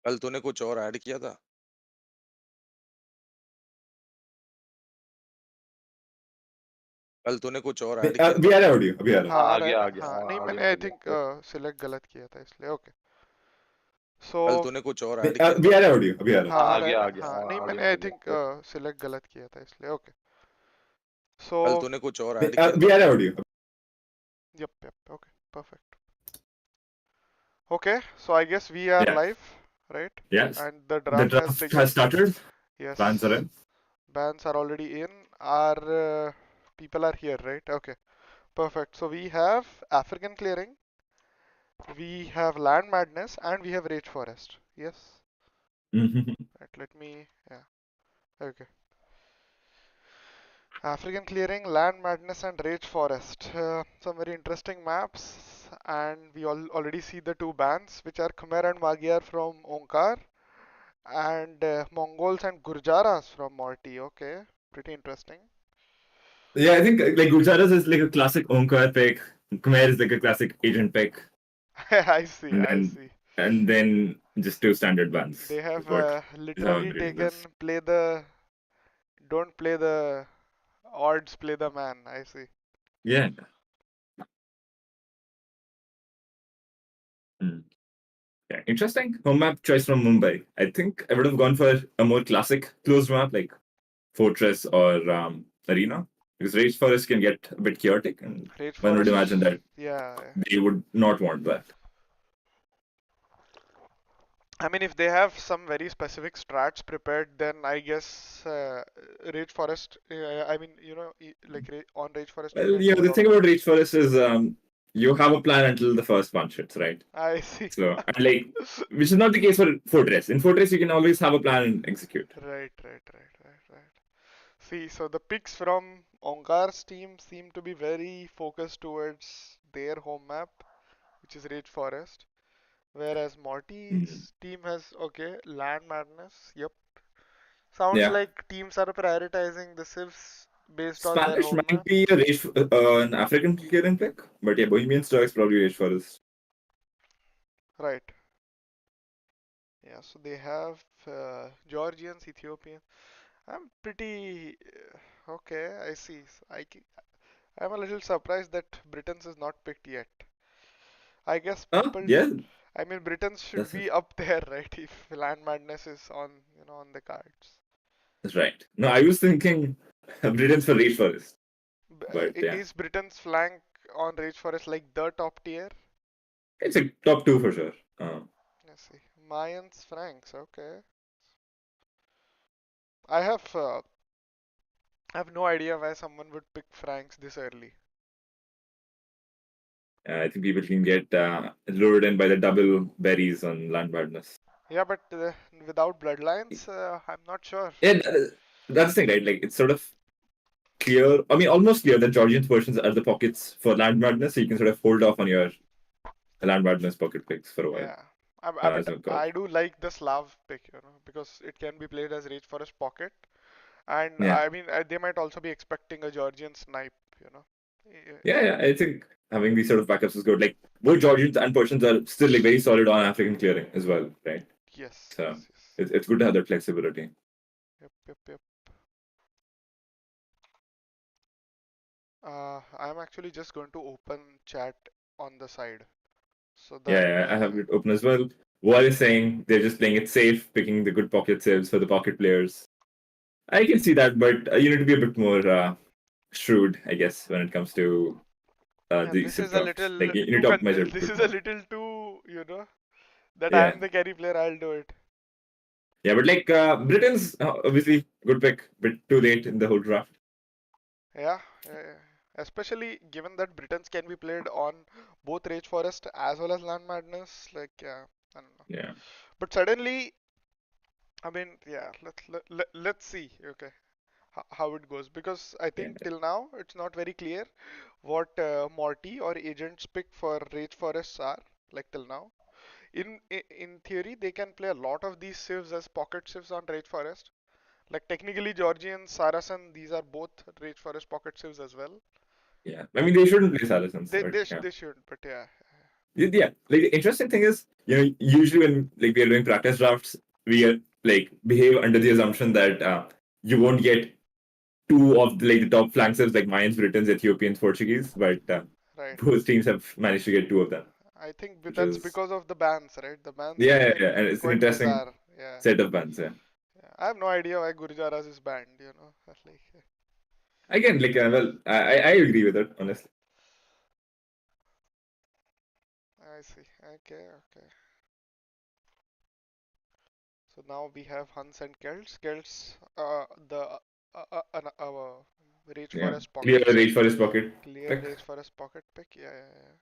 कल तूने कुछ और ऐड किया था? कल तूने कुछ और ऐड किया अभी था? आ रहा है ऑडियो, अभी आ रहा है। हाँ आ आ गया रहा आ है। गया हाँ नहीं ऑडियो मैंने आ आई गया। थिंक सिलेक्ट गलत किया था इसलिए ओके सो कल तूने कुछ और ऐड किया अभी था? आ रहा है ऑडियो, अभी आ रहा है। हाँ आ आ रहा गया आ है। गया हाँ नहीं ऑडियो मैंने आ आई गया। थिंक सिलेक्ट गलत किया था इसलिए ओके सो कल तूने कुछ और ऐड किया अभी था? आ रहा है audio. yep okay perfect okay so I guess we are Yeah. live right Yes. and the The draft has draft has begun started. yes Fans are in. bans are already in our people are here right okay perfect so we have African clearing we have land madness and we have rage forest yes right let me yeah okay African clearing, land madness, and rage forest. Some very interesting maps, and we already see the two bands, which are Khmer and Magyar from Onkar, and Mongols and Gurjaras from Morty. Okay, pretty interesting. Yeah, I think like Gujara's is like a classic Onkar pick. Khmer is like a classic Agent pick, I see, and I then see. and then just two standard bands They is have what is how I'm literally reading this. taken don't play the odds, play the man. I see. Yeah. Hmm. Yeah, interesting home map choice from Mumbai. I think I would have gone for a more classic closed map like Fortress or Arena because Rage Forest can get a bit chaotic, and Rage one would forest, imagine that yeah. they would not want that. I mean, if they have some very specific strats prepared, then I guess Rage Forest. I mean, like on Rage Forest, you Well, can do a the lot thing of about things. Rage Forest is you have a plan until the first punch hits, right? I see. So, and like, which is not the case for Fortress. In Fortress, you can always have a plan and execute. Right. See, so the picks from Onkar's team seem to be very focused towards their home map, which is Rage Forest, whereas Mm. Morty's team has okay, Land Madness. Yep, sounds Yeah. like teams are prioritizing the civs based on their Spanish home might map. be a an African clearing pick, but yeah, Bohemian Stoics probably Rage Forest. Right. Yeah, so they have Georgians, Ethiopians. I'm pretty okay. I see. I'm a little surprised that Britain's is not picked yet. I guess people. Yeah, I mean, Britain's should that's be up there, right? If Land Madness is on, on the cards. right. No, I was thinking Britain's for Rage Forest, but yeah, Is Britain's flank on Rage Forest like the top tier? it's a top two for sure. Let's see. Mayans, Franks. Okay. I have uh, I have no idea why someone would pick Franks this early. I think people can get lured in by the double berries on Land Madness. Yeah, but without bloodlines, I'm not sure. Yeah, that's the thing, right? Like, it's sort of clear, I mean, almost clear that Georgian versions are the pockets for Land Madness, so you can sort of hold off on your Land Madness pocket picks for a while. Yeah. But As a call. I do like the Slav pick, because it can be played as Rage Forest pocket. And Yeah. I mean, they might also be expecting a Georgian snipe, Yeah, I think having these sort of backups is good. Like, both Georgians and Persians are still like very solid on African clearing as well, right? Yes, So yes, yes. it's good to have that flexibility. Yep. I'm actually just going to open chat on the side so that Yeah, I have it open as well. Wall is saying they're just playing it safe, picking the good pocket saves for the pocket players. I can see that, but you need to be a bit more shrewd, I guess, when it comes to yeah, the this SIP is a drafts. little Like, you need to optimize it a this bit is a more. little too, that I Yeah. am the carry player, I'll do it. Yeah, but like Britain's obviously good pick, but too late in the whole draft. Yeah. Especially given that Britons can be played on both Rage Forest as well as Land Madness. Like, yeah, I don't know. Yeah. But suddenly, I mean, yeah, let's see, okay, how it goes. Because I Yeah. think till now, it's not very clear what Morty or Agent's pick for Rage Forests are, like till now. In theory, they can play a lot of these civs as pocket civs on Rage Forest. Like technically, Georgian, Saracen, these are both Rage Forest pocket civs as well. Yeah. I mean, they shouldn't play Saracens, but yeah. They should, but yeah. Yeah, like the interesting thing is, usually when like we are doing practice drafts, we are like behave under the assumption that you won't get two of the top flankers like Mayans, Britons, Ethiopians, Portuguese, but Right. both teams have managed to get two of them, I think which that's is because of the bans, right? The bans yeah, have yeah, been yeah, and it's an quite interesting bizarre. Yeah. set of bans. Yeah, Yeah. I have no idea why Gurjaras is banned, That's like, again, like well, I agree with it honestly. I see. Okay, okay. So now we have Huns and Celts. Celts, Rage Yeah, Forest clear pocket. Rage Forest pocket Clear pick. Rage Forest pocket pick. Yeah, yeah, yeah.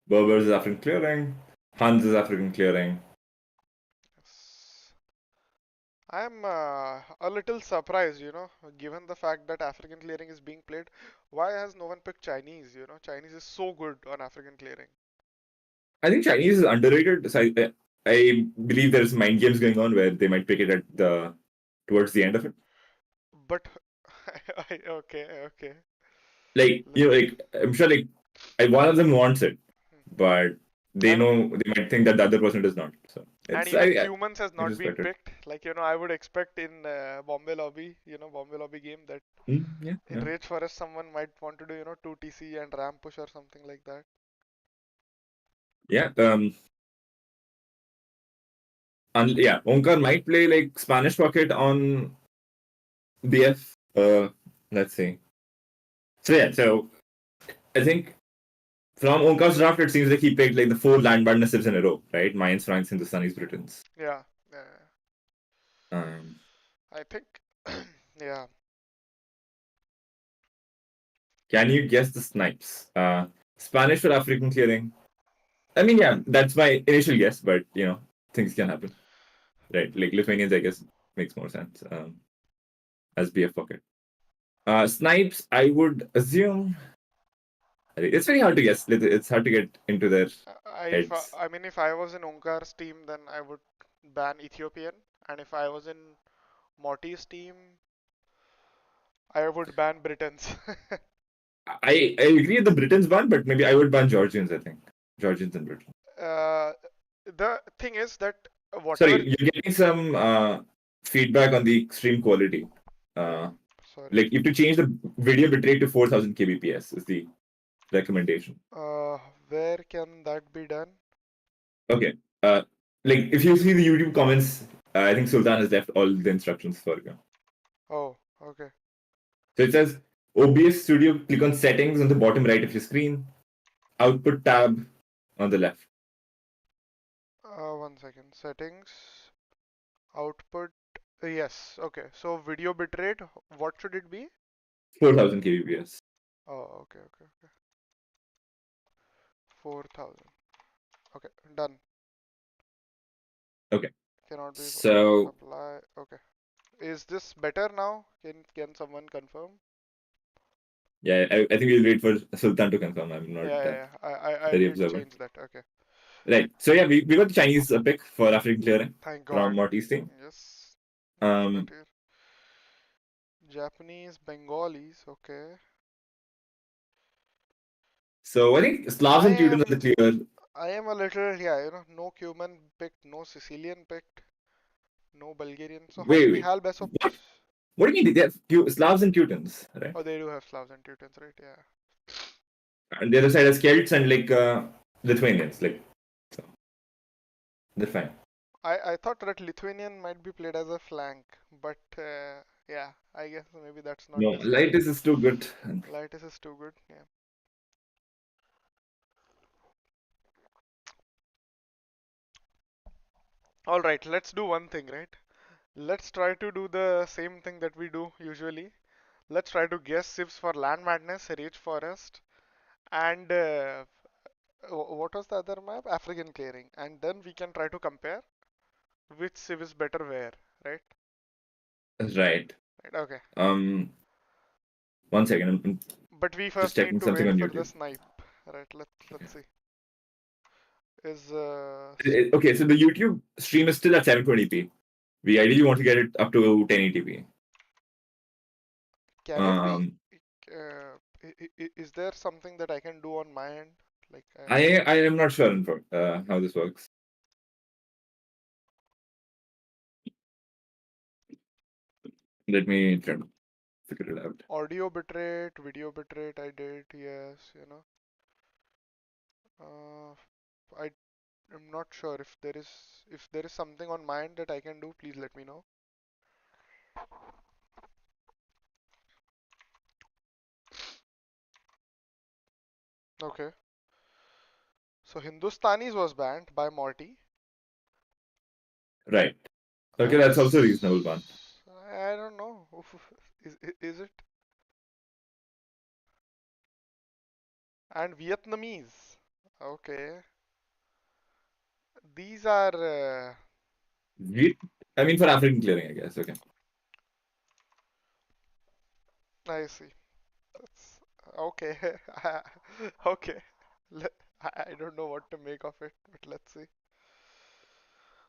Berbers is African clearing. Hans is African clearing. Yes. I'm a little surprised, given the fact that African clearing is being played. Why has no one picked Chinese? Chinese is so good on African clearing. I think Chinese is underrated. So I believe there's mind games going on where they might pick it at towards the end of it. But, okay, okay. Like like I'm sure like one of them wants it, but they And know they might think that the other person does not. So and it's even I humans has not been respect it. picked. Like, I would expect in Bombay Lobby, Bombay Lobby game that Yeah, in yeah, Rage Forest someone might want to do, 2 TC and ramp push or something like that. yeah. Yeah, Onkar might play like Spanish pocket on BF. Let's see. So yeah, so I think from Onkar's draft, it seems like he picked like the four land madnesses in a row, right? Mayans, France, Hindustanis, Britons. Yeah, yeah. Um, I think, yeah. can you guess the snipes? Spanish or African clearing? I mean, yeah, that's my initial guess, but things can happen, right? Like Lithuanians, I guess makes more sense as BF pocket. Snipes, I would assume. It's very hard to guess. It's hard to get into their heads. If I was in Omkar's team, then I would ban Ethiopian, and if I was in Morty's team, I would ban Britons. I agree with the Britons ban, but maybe I would ban Georgians. I think Georgians and Britons. uh, the thing is that Sorry, whatever. you're getting some feedback on the extreme quality. Uh, Sorry. like, you have to change the video bitrate to 4000 kbps is the recommendation. Where can that be done? Okay. Like, if you see the YouTube comments, I think Sultan has left all the instructions for you. Oh, okay. So it says OBS Studio, click on settings on the bottom right of your screen, output tab on the left. 1 second. Settings, output. Yes. Okay. So video bitrate, what should it be? 4000 kbps. Oh, okay, okay, okay. 4,000. Okay, done. Okay. Cannot be So, apply. Okay. Is this better now? Can someone confirm? yeah, I think we'll wait for Sultan to confirm. I'm not Yeah, yeah, yeah. I very did observant. change that. Okay. Right. So yeah, we got the Chinese pick for African clearing Thank from God. Morty's team. Yes. Needed that Um, here. Japanese, Bengalis. Okay. so I think Slavs I and Teutons are am. the clear. I am a little. Yeah. No Cuban picked. No Sicilian picked. No Bulgarian. So how Wait, many wait. Hal Besop? What? What do you mean? They have Slavs and Teutons, right? Oh, they do have Slavs and Teutons, right? Yeah. And the other side has Celts and like Lithuanians, like so. They're fine. I thought that Lithuanian might be played as a flank, but yeah, I guess maybe that's not No, necessary. Lightis is too good. Lightis is too good. Yeah. All right, let's do one thing, right? Let's try to do the same thing that we do usually. Let's try to guess civs for Land Madness, Rage Forest, and what was the other map? African Clearing. And then we can try to compare which civ is better where, right? Right. Right. Okay. 1 second. I'm But we just first need checking to something wait on for the YouTube. snipe. Right. Let's see. Is Okay, so the YouTube stream is still at 720p. We ideally want to get it up to 1080p. can it be? Um, Is there something that I can do on my end? Like, I am not sure how this works. Let me try to figure it out. audio bitrate, video bitrate, I did, yes, I am not sure if there is something on mind that I can do, please let me know. Okay. So Hindustanis was banned by Morty. Right. Okay, that's also a reasonable one. I don't know. Is it? And Vietnamese. Okay. These are. I mean, for African clearing, I guess. Okay. I see. That's okay. Okay. I don't know what to make of it, but let's see.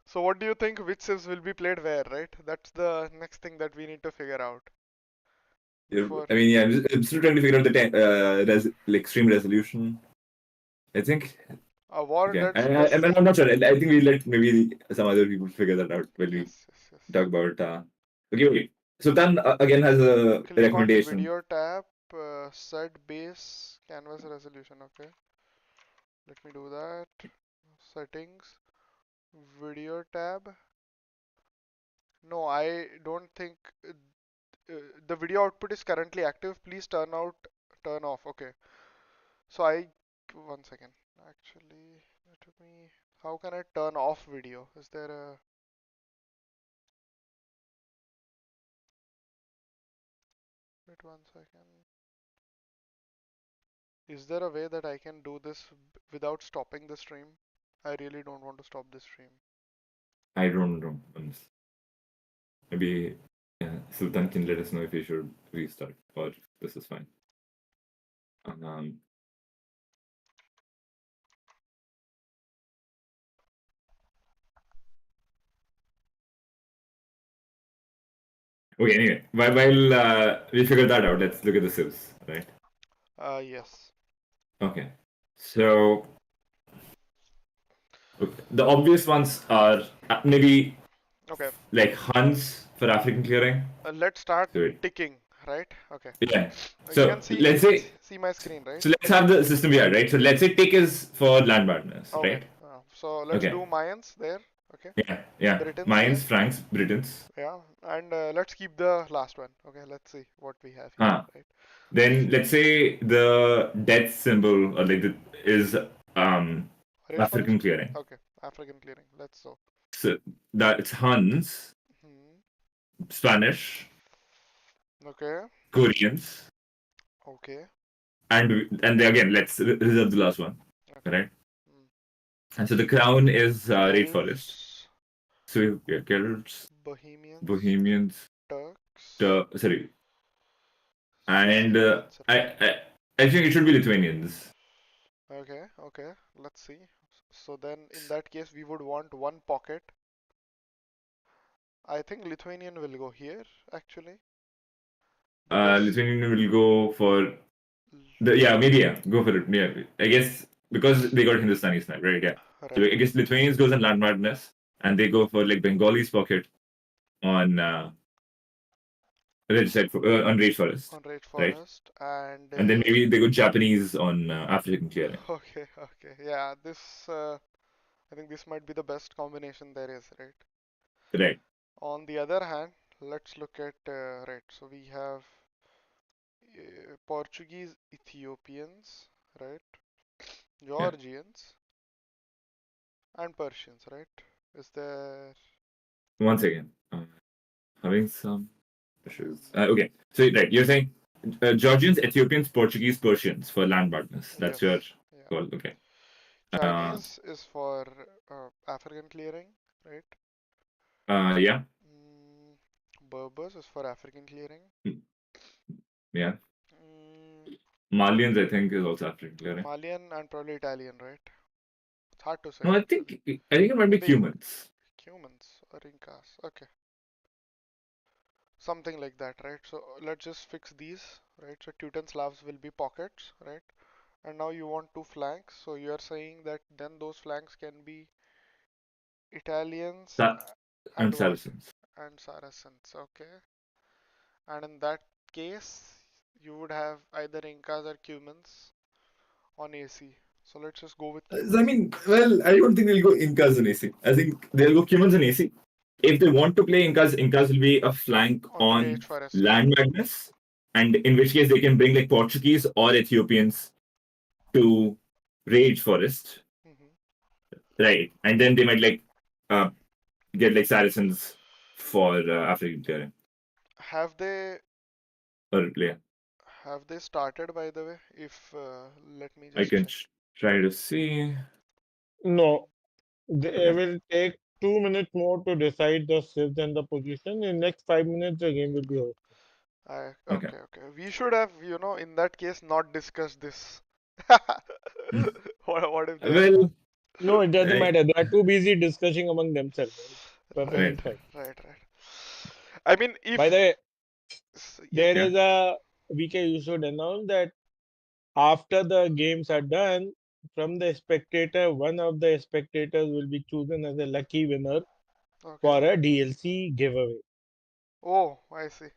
So, what do you think? Which civs will be played where, right? That's the next thing that we need to figure out. Before. I mean, yeah, I'm still trying to figure out the extreme resolution. I think. A war Okay. that's less. I'm not sure. I think we let maybe some other people figure that out when we Yes, yes, yes. talk about. Okay. Sultan again has a Click on recommendation. video tab, set base canvas resolution. Okay. Let me do that. Settings, video tab. No, I don't think the video output is currently active. Please turn off. Okay. So one second. Actually, let me. How can I turn off video? Is there a? Wait one second. Is there a way that I can do this without stopping the stream? I really don't want to stop the stream. I don't know. Maybe Sultan can let us know if we should restart or this is fine. Okay, anyway, while we figure that out, let's look at the civs, right? Yes. Okay, so the obvious ones are maybe Okay. like Huns for African clearing. Let's start So ticking, right? Okay. yeah. You So can let's say see my screen, right? so let's have the system we had, right? So let's say tick is for land partners, Okay. right? So let's Okay. do Mayans there. Okay. Yeah. Britons Mayans, there. Franks, Britons. Yeah. And let's keep the last one. Okay. Let's see what we have here, Huh. right? Then let's say the death symbol or like is Rainforest? African clearing. Okay. African clearing. Let's so. So that's Huns, Spanish, Okay. Koreans, Okay. and again let's reserve the last one, Okay. right? And so the crown is rainforest. Celts, So yeah, Celts, Bohemians, Bohemians, Turks, sorry, and Sicilians, I, right? I I think it should be Lithuanians. Okay, okay, let's see. So then in that case we would want one pocket. I think Lithuanian will go here actually because Lithuanian will go for maybe go for it. Yeah, I guess because they got Hindustani snipe, right? Yeah. So right. I guess Lithuanians goes on land madness, and they go for like Bengalis pocket on on Rage Forest, On Rage right? Forest and And then maybe they go Japanese on African clearing. okay, okay. Yeah, this I think this might be the best combination there is, right? Right. On the other hand, let's look at right. So we have Portuguese Ethiopians, right? Yeah. Georgians and Persians, right? Is there? One second. Having some issues. Okay. So right, you're saying Georgians, Ethiopians, Portuguese, Persians for land partners. That's Yes. your Yeah. call. Okay. Chinese is for African clearing, right? Yeah. Berbers is for African clearing. Mm, yeah. Mm, Malians, I think, is also African clearing. Malian and probably Italian, right? It's hard to say No, I actually. think it might be Maybe Cumans. Cumans or Incas. Okay. Something like that, right? So let's just fix these, right? So Teuton Slavs will be pockets, right? And now you want two flanks, so you are saying that then those flanks can be Italians And and what? Saracens. And Saracens, okay. And in that case, you would have either Incas or Cumans on AC. So let's just go with I Cumans. mean, well, I don't think they'll go Incas and AC. I think they'll go Cumans and AC. If they want to play Incas, Incas will be a flank On on Rage Forest. Land Madness, and in which case they can bring like Portuguese or Ethiopians to Rage Forest, right? And then they might like uh, get like Saracens for African clearing Have they or player. started, by the way? If let me I just can check. try to see. No, they Okay. will take 2 minutes more to decide the shifts and the position. In next 5 minutes, the game will be over. Okay. Okay. We should have, in that case, not discussed this. What if they have? Well, No, it doesn't I, matter. They are too busy discussing among themselves. Perfectly right. Right, fine. right. I mean, By the way, you there can. Yeah. is a VK. You should announce that after the games are done, from the spectator, one of the spectators will be chosen as a lucky winner Okay. for a DLC giveaway. Oh, I see.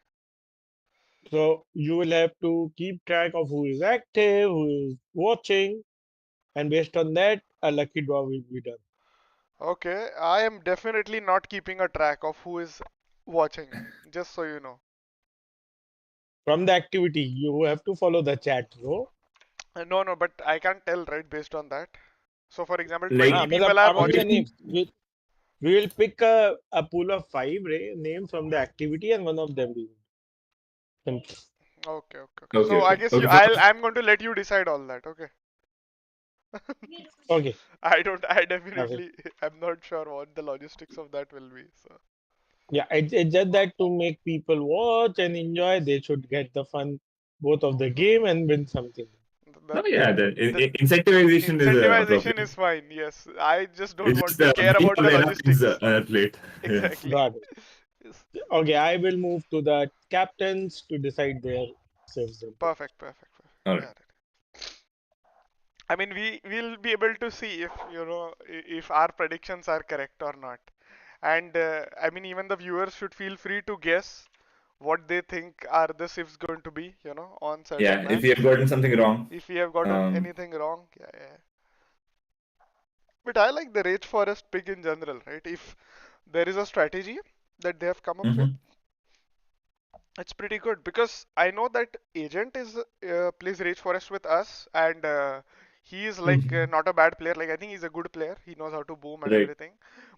So you will have to keep track of who is active, who is watching, and based on that, a lucky draw will be done. Okay, I am definitely not keeping a track of who is watching, just so you know. From the activity, you have to follow the chat, bro. No, but I can't tell, right, based on that. So, for example, Like 20 मतलब people are among the watching. we, names, we will pick a pool of five names from the activity, and one of them will be simple. Okay. okay, So I okay, guess okay. For, I'm going to let you decide all that. Okay. Okay, I perfect. definitely, I'm not sure what the logistics of that will be. So Yeah, it's just that to make people watch and enjoy, they should get the fun both of the game and win something. oh that yeah, the the incentivization is incentivization appropriate. is fine. Yes, I just don't It's want just to care we about have the enough things logistics. on our plate. Yes. Exactly. Got it. Yes. Okay, I will move to the captains to decide their saves. Perfect. All right. Yeah. I mean, we will be able to see if if our predictions are correct or not. And I mean, even the viewers should feel free to guess what they think are the shifts going to be, on certain Yeah. If you maps. have gotten something wrong, If we have gotten um, anything wrong, yeah. But I like the Rage Forest pick in general, right? If there is a strategy that they have come up with, mhm. it's pretty good because I know that Agent is plays Rage Forest with us, and he is like not a bad player. Like I think he's a good player. He knows how to boom and Right. everything.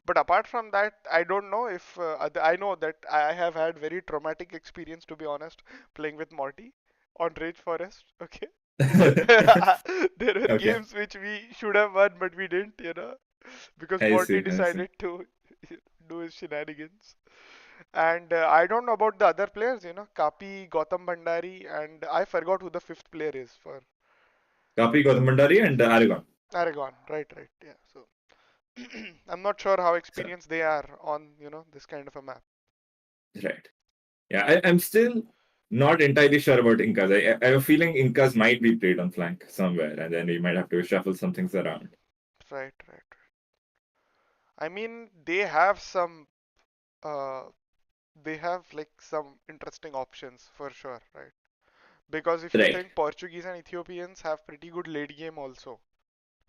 But apart from that, I don't know if I know that I have had very traumatic experience, to be honest, playing with Morty on Rage Forest. Okay, there were Okay. games which we should have won, but we didn't, because I Morty see. I see. decided to do his shenanigans. And I don't know about the other players, Kapi, Gautam Bhandari, and I forgot who the fifth player is for Kapi, Gautam and Aragon. Aragon. Right. Yeah. So I'm not sure how So, experienced they are on, this kind of a map. right. Yeah. I'm still not entirely sure about Incas. I have a feeling Incas might be played on flank somewhere, and then we might have to shuffle some things around. Right. I mean, uh, they have like some interesting options for sure, right? Because if you Right. think Portuguese and Ethiopians have pretty good late game also,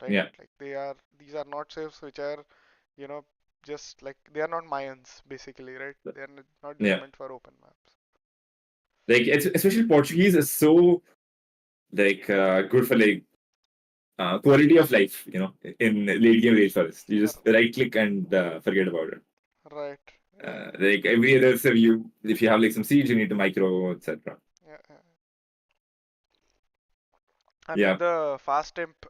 right? Yeah. Like these are not shapes which are, you know, just like they are not Mayans basically, right? They are not just Yeah. meant for open maps. Like especially Portuguese is so like good for like quality of life, in late game rage forest. You just right click and forget about it. Right. Yeah. Like every other serve, if you have like some siege, you need to micro, etc. Yeah. I mean Yeah. the fast imp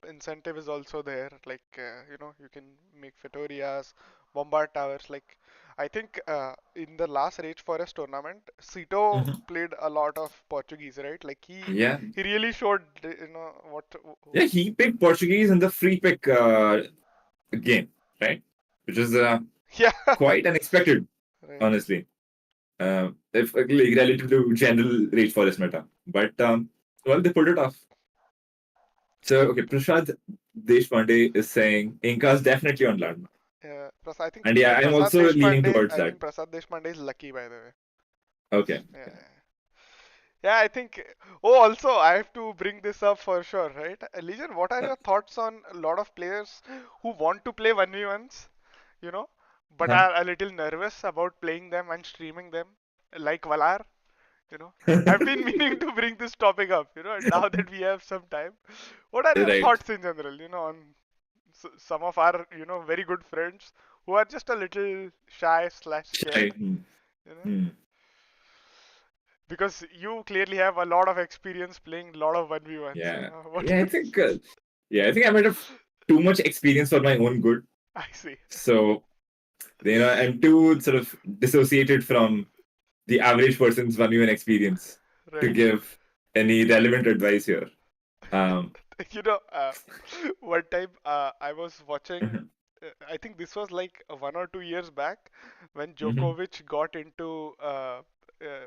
incentive is also there. Like you can make Fetorias, bombard towers. Like I think in the last Rage Forest tournament, Sito Mhm. played a lot of Portuguese, right? Like Yeah. he really showed what. Yeah. He picked Portuguese in the free pick game, right? Which is Yeah. quite unexpected, Right. honestly. If like, relative to general rage forest meta, but well, they pulled it off. So, okay, Prashad Deshpande is saying Inca's definitely on landmark. I think And yeah, I'm also leaning towards that. Prasad Deshpande is lucky, by the way. Okay. Yeah. Yeah, I think. Oh, also, I have to bring this up for sure, right? Legion, what are your thoughts on a lot of players who want to play 1v1s, you know, but Huh? are a little nervous about playing them and streaming them, like Valar, you know? I've been meaning to bring this topic up, you know, and now that we have some time. What are your Right. thoughts in general, you know, on some of our, you know, very good friends who are just a little shy slash Shy. scared, you know? Because you clearly have a lot of experience playing a lot of 1v1s, you Yeah. know. What Yeah, I think I might have too much experience for my own good. I see. So, I'm too sort of dissociated from the average person's 1v1 experience to Right. give any relevant advice here. Um, You know, one time I was watching, I think this was like 1 or 2 years back when mhm. Djokovic got into,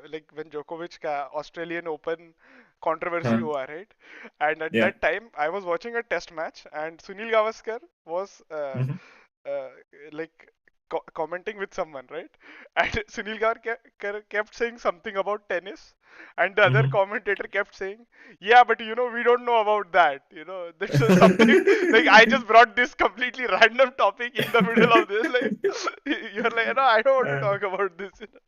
like when Djokovic ka Australian Open controversy Huh. hua, right? And at Yeah. that time, I was watching a test match and Sunil Gavaskar was Mhm. uh, like commenting with someone, right? And Sunil Gavaskar kept saying something about tennis, and the other Mhm. commentator kept saying, "Yeah, but you know, we don't know about that. You know, that's something like I just brought this completely random topic in the middle of this. Like, you're like, no, I don't want to Uh, talk about this. You know?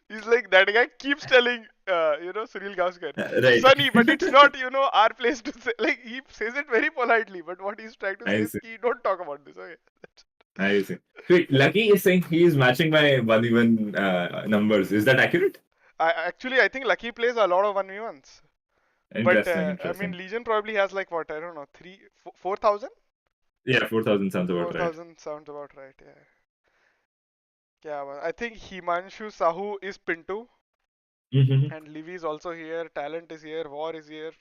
He's like, that guy keeps telling, you know, Sunil Gavaskar, right. Sunny, but it's not, you know, our place to say. Like, he says it very politely, but what he's trying to say I is, see. don't talk about this. Okay. I see. Wait, Lucky is saying he is matching my 1v1 numbers. Is that accurate? I think Lucky plays a lot of 1v1s. But Interesting, I mean, interesting. Legion probably has like what, I don't know, 4,000? Yeah, 4,000 sounds about right. 4,000 sounds about right, yeah. Yeah, well, I think Himanshu Sahu is Pinto, Mm-hmm. and Livy is also here. Talent is here. War is here.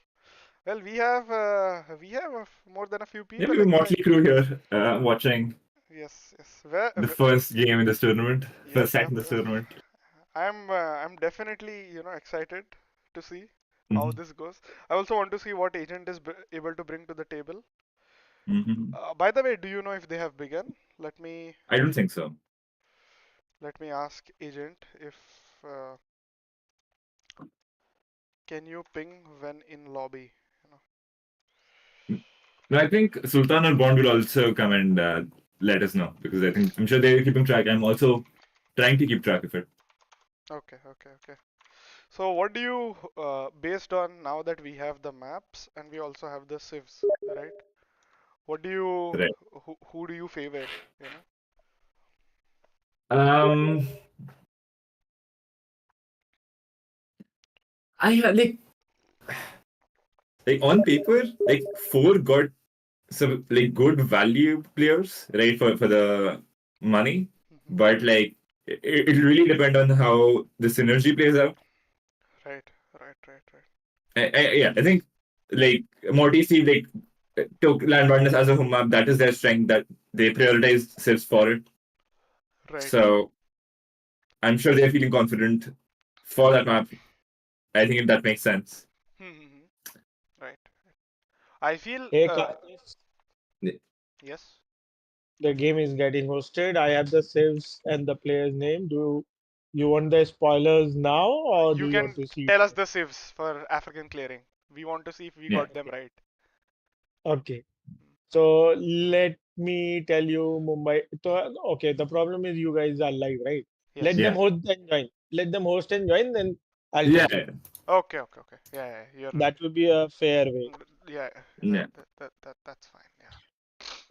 Well, we have more than a few Yeah, people we have in Motley fact. Crew here watching Yes, yes. the first game in this tournament, Yep, first set yep, in this yep. tournament. I'm definitely, you know, excited to see how Mm-hmm. this goes. I also want to see what agent is able to bring to the table. Mm-hmm. By the way, do you know if they have begun? I don't think so. Let me ask agent if can you ping when in lobby? You know. No, I think Sultan or Bond will also come and let us know because I'm sure they're keeping track. I'm also trying to keep track of it. Okay, okay, okay. So what do you based on now that we have the maps and we also have the civs, right? What do you Right. who do you favor? You know. Um, I like on paper, like four got some like good value players, right, for the money, Mhm. but like it really depend on how the synergy plays out. Right, right, right, right. I think like Morty like took Landbandness as a home map. That is their strength. That they prioritize sets for it. Right. So I'm sure they're feeling confident for that map. I think that makes sense. Mhm. Right. I feel Hey, Karthik, yes. the game is getting hosted. I have the saves and the player's name. Do you want the spoilers now, or do You you want can to see? tell us the civs for African clearing. We want to see if we Yeah. got them right. Okay. So let me tell you, Mumbai. So, okay, the problem is you guys are live, right? Let Yes. them Yeah. host and join. Let them host and join, then I'll Yeah. tell you. Okay, okay, okay. Yeah, yeah, That will be a fair way. yeah, Yeah. that's fine. Yeah.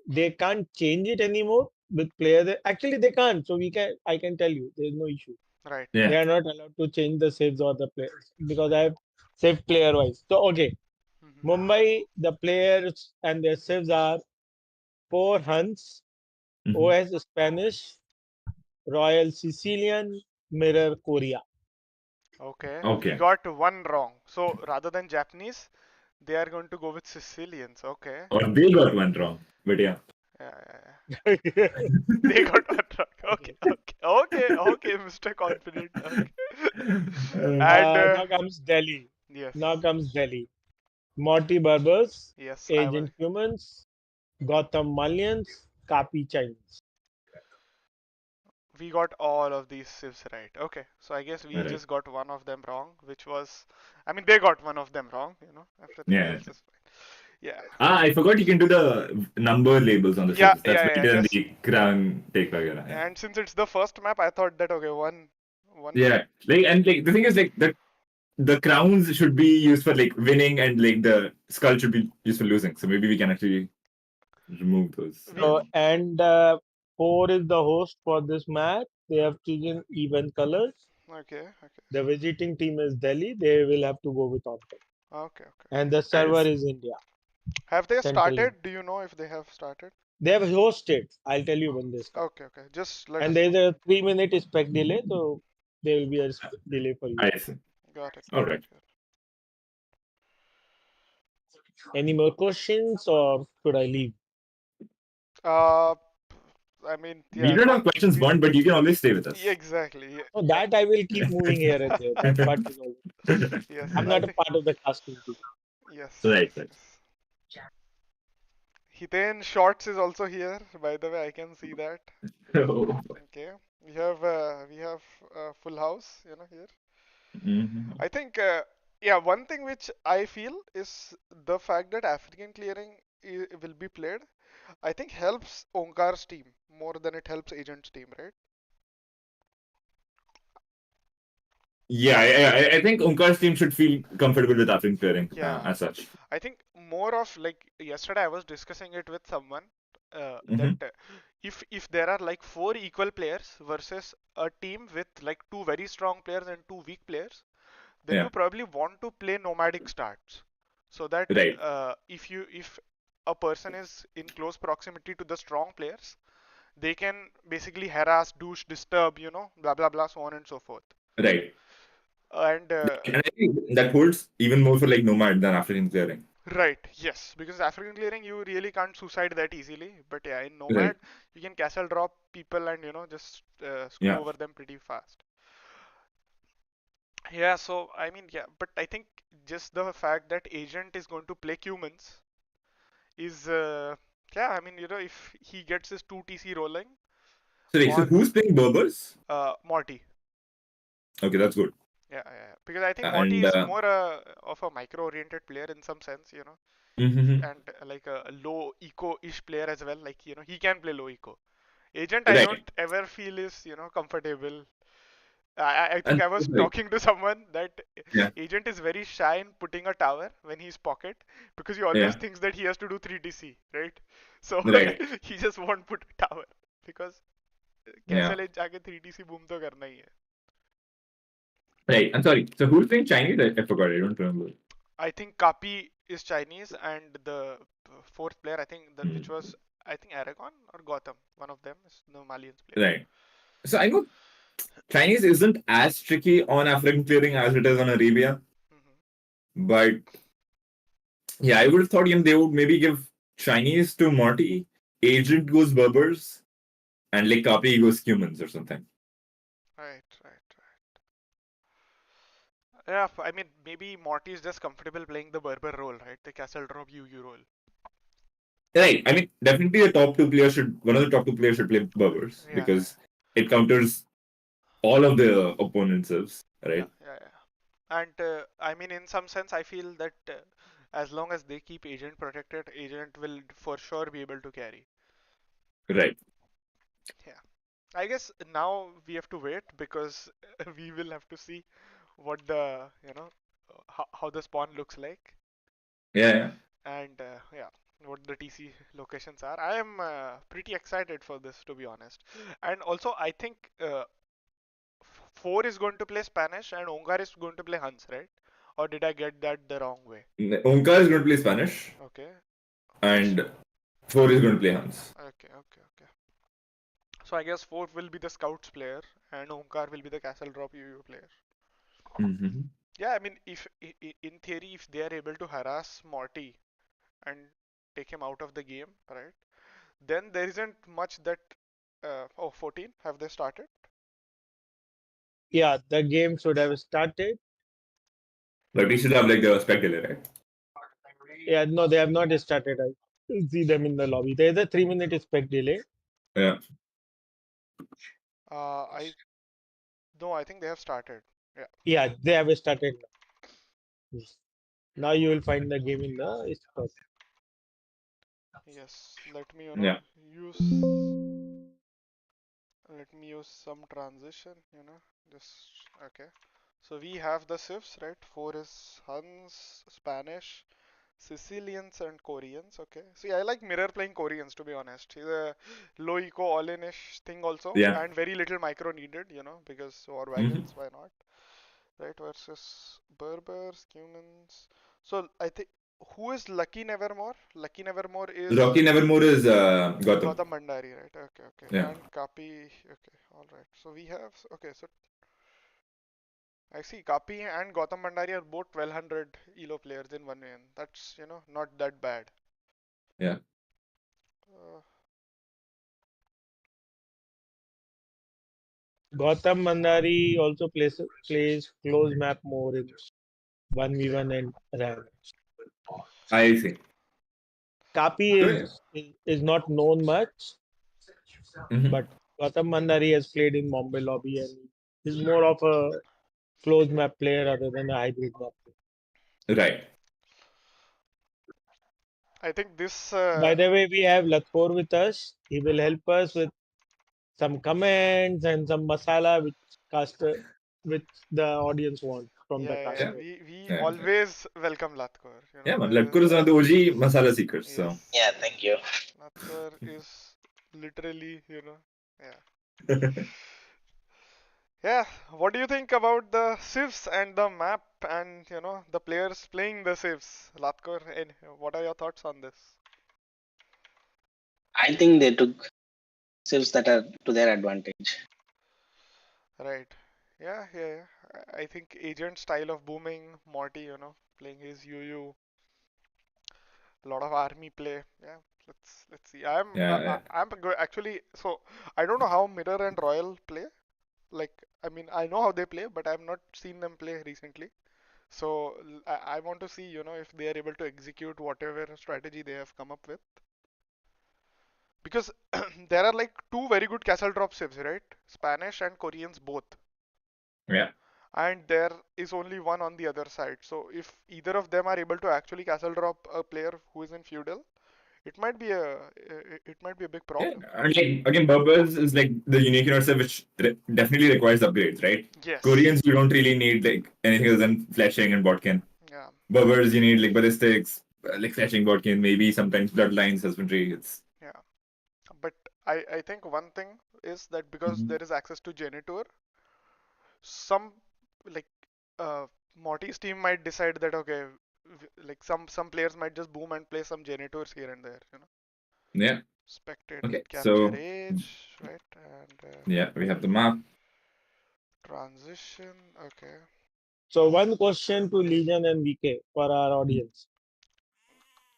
They can't change it anymore with players. Actually, they can't. So we can. I can tell you, there's no issue. Right. Yeah. They are not allowed to change the saves or the players because I have saved player wise. So okay, Mhm. Mumbai, the players and their saves are Four Huns, Mhm. OS Spanish, Royal Sicilian, Mirror Korea. Okay, we Okay. got one wrong. So rather than Japanese, they are going to go with Sicilians. Okay. Or they got one wrong. But yeah. Yeah, yeah, yeah. Okay. They got one wrong. Okay, okay, Mr. Confident. Okay. And Now comes Delhi. yes. Now comes Delhi. Morty Berbers, Yes, Agent Humans, Gotham Malians, Kapi Chinese. we got all of these civs right. Okay, so I guess we Right. just got one of them wrong, which was, I mean, they got one of them wrong. Everything Yeah. else is fine. Yeah. I forgot you can do the number labels on the Yeah, civs. That's yeah, yeah, better than just the crown take वगैरह. Yeah. and since it's the first map, I thought that okay, one. Yeah, like the thing is like the crowns should be used for like winning and like the skull should be used for losing. So maybe we can actually remove those. So, and 4 is the host for this match. They have chosen even colors. Okay, The visiting team is Delhi. They will have to go with Onkel. okay. And the server Nice. is India. Have they Central. started? Do you know if they have started? They have hosted. I'll tell you when they start. Okay. Just let And us there is know. a 3-minute spec delay, so there will be a delay for you. I see. Got it. All right. Any more questions, or should I leave? I mean, We yeah, don't no, have questions, Bond, but you can always stay with us. yeah, exactly. Yeah. So that I will keep moving here and there. That part is over. Yes, I'm I not a think, part of the casting team. yes, Right, yes, right. yes. Hiten Shorts is also here. By the way, I can see that. Oh. Okay, we have full house, here. Mhm. I think, yeah, one thing which I feel is the fact that African clearing will be played. I think helps Onkar's team more than it helps Agent's team, right? Yeah, I think Unkar's team should feel comfortable with African clearing Yeah. as such. I think more of like yesterday I was discussing it with someone Mhm. that if there are like 4 equal players versus a team with like 2 very strong players and 2 weak players, then Yeah. you probably want to play nomadic starts so that Right. if a person is in close proximity to the strong players, they can basically harass, douche, disturb, blah blah blah, so on and so forth. Right. And And I think that holds even more for like Nomad than African clearing. right, yes, because African clearing you really can't suicide that easily, but yeah, in Right. Nomad you can castle drop people and just screw Yeah. over them pretty fast. Yeah, so I mean, yeah, but I think just the fact that Agent is going to play humans is, yeah, I mean, if he gets his 2 TC rolling So on who's playing Berbers? Morty. Okay, that's good. Yeah, because I think Yeah, Morty and is more of a micro-oriented player in some sense, mhm. and like a low eco-ish player as well. Like, he can play low eco. Agent, I Right. don't ever feel is, comfortable. I think And I was like, talking to someone that yeah, Agent is very shy in putting a tower when he's pocket because he always yeah, thinks that he has to do 3TC, right? So right, he just won't put a tower because yeah, कैसे ले जाके 3TC boom तो करना ही है. right. I'm sorry. So who's playing Chinese? I forgot. I don't remember. I think Kapi is Chinese and the fourth player I think which was I think Aragon or Gotham, one of them is the Malians player. Right. So I know Chinese isn't as tricky on African clearing as it is on Arabia, but yeah, I would have thought they would maybe give Chinese to Morty, Agent goes Berbers, and like Kapi goes Humans or something. Right. Yeah, I mean maybe Morty is just comfortable playing the Berber role, right? The castle drop UU role. Right. I mean, definitely one of the top 2 players should play Berbers Yeah, because it counters all of the opponents' serves, right? yeah. And I mean in some sense I feel that as long as they keep Agent protected, Agent will for sure be able to carry. Right. Yeah. I guess now we have to wait because we will have to see what the how the spawn looks like Yeah. and yeah, what the TC locations are. I am pretty excited for this to be honest. And also I think 4 is going to play Spanish and Ongar is going to play Hans, right? Or did I get that the wrong way? Onkar is going to play Spanish, Okay. and 4 is going to play Hans. Okay. So I guess 4 will be the scouts player and Onkar will be the castle drop UU player. Mm-hmm. Yeah, I mean, if in theory, if they are able to harass Morty and take him out of the game, right? Then there isn't much that. 14. Have they started? Yeah, the game should have started. But we should have like the spec delay, right? Yeah, no, they have not started. I see them in the lobby. There's a 3-minute spec delay. Yeah. I no, I think they have started. Yeah. Yeah, they have started. Yes. Now you will find the game in the spec. Yes. Let me Yeah. use some transition. Just okay. So we have the civs, right? Four is Huns, Spanish, Sicilians, and Koreans. Okay. See, I like Mirror playing Koreans, to be honest. He's a low eco, all-in-ish thing also, Yeah. and very little micro needed, because war Mhm. wagons, why not? Right, versus Berbers, Cumans. So I think who is Lucky Nevermore? Lucky Nevermore is Rocky Nevermore is Gotham. Gautam Bandari, right? Okay. Yeah. And Kapi. Okay, all right. So we have. Okay, so I see Kapi and Gautam Bandari are both 1200 ELO players in one win. That's not that bad. Yeah. Uh, Gautam Mandari also plays close map more in 1v1 and RAM. I see. Kapi So, yeah. is not known much, Mhm. but Gautam Mandari has played in Mumbai lobby and is more of a close map player rather than a hybrid map player. Right. I think this. By the way, we have Lakhor with us. He will help us with some comments and some masala which the audience want from the Yeah. Yeah. caster. We Yeah. always welcome Latkor. Yeah, man. There Ladkur is is. one of the OG masala seekers. Yes. So. Yeah, thank you. Latkor is literally. Yeah. Yeah, what do you think about the civs and the map and the players playing the civs? Latkor, and what are your thoughts on this? I think they took shifts that are to their advantage. Right. Yeah. I think agent style of booming, Morty, playing his UU, a lot of army play. Yeah, let's see. Yeah. Actually, so I don't know how Mirror and Royal play. Like, I mean, I know how they play, but I've not seen them play recently. So I want to see, if they are able to execute whatever strategy they have come up with. Because there are like two very good castle drop civs, right? Spanish and Koreans both. Yeah. And there is only one on the other side. So if either of them are able to actually castle drop a player who is in feudal, it might be a big Yeah. problem. And like, again, Berbers is like the unique unit which definitely requires upgrades, right? Yes. Koreans, you don't really need like anything other than flashing and botkin. Yeah. Berbers, you need like ballistics, like flashing botkin, maybe sometimes bloodlines, husbandry. It's Yeah. But I think one thing is that because Mhm. there is access to Genitor, some like Morty's team might decide that okay, like some players might just boom and play some Genitors here and there, Yeah. Spectated Okay. capture So age, right? And yeah, we have the map. transition. Okay. So one question to Legion and VK for our audience.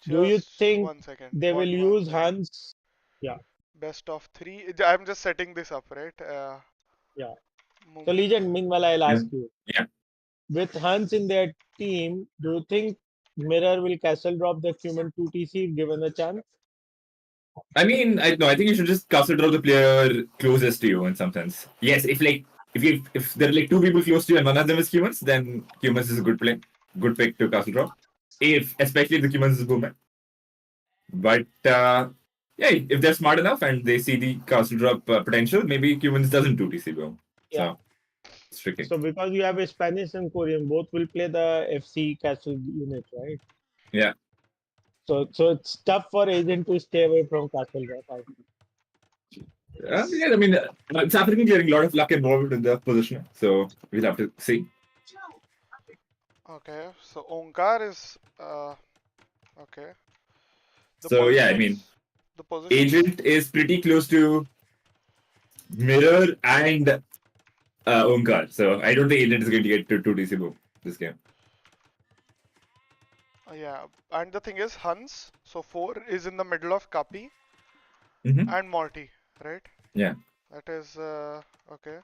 Do you Just think 1 second. they will One use second. Hans? Yeah, Best of three. I'm just setting this up, right? yeah. So Mum- Legion, meanwhile, I'll Yeah. ask you. Yeah. With Hans in their team, do you think Mirror will castle drop the human 2TC if given a chance? I mean, I no, I think you should just castle draw the player closest to you in some sense. Yes, if there are like two people close to you and one of them is humans, then humans is a good pick to castle draw. If especially if the humans is boomer. But yeah, if they're smart enough and they see the castle drop potential, maybe humans doesn't do TC boom. Yeah. So it's tricky. So because you have a Spanish and Korean, both will play the FC castle unit, right? Yeah. So it's tough for agent to stay away from castle drop. I think. Yeah, I mean, it's African clearing, a lot of luck involved in the position. So we'll have to see. okay. So Onkar is okay. The So yeah, I mean, positions. The positions. Agent is pretty close to Mirror and Omkar. So I don't think Agent is going to get to 2DC boom this game. Yeah. And the thing is Hans. So 4 is in the middle of Kapi Mm-hmm. and Morty, right? Yeah. That is okay.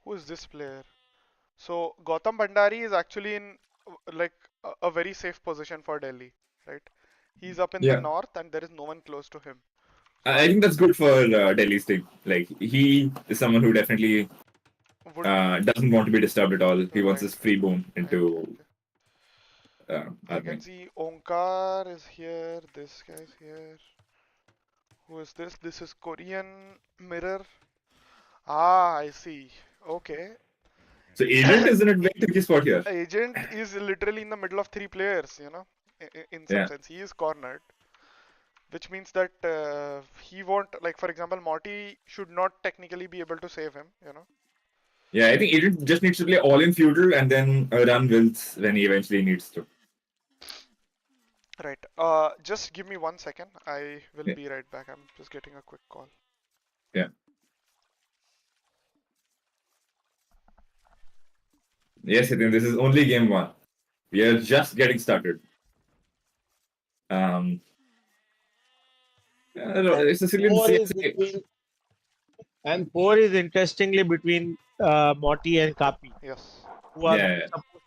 Who is this player? So Gautam Bandari is actually in like a very safe position for Delhi, right? He's up in the Yeah. north and there is no one close to him. I think that's good for Delhi's team. Like, he is someone who definitely Would doesn't want to be disturbed at all. He wants right, this free boom right, into okay. I army. can see Onkar is here. This guy's here. Who is this? This is Korean Mirror. Ah, I see. Okay. So Agent is in a very tricky spot here. Agent is literally in the middle of three players, you know, in some Yeah. sense. He is cornered, which means that he won't, like, for example, Morty should not technically be able to save him, you know. Yeah, I think Agent just needs to play all in feudal and then run wills when he eventually needs to. Right. Just give me 1 second. I will Yeah. be right back. I'm just getting a quick call. Yeah. Yes, I think this is only game 1. We are just getting started. It's a silly. 4 is between, and 4 is interestingly between Morty and Kapi, Yes. who are Yeah.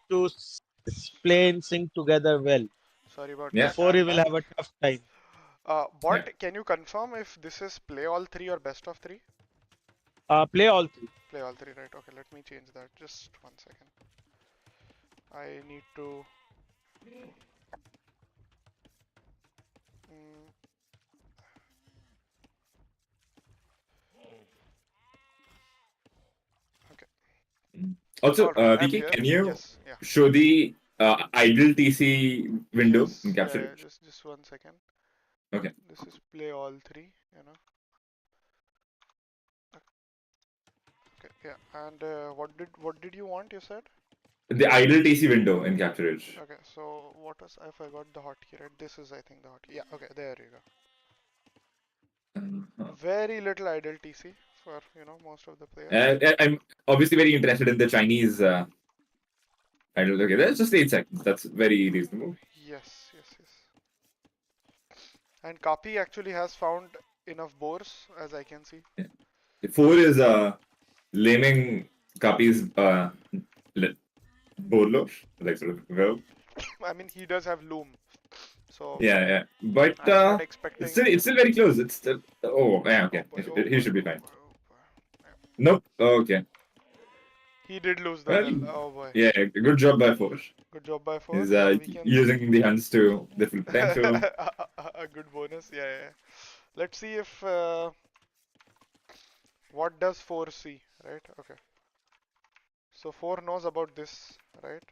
supposed to play in sync together well. Sorry about Yeah. that. 4 I'm will back. have a tough time. Bot, can you confirm if this is play all three or best of three? Play all 3. Play all three, right? Okay, let me change that. Just 1 second. I need to. Mm, Also, alright, I'm VK, here. can you Yes, yeah. show the idle TC window Yes, in capture? yeah, just 1 second. Okay. This is play all three, you know. Okay, yeah. And what did you want? You said. The idle TC window in capture edge. Okay, so what was I forgot the hotkey, right? This is I think the hotkey. Yeah, okay, there you go. Very little idle TC for most of the players. I'm obviously very interested in the Chinese idle. Okay, that's just 8 seconds. That's very reasonable. Yes. And Kapi actually has found enough boars, as I can see. 4 is laming Kapi's Borlo, like sort of verb. I mean, he does have loom, so Yeah. But I'm not expecting. it's still very close. It's still. Oh, yeah, okay. He should be fine. Nope. Okay. He did lose the Well, well. Oh boy. Yeah, good job by 4. Good job by 4. He's So we can using the hands to the full potential. a good bonus. Yeah. Let's see if what does 4 see, right? Okay. So 4 knows about this, right?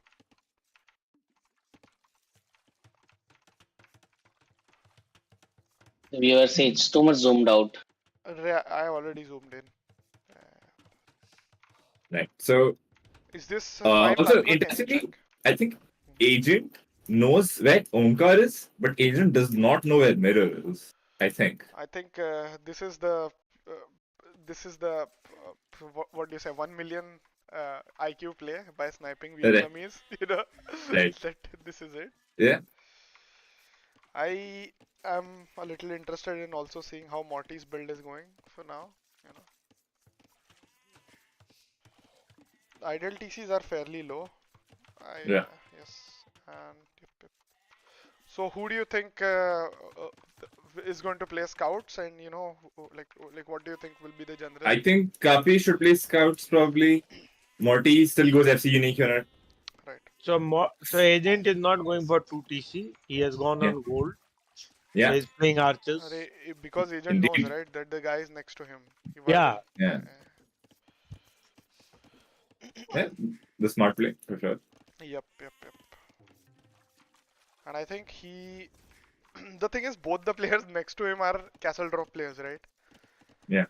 The viewer say it's too much zoomed out. I already zoomed in. Right. So Is this also Can you interestingly, check? I think Agent knows where Omkar is, but Agent does not know where Mirror is. I think. I think this is the what do you say, 1 million IQ play by sniping Vietnamese. Right. That this is it. Yeah. I am a little interested in also seeing how Morty's build is going for now. Ideal TCs are fairly low. Yeah. Yes. And so who do you think is going to play scouts, and like what do you think will be the general? I think Kapi should play scouts probably. Morty still goes FC unique unit. Right. So Agent is not going for 2 TC. He has gone on gold. Yeah. So he's playing archers. Because Agent Indeed. knows, right, that the guy is next to him. Yeah. Yeah. The smart play for sure. Yep. And I think the thing is, both the players next to him are castle drop players, right? Yeah.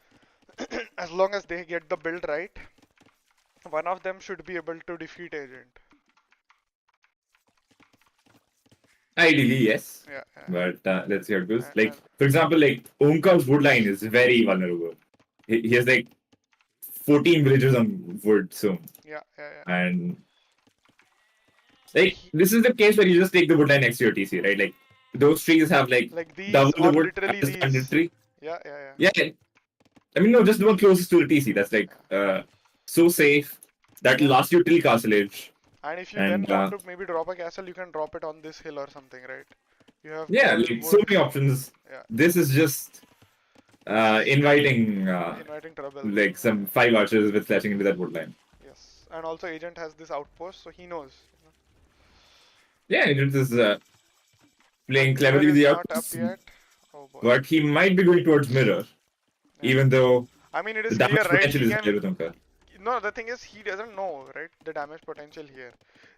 As long as they get the build right, one of them should be able to defeat Agent. Ideally, yes. Yeah. But let's see how it goes. Like, for example, like Omkar's wood line is very vulnerable. He has like 14 villagers on wood soon. Yeah. And like this is the case where you just take the wood line next to your TC, right? Like those trees have like these double the or wood literally as the these. standard tree. Yeah. Yeah. I mean, no, just the one closest to the TC. That's like so safe. That lasts you till castle age. And if you then want to maybe drop a castle, you can drop it on this hill or something, right? You have Yeah, bull, like so wolf. many options. Yeah. This is just inviting Inviting trouble. like some 5 archers with slashing into that wood line. Yes, and also agent has this outpost, so he knows. Yeah, it is playing But mirror cleverly with is the not up outposts, yet. Oh boy. but he might be going towards mirror, Yeah. even though I mean, it the is clear, damage right? potential He is can. higher with Onkar. No, the thing is, he doesn't know, right? The damage potential here.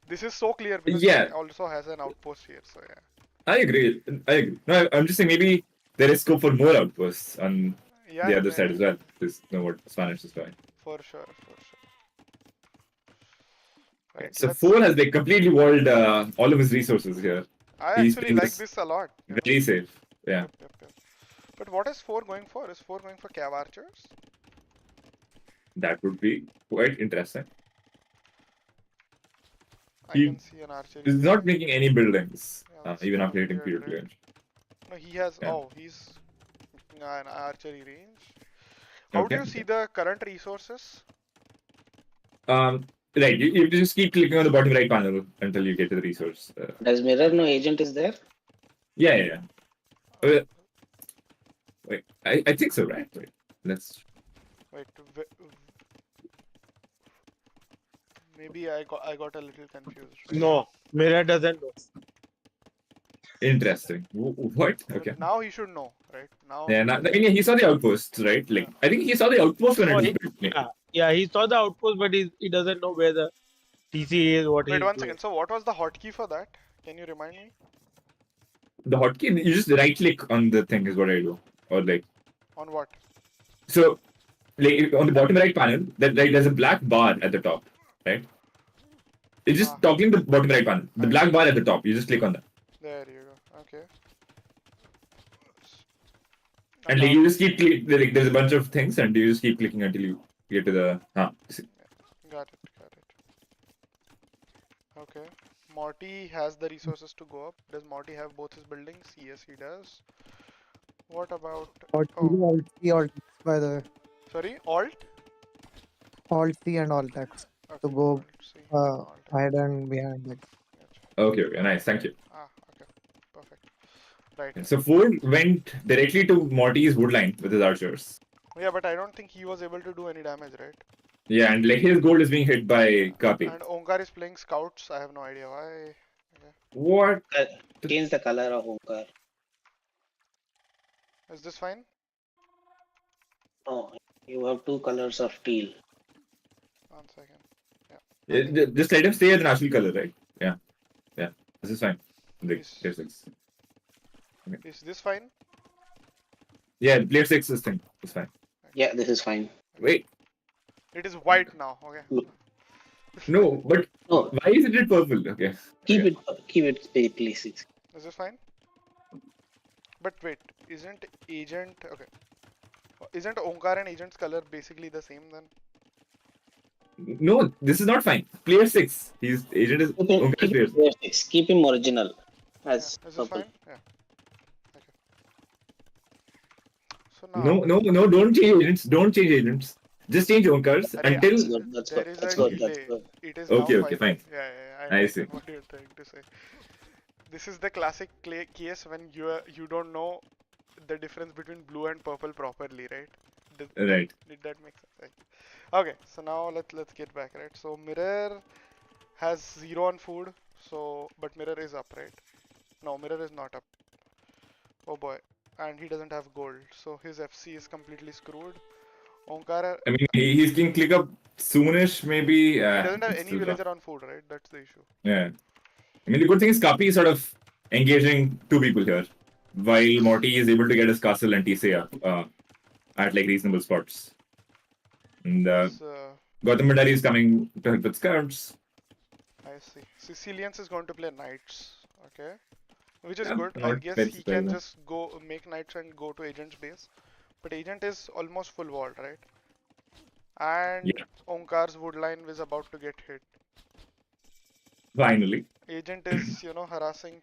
This is so clear because Yeah, he also has an outpost here. So yeah. I agree. I agree. No, I'm just saying maybe there is scope for more outposts on Yeah, the yeah, other side as well. This know what Spanish is doing. for sure, for sure. Right. So Let's. 4 has like completely walled all of his resources here. I He's actually doing like this this a lot. very safe. Yeah, Yep, yep, yep. But what is 4 going for? Is 4 going for cav archers? that would be quite interesting. I He can see an archery. is not making any buildings, Yeah, that's even after pretty hitting weird, period right? range. No, he has. Yeah. Oh, he's an archery range. How do Okay. you see the current resources? Right, you just keep clicking on the bottom right panel until you get to the resource. Does mirror know agent is there? Yeah. Wait, I think so, right? Wait, let's. Wait, maybe I got a little confused. Right? No, mirror doesn't know. Interesting. What? But Okay. now he should know, right? Now. Yeah, I mean, he saw the outposts, right? Like, Yeah. I think he saw the outpost when it Oh, was he- built. Yeah, he saw the outpost, but he doesn't know where the TC is, what Wait, he's one doing. second. So what was the hotkey for that? Can you remind me? The hotkey, you just right click on the thing is what I do. Or like, On what? so, like on the bottom right panel, that like there's a black bar at the top, right? It's just toggling the bottom right panel. The black bar at the top, you just click on that. There you go. Okay. And like, you just keep like there's a bunch of things and you just keep clicking until you get to the Got it. Okay. Morty has the resources to go up. Does Morty have both his buildings? Yes, he does. What about... Alt C, Alt X, by the way. Sorry, Alt? Alt C and Alt X. Okay, To go Alt C, Alt X. ahead and behind. Like. Gotcha. Okay, nice, thank you. Okay. Perfect. Right. So Ford went directly to Morty's woodline with his archers. Yeah, but I don't think he was able to do any damage, right? Yeah, and like his gold is being hit by Kapi. And Onkar is playing scouts. I have no idea why. What? Change the color of Onkar. Is this fine? No, you have 2 colors of teal. 1 second. Yeah, just let him stay at the natural color, right? Yeah. This is fine. Like, Yes. player 6. Is this fine? Yeah, player 6 is thing. It's fine. Yeah, this is fine. Wait, It is white now. Okay. no, but No, why isn't it purple? Okay. keep it please. Is this fine? But wait, isn't agent... Okay. Isn't Onkar and agent's color basically the same then? No, this is not fine. Player 6. His agent is Keep him, Onkar's player 6. keep him original. Yeah. As Is this purple. fine? Yeah. Okay. So now... No, don't change agents. Don't change agents. Just change Onkar's Arey, until. That's good. That's There good. is That's a good. That's delay. good. It is Okay, now okay, 5. fine. Yeah, I understand see. what you're trying to say. This is the classic case when you don't know the difference between blue and purple properly, right? Right. Did that make sense? Right. Okay, so now let's get back, right? So mirror has 0 on food, so but mirror is up, right? No, mirror is not up. Oh boy, and he doesn't have gold, so his FC is completely screwed. Onkar, I mean, he can click up soonish, maybe. he doesn't have it's any still villager on food, right? That's the issue. Yeah. I mean, the good thing is Kapi is sort of engaging 2 people here, while Morty is able to get his castle and TC up at like reasonable spots. And Gautam Bhandari is coming to help with scouts. I see. Sicilians is going to play knights, okay? Which is Yeah, good. I not guess very he can surprising. just go make knights and go to agent's base. But agent is almost full walled, right? And Yeah. Onkar's woodline is about to get hit. Finally. Agent is, harassing.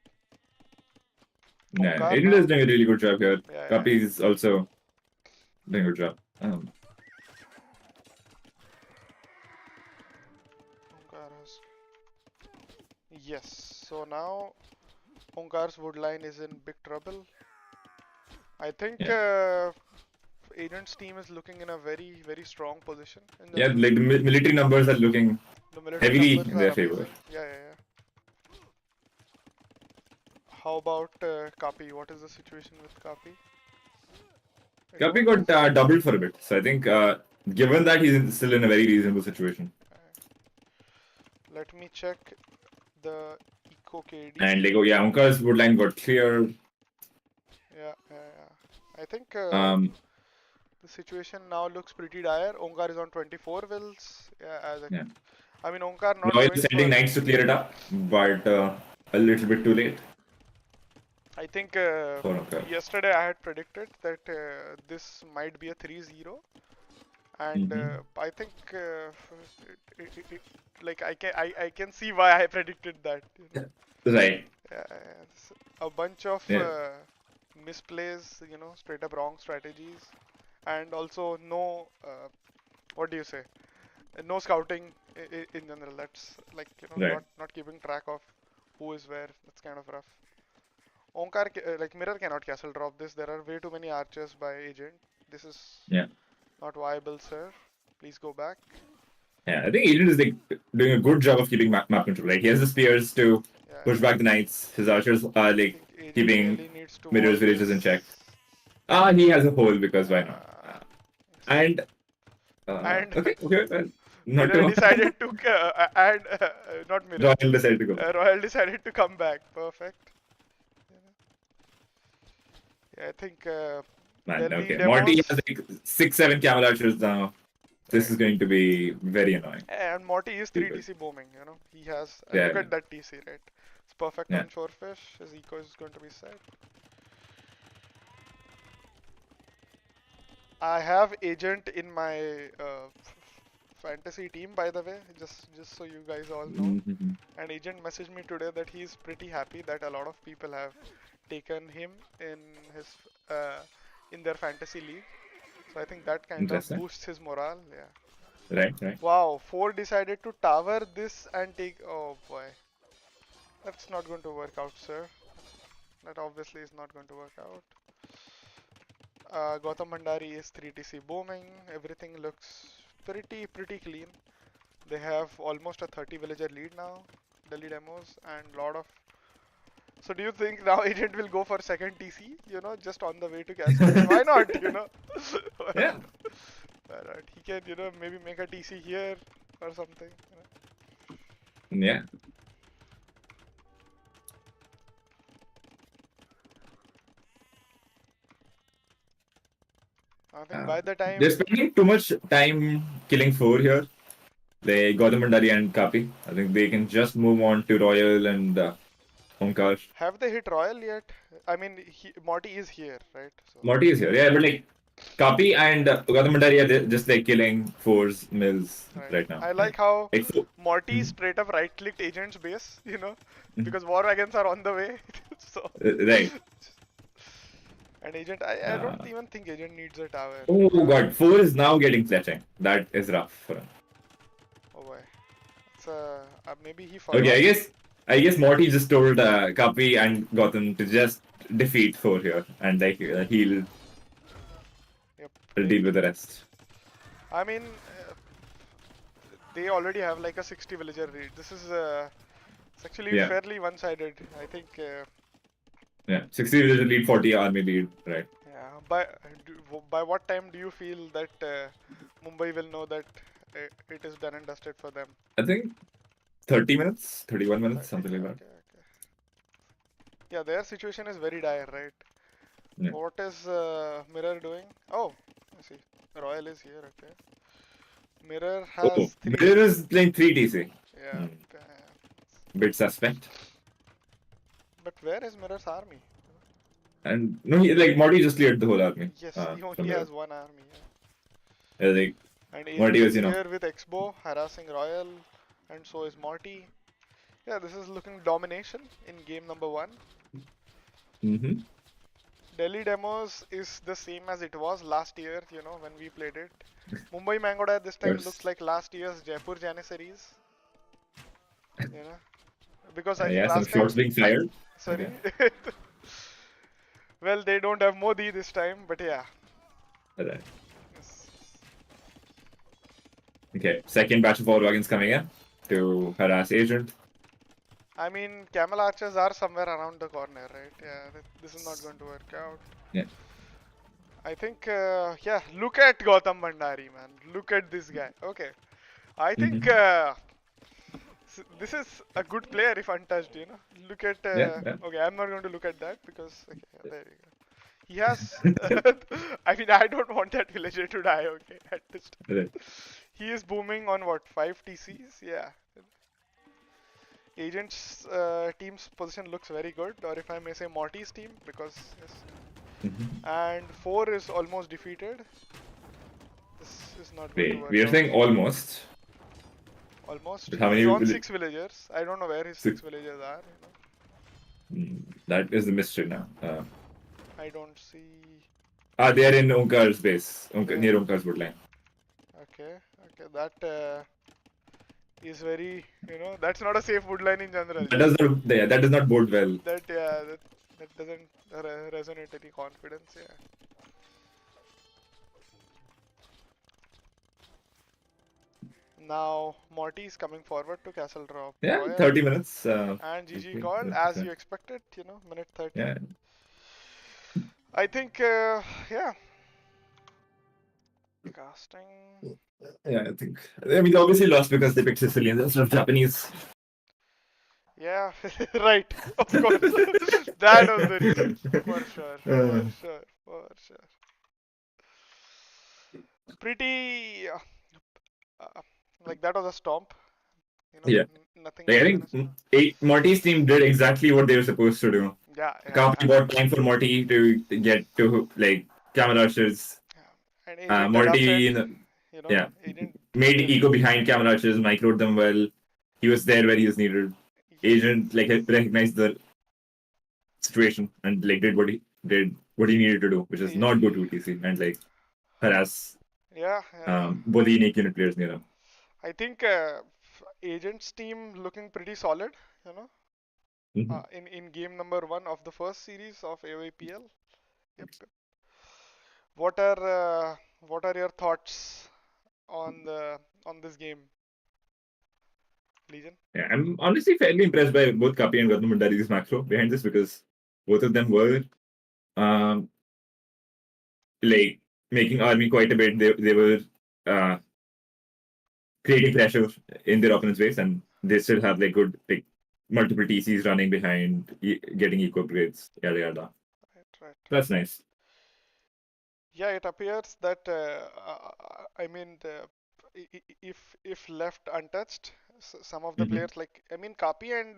Yeah, Onkar Agent now- is doing a really good job here. Yeah, Kapi is also doing a good job. Onkar has... Yes. So now Onkar's Woodline is in big trouble. I think Agent's team is looking in a very, very strong position. In the Yeah, like the military numbers are looking the military heavily numbers in are their favor. amazing. Yeah. How about Kapi? What is the situation with Kapi? Kapi got doubled for a bit. So I think given that still in a very reasonable situation. Let me check the Eco KD. And like, Onkar's Woodline got cleared. Yeah. I think Um, the situation now looks pretty dire. Onkar is on 24 wills. Yeah. I mean, Onkar not Royal going sending for... knights to clear it up, but a little bit too late. I think For Onkar. yesterday I had predicted that this might be a 3-0, and I think like I can see why I predicted that. You know? Right. A bunch of misplays, you know, straight up wrong strategies, and also no what do you say? No scouting in general. That's like, you know, Right. not keeping track of who is where. That's kind of rough. Onkar, like Mirror cannot castle drop this. There are way too many archers by Agent. This is not viable, sir. Please go back. Yeah, I think Agent is like doing a good job of keeping map control. Right, he has the spears to push back the knights. His archers are like keeping really needs to Mirror's wall villages in this. check. He has a hole because why not? And okay, well, not Mirror too decided to not Mirror. Royal decided to go. Royal decided to come back. Perfect. Yeah, I think. Man, okay. demos- Morty has like 6-7 camel archers now. This is going to be very annoying. And Morty is 3 TC booming, you know. He has Yeah. look at that TC, right? It's perfect Yeah. on Shorefish. His eco is going to be set. I have Agent in my fantasy team, by the way, just so you guys all know. And Agent messaged me today that he's pretty happy that a lot of people have taken him in his in their fantasy league. So I think that kind of Interesting. boosts his morale. Yeah. Right. Wow, 4 decided to tower this and take. Oh boy, that's not going to work out, sir. That obviously is not going to work out. Gautam Bhandari is 3 TC booming. Everything looks pretty clean. They have almost a 30 villager lead now. Delhi demos and lot of. So do you think now Agent will go for second TC? You know, just on the way to castle? Why not? You know. Yeah. Why not? He can, you know, maybe make a TC here or something. Yeah. I think by the time They're spending too much time killing 4 here. They Gautam Bhandari and Kapi. I think they can just move on to Royal and Onkar. have they hit Royal yet? I mean, Morty is here, right? So Morty is here. Yeah, but like Kapi and Gautam Bhandari are just like killing 4's mills right now. I like how Like, Morty straight up right clicked Agent's base, you know, because war wagons are on the way. So right. and Agent, I don't even think Agent needs a tower. Oh god, 4 is now getting fletching. That is rough for him. Oh boy. It's maybe he forgot. Okay, I guess Morty just told Kapi and Gautam to just defeat 4 here, and like he'll deal with the rest. I mean, they already have like a 60 villager lead. This is it's actually fairly one-sided. I think. Yeah, 60 villager lead, 40 army lead, right? Yeah. By what time do you feel that Mumbai will know that it is done and dusted for them? I think 30 minutes, 31 minutes, something like that. Okay. Yeah, their situation is very dire, right? Yeah. What is Mirror doing? Oh, I see. Royal is here, okay. Mirror has Mirror is playing 3 TC. Yeah. Bit suspect. But where is Mirror's army? And no, Morty just cleared the whole army. Yes, he only has one army. Yeah, like, and Morty was, here with Exbo harassing Royal, and so is Morty. Yeah, this is looking domination in game number 1. Delhi demos is the same as it was last year, you know, when we played it. Mumbai Mangudai this time looks like last year's Jaipur Janissaries. You know, because I think Yeah, some last time. shots being fired. Sorry. Well, they don't have Modi this time, but yeah. Right. Yes. Okay, second batch of all wagons coming in to harass Agent. I mean, camel archers are somewhere around the corner, right? Yeah, this is not going to work out. Yeah. I think, yeah, look at Gautam Bhandari, man. Look at this guy. Okay. I think this is a good player if untouched, you know. Look at, Yeah. okay, I'm not going to look at that because, okay, yeah, there you go. He has, I mean, I don't want that villager to die, okay, at this time. Right. He is booming on what, 5 TCs? Yeah. Agent's team's position looks very good, or if I may say Morty's team, because yes. And 4 is almost defeated. This is not going to Wait, work we are out. saying almost. Almost. But how He's many on 6 villagers. I don't know where his 6 villagers are. You know. That is the mystery now. I don't see. They are in Omkar's base, near Omkar's woodline. Okay, okay, that is very, you know, that's not a safe woodline in general. That does not bode well. That, yeah, that doesn't resonate any confidence, yeah. Now, Morty is coming forward to Castle Drop. Yeah, Royal 30 minutes. and GG called, as you expected, you know, minute 30. Yeah. I think, yeah. Casting. Yeah, I think. I mean, they obviously lost because they picked Sicilians instead of Japanese. Yeah, right. Of course. That was the reason. For sure. For sure. For sure. Pretty. Like that was a stomp. You know, Yeah. nothing. Like, I think Morty's team did exactly what they were supposed to do. Yeah. Kapi bought time for Morty to get to like camera archers. And Agent Morty, adapted, you know, yeah, Agent made eco behind camera archers, microed them well. He was there where he was needed. Agent like recognized the situation and like did what he needed to do, which is not go to TC and like harass bully unique unit players near him. I think Agent's team looking pretty solid, you know. In game number 1 of the first series of AOEPL. Yep. What are your thoughts on this game, Legion? Yeah, I'm honestly fairly impressed by both Kapi and Gautam Bhandari's macro behind this because both of them were like making army quite a bit. They were creating pressure in their opponent's base, and they still have like good like multiple TCs running behind, getting eco upgrades, yada yada. Right. That's nice. Yeah, it appears that I mean, if left untouched, some of the players like Kapi and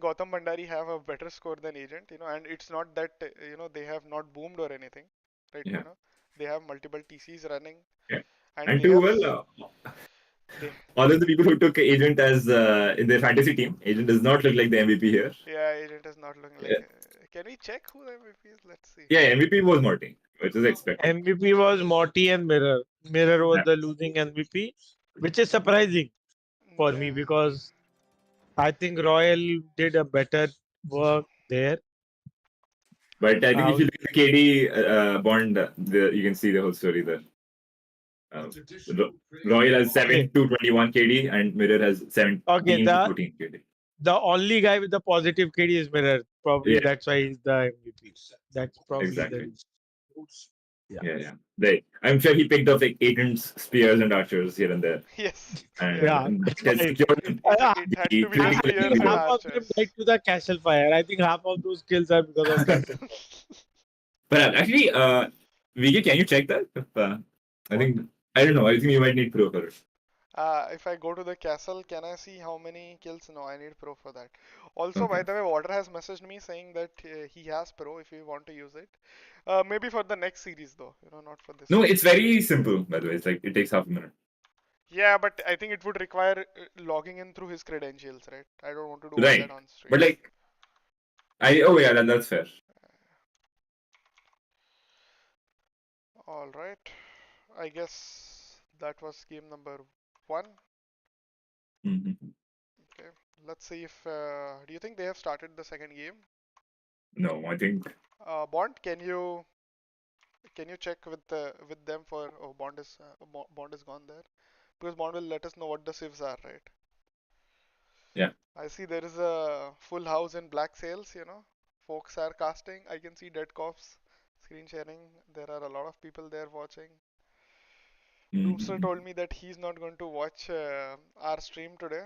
Gautam Bhandari have a better score than Agent, you know, and it's not that you know they have not boomed or anything, right? Yeah. You know, they have multiple TCs running, Yeah. and too well. All of the people who took Agent as in their fantasy team, Agent does not look like the MVP here. Yeah, Agent is not looking like. Can we check who the MVP is? Let's see. Yeah, MVP was Morty, which is expected. MVP was Morty and Mirror. Mirror was the losing MVP, which is surprising for me because I think Royal did a better work there. But I think if you look at the KD bond, you can see the whole story there. Royal has 7 to 21 KD and Mirror has 17 to 14 KD. The only guy with the positive KD is Mirror. Probably that's why he's the MVP. That's probably the reason. Yeah. I'm sure he picked up like agents, spears, and archers here and there. Yes. And it had to be the spears and half of them archers. died to the castle fire. I think half of those kills are because of castle. But actually, Vijay, can you check that? I don't know. I think you might need pro for it. If I go to the castle, can I see how many kills? No, I need pro for that. Also, by the way, Water has messaged me saying that he has pro if you want to use it. Maybe for the next series though, you know, not for this. No, it's very simple, by the way. It's like it takes half a minute. Yeah, but I think it would require logging in through his credentials, right? I don't want to do all that on stream. But like, that's fair. All right. I guess that was game number 1. Mhm. Okay, let's see if. Do you think they have started the second game? No, I think Bond, can you check with them for? Oh, Bond is gone there because Bond will let us know what the civs are, right? Yeah. I see there is a full house in Black Sails. Folks are casting. I can see Dead Cops screen sharing. There are a lot of people there watching. Doomster Mhm. told me that he's not going to watch our stream today,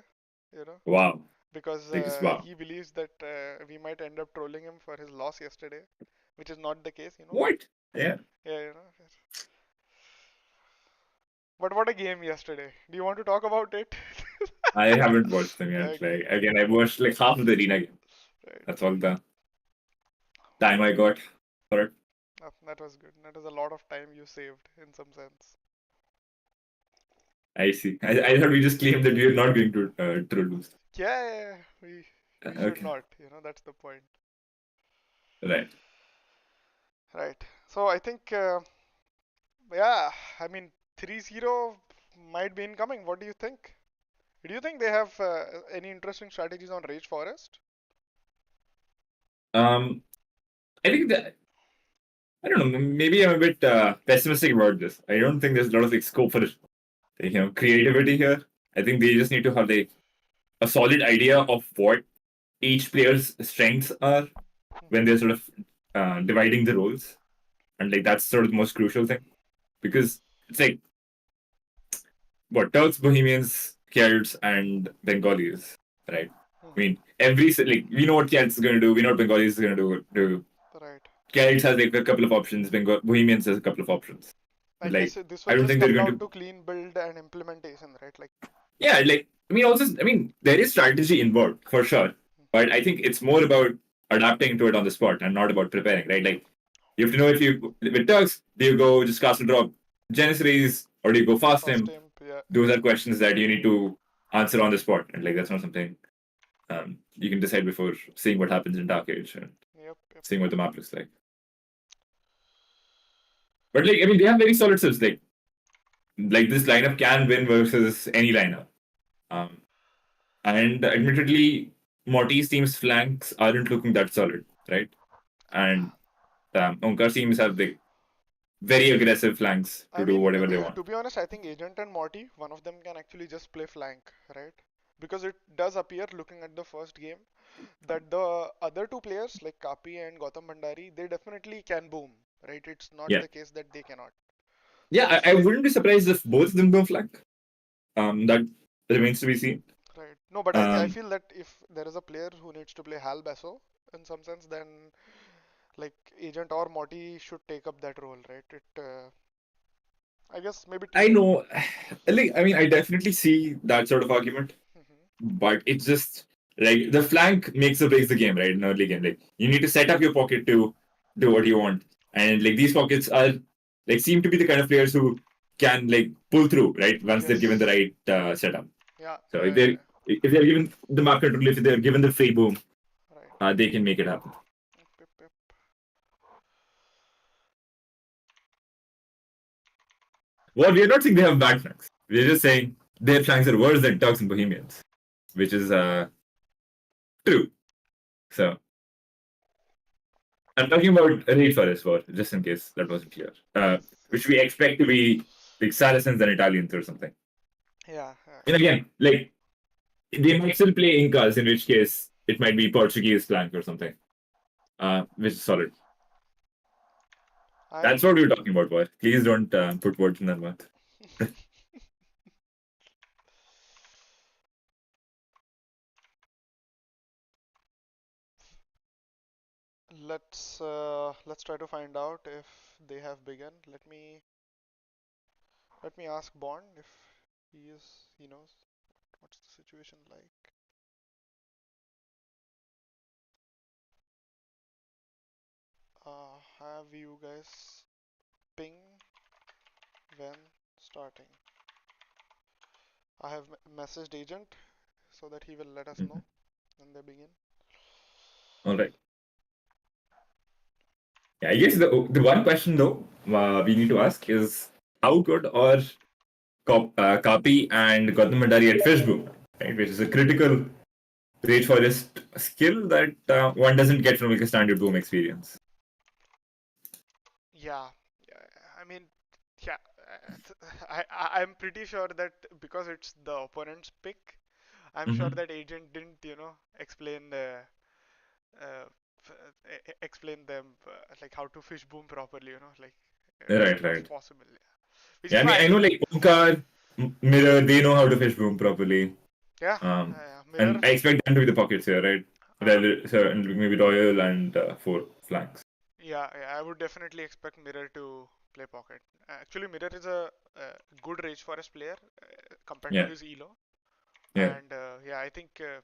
Wow. because Wow. he believes that we might end up trolling him for his loss yesterday, which is not the case. What? Yeah. Yeah. But what a game yesterday. Do you want to talk about it? I haven't watched them yet. Okay, Like again, I watched like half of the arena game. right. That's all the time I got for it. That was good. That was a lot of time you saved in some sense. I see. I thought we just claimed that we are not going to lose. Yeah. We should Okay. not. That's the point. Right. Right. So I think, yeah, I mean, 3-0 might be incoming. What do you think? Do you think they have any interesting strategies on Rage Forest? I think that I don't know. Maybe I'm a bit pessimistic about this. I don't think there's a lot of like scope for creativity here. I think they just need to have like a solid idea of what each player's strengths are when they're sort of dividing the roles, and like that's sort of the most crucial thing because it's like what Turks, Bohemians, Celts, and Bengalis, right? I mean, like we know what Celts is going to do, we know what Bengalis is going to do. Right. Celts has like a couple of options, Bohemians has a couple of options. I Like, guess this I will don't just think they're come going down to. to clean build and implementation, right? Like, Yeah, like I mean, there is strategy involved for sure, but I think it's more about adapting to it on the spot and not about preparing, right? Like, you have to know if you with Turks, do you go just castle drop Janissaries or do you go fast fast him? imp, yeah. Those are questions that you need to answer on the spot, and like that's not something you can decide before seeing what happens in Dark Age and Yep. seeing what the map looks like. But like, I mean, they have very solid subs. Like this lineup can win versus any lineup. And admittedly, Morty's team's flanks aren't looking that solid, right? And Onkar teams have the very aggressive flanks to I do mean, whatever they want. to be honest, I think Agent and Morty, one of them can actually just play flank, right? Because it does appear, looking at the first game, that the other two players, like Kapi and Gautam Bhandari, they definitely can boom, right? It's not Yeah. the case that they cannot. Yeah, I wouldn't be surprised if both of them go flank. That remains to be seen. Right. No, but I feel that if there is a player who needs to play Hal Basso in some sense, then like Agent or Morty should take up that role, right? I guess maybe I know, like, I mean, I definitely see that sort of argument, Mhm. but it's just like the flank makes or breaks the game, right? In early game, like you need to set up your pocket to do what you want, and like these pockets are like seem to be the kind of players who can like pull through, right? Once they're given the right setup. Yeah. So Yeah. if they're given the map control, if they're given the free boom, Right. they can make it happen. Yep. Well, we are not saying they have bad flanks. We're just saying their flanks are worse than Turks and Bohemians, which is true. So I'm talking about Raid Forest War, just in case that wasn't clear. Which we expect to be like Saracens and Italians or something. Yeah. And again, like they might still play Incas, in which case it might be Portuguese flank or something. Which is solid. That's what we were talking about, boy. Please don't put words in their mouth. Let's try to find out if they have begun. Let me ask Bond if he knows what's the situation like. Have you guys ping when starting? I have messaged Agent so that he will let us know when they begin. All right. Yeah, I guess the one question though we need to ask is how good are Kapi and Gautam Mandari at Fishboom? right? Which is a critical Rage Forest skill that one doesn't get from like a standard boom experience. Yeah, yeah, I mean, yeah, I'm pretty sure that because it's the opponent's pick, I'm sure Mhm. that agent didn't, explain uh, explain them like how to fish boom properly, like Right, it's right. possible. Yeah. Which Yeah, is I mean, why I know like Omkar, Mirror, they know how to fish boom properly. yeah, And Mirror. I expect them to be the pockets here, right? Uh-huh. Rather, so, and maybe Royal and four flanks. Yeah, I would definitely expect Mirror to play pocket. Actually, Mirror is a good Rage Forest player compared to Yeah, his elo, yeah. and yeah, I think yeah,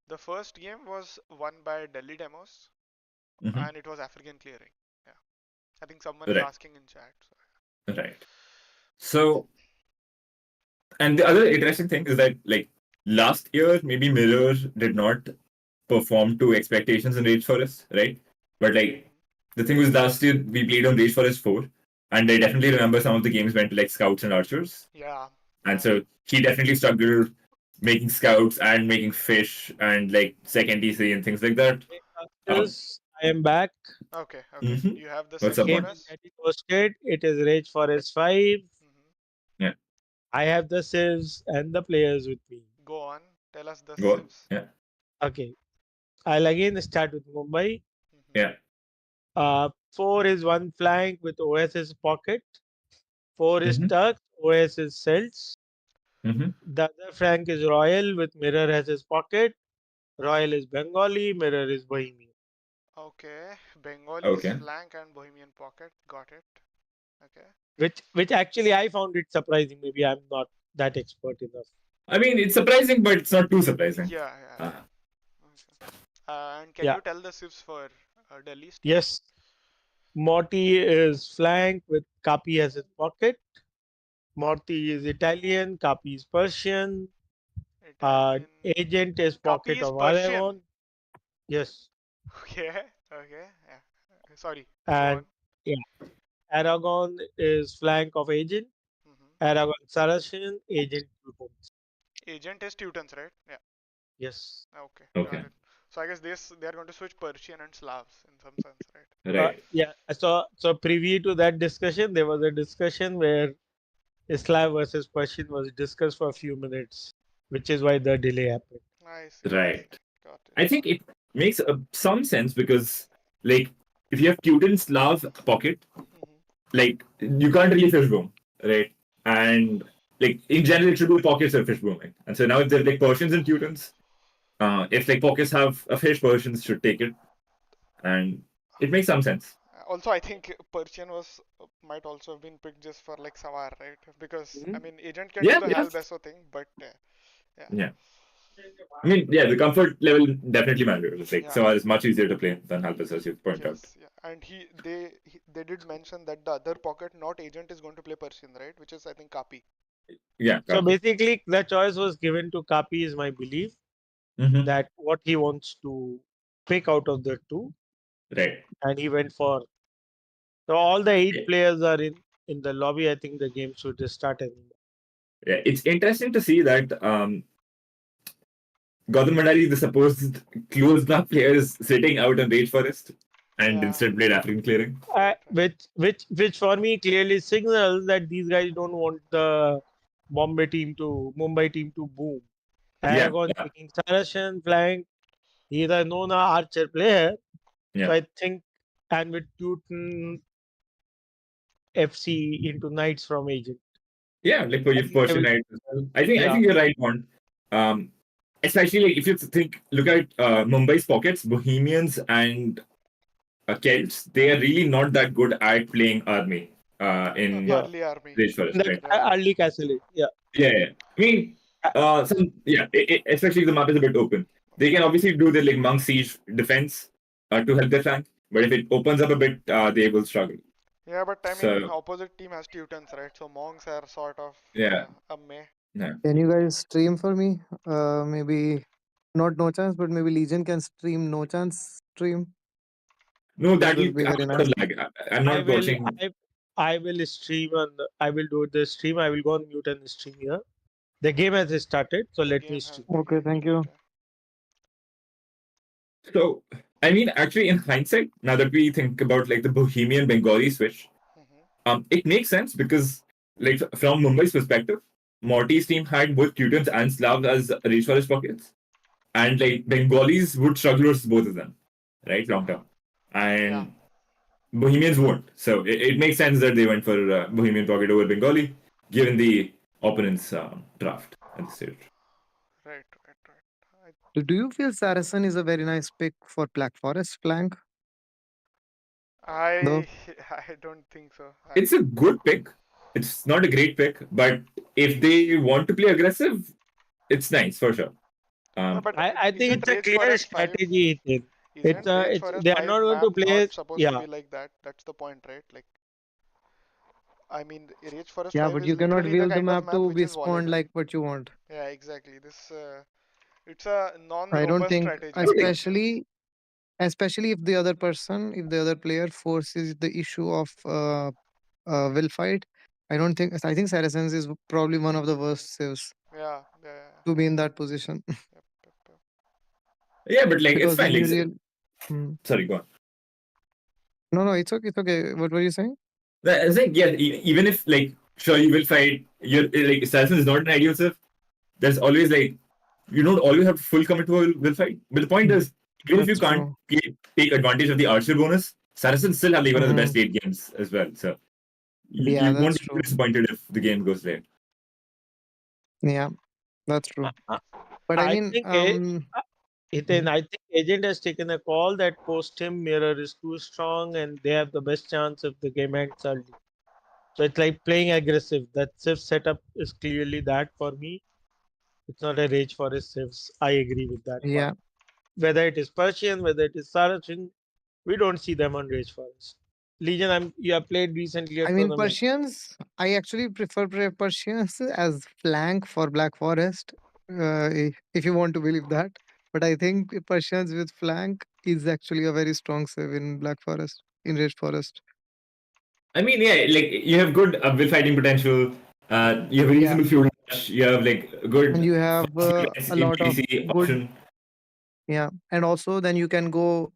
the first game was won by Delhi Demos, Hmm. and it was African clearing. Yeah, I think someone is Right, asking in chat. So. right. So, and the other interesting thing is that like last year, maybe Mirror did not perform to expectations in Rage Forest, right? But like the thing was last year we played on Rage Forest 4, and I definitely remember some of the games went to like scouts and archers. Yeah, And yeah. so he definitely struggled making scouts and making fish and like second DC and things like that. Yes, I am back. Okay, okay. Mhm. Do you have the What's Civ up, for Game man? is us? getting hosted. It is Rage Forest 5. Hmm. I have the civs and the players with me. Go on. Tell us the Go on. civs. Yeah, Okay. I'll again start with Mumbai. Hmm. yeah. 4 is one flank with OS's pocket. 4 is Mm-hmm. Turks, OS is Celts. Mm-hmm. The other flank is Royal with Mirror as his pocket. Royal is Bengali, Mirror is Bohemian. Okay, Bengalis Okay. flank and Bohemian pocket. Got it. Okay. Which actually I found it surprising. Maybe I'm not that expert enough. I mean, it's surprising, but it's not too surprising. Yeah. Uh, Okay. And can Yeah. you tell the civs for Delhi's team? Yes. Morty is flank with Kapi as his pocket. Morty is Italian, Kapi is Persian. Italian. Agent is Kapi pocket is of Persian. Aragon. Yes. Okay. Okay. Yeah. Sorry. Go on. And yeah, Aragon is flank of Agent. Hmm. Aragon Saracen, Agent Teutons. Agent is Teutons, right? Yeah. Yes. Okay. Got okay. it. So I guess they are going to switch Persian and Slavs in some sense, right? Right. Yeah. So preview to that discussion, there was a discussion where Islam versus Persian was discussed for a few minutes, which is why the delay happened. I see. I see. Right. Got it. I think it makes some sense because, like, if you have Teuton Slav pocket, Hmm. like, you can't really fish boom, right? And, like, in general, it should be pockets of fish booming. And so now if there's, like, Persians and Teutons, if, like, pockets have a fish, Persians should take it. And it makes some sense. Also, I think Persian was might also have been picked just for like Savar, right? Because I Mhm. mean, Agent can do Yeah, the yeah. Hal Besso thing, but yeah, Yeah. I mean, yeah, the comfort level definitely matters. It's like yeah, Savar is much easier to play than Halbus, as you point out. yes, yeah. And they did mention that the other pocket, not Agent, is going to play Persian, right? Which is I think Kapi. Yeah, So copy. basically, the choice was given to Kapi, is my belief, Mm-hmm. that what he wants to pick out of the two, Right. and he went for. So all the 8 Yeah. players are in the lobby. I think the game should just start anymore. Yeah, it's interesting to see that Gautam Mandari, the supposed closed map player, is sitting out on Rage Forest and Yeah, instead played African Clearing. right, right. Which for me clearly signals that these guys don't want the Mumbai team to boom. Yeah, Aragon yeah, taking Saracen flank. He is a known archer player. So yeah. I think, and with Teuton FC into Knights from Agent. Yeah, like for I your think they Persian will. Knights as well. I Yeah. think you're right, Bond. Especially like if you look at Mumbai's pockets, Bohemians and Celts, they are really not that good at playing army in Yeah. Early army. Rage Forest, That right? Yeah, early castle. Yeah. Yeah. I mean, especially if the map is a bit open. They can obviously do the like monk siege defense to help their flank, but if it opens up a bit, they will struggle. yeah, but I mean, So opposite team has Teutons, right? So Monks are sort of yeah, a meh. yeah. Can you guys stream for me? Maybe not no chance, but maybe Legion can stream no chance stream. No, That that will will be have very a lot nice. of lag. I'm I not will watching. I will stream on I will do the stream. I will go on mute and stream here. The game has started, so The let me game has stream. Okay, begun. thank you. Okay. So, I mean, actually, in hindsight, now that we think about like the Bohemian Bengali switch, it makes sense because, like, from Mumbai's perspective, Morty's team had both Teutons and Slavs as rage forest pockets, and like Bengalis would struggle versus both of them, right, long term, and Bohemians won't. So it makes sense that they went for Bohemian pocket over Bengali, given the opponent's draft at this stage. Right. Do you feel Saracen is a very nice pick for Black Forest flank? I don't think so. It's a good pick. It's not a great pick, but if they want to play aggressive, it's nice for sure. But I think isn't it's a Rage clear Forest 5? strategy. Isn't Rage Forest They are 5 not going to map play. not supposed to Yeah, be like that? That's the point, right? Like, I mean, Rage Forest Yeah, 5 but is you cannot literally the will the kind of map map to which be is spawned volatile. like what you want. Yeah, exactly. This it's a I non-robust don't think, strategy. I think. especially if the other person, if the other player forces the issue of will fight. I think Saracens is probably one of the worst saves Yeah. to be in that position. Yep. Yeah, but like it's Because fine. if you Like, Hmm. sorry, go on. No, it's okay. It's okay. What were you saying? I was like, yeah, even if like sure you will fight, you're like assassin is not an ideal serve. There's always like you don't always have to full commit to a will fight. But the point is, even if you That's can't true. take advantage of the archer bonus, Saracens still have like one of the best late games as well. So Yeah, you won't that's be true. disappointed if the game goes late. Yeah, that's true. But I I mean, think Ethan, I think agent has taken a call that post him mirror is too strong and they have the best chance if the game ends early. So it's like playing aggressive. That Civ setup is clearly that for me. It's not a rage forest Civs. I agree with that part. yeah. Whether it is Persian, whether it is Saracen, we don't see them on rage forest. Legion, you have played recently a I mean, tournament. Persians, I actually prefer Persians as flank for Black Forest, if you want to believe that. But I think Persians with flank is actually a very strong save in Black Forest, in Red Forest. I mean, yeah, like you have good will fighting potential. You have a reasonable fuel dash. You have like a good And you have a lot of KC good, option. yeah. And also, then you can go,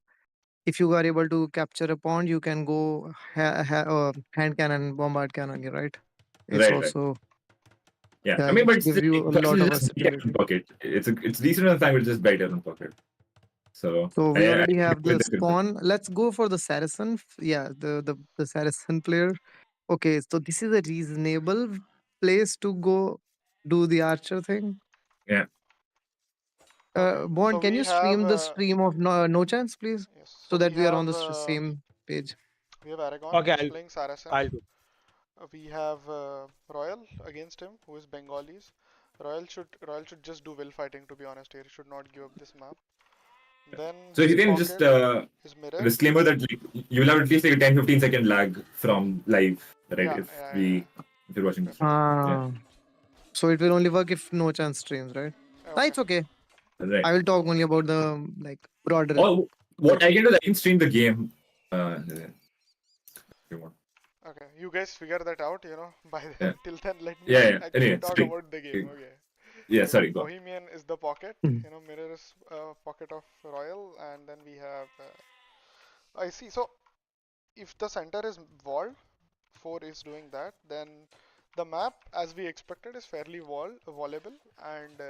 if you are able to capture a pond, you can go hand cannon, bombard cannon, right? It's Right. also, Yeah, yeah, I mean, it but gives still, you a Persian lot of is just better in versatility. pocket. It's decent enough time, but just better in pocket. So So we I already agree have with the the good pick. spawn. Let's go for the Saracen. Yeah, the Saracen player. Okay, so this is a reasonable place to go do the archer thing. Yeah. Okay. So Bond, can we you have stream the stream of No Chance, please, yes. so So that we we are have on the same page? Aragon who's Okay, playing Saracen. I'll do. We have Royal against him, who is Bengalis. Royal should just do will fighting. To be honest, here he should not give up this map. Then So if his you can just pocket is mirror. disclaimer that like, you'll have at least like a 10-15 second lag from live, right? If you're watching this. Ah, so it will only work if No Chance streams, right? Ah, it's okay. Right. I will talk only about the broader. Oh, what I can do is I can stream the game. If you want. Okay, you guys figure that out, By then, Yeah. till then, let me Yeah. actually Anyway, talk sorry. about the game. Okay. Yeah, So sorry. Go on. Bohemian is the pocket, Hmm. Mirror is pocket of Royal, and then we have. I see. So if the center is walled, 4 is doing that, then the map, as we expected, is fairly wallable, and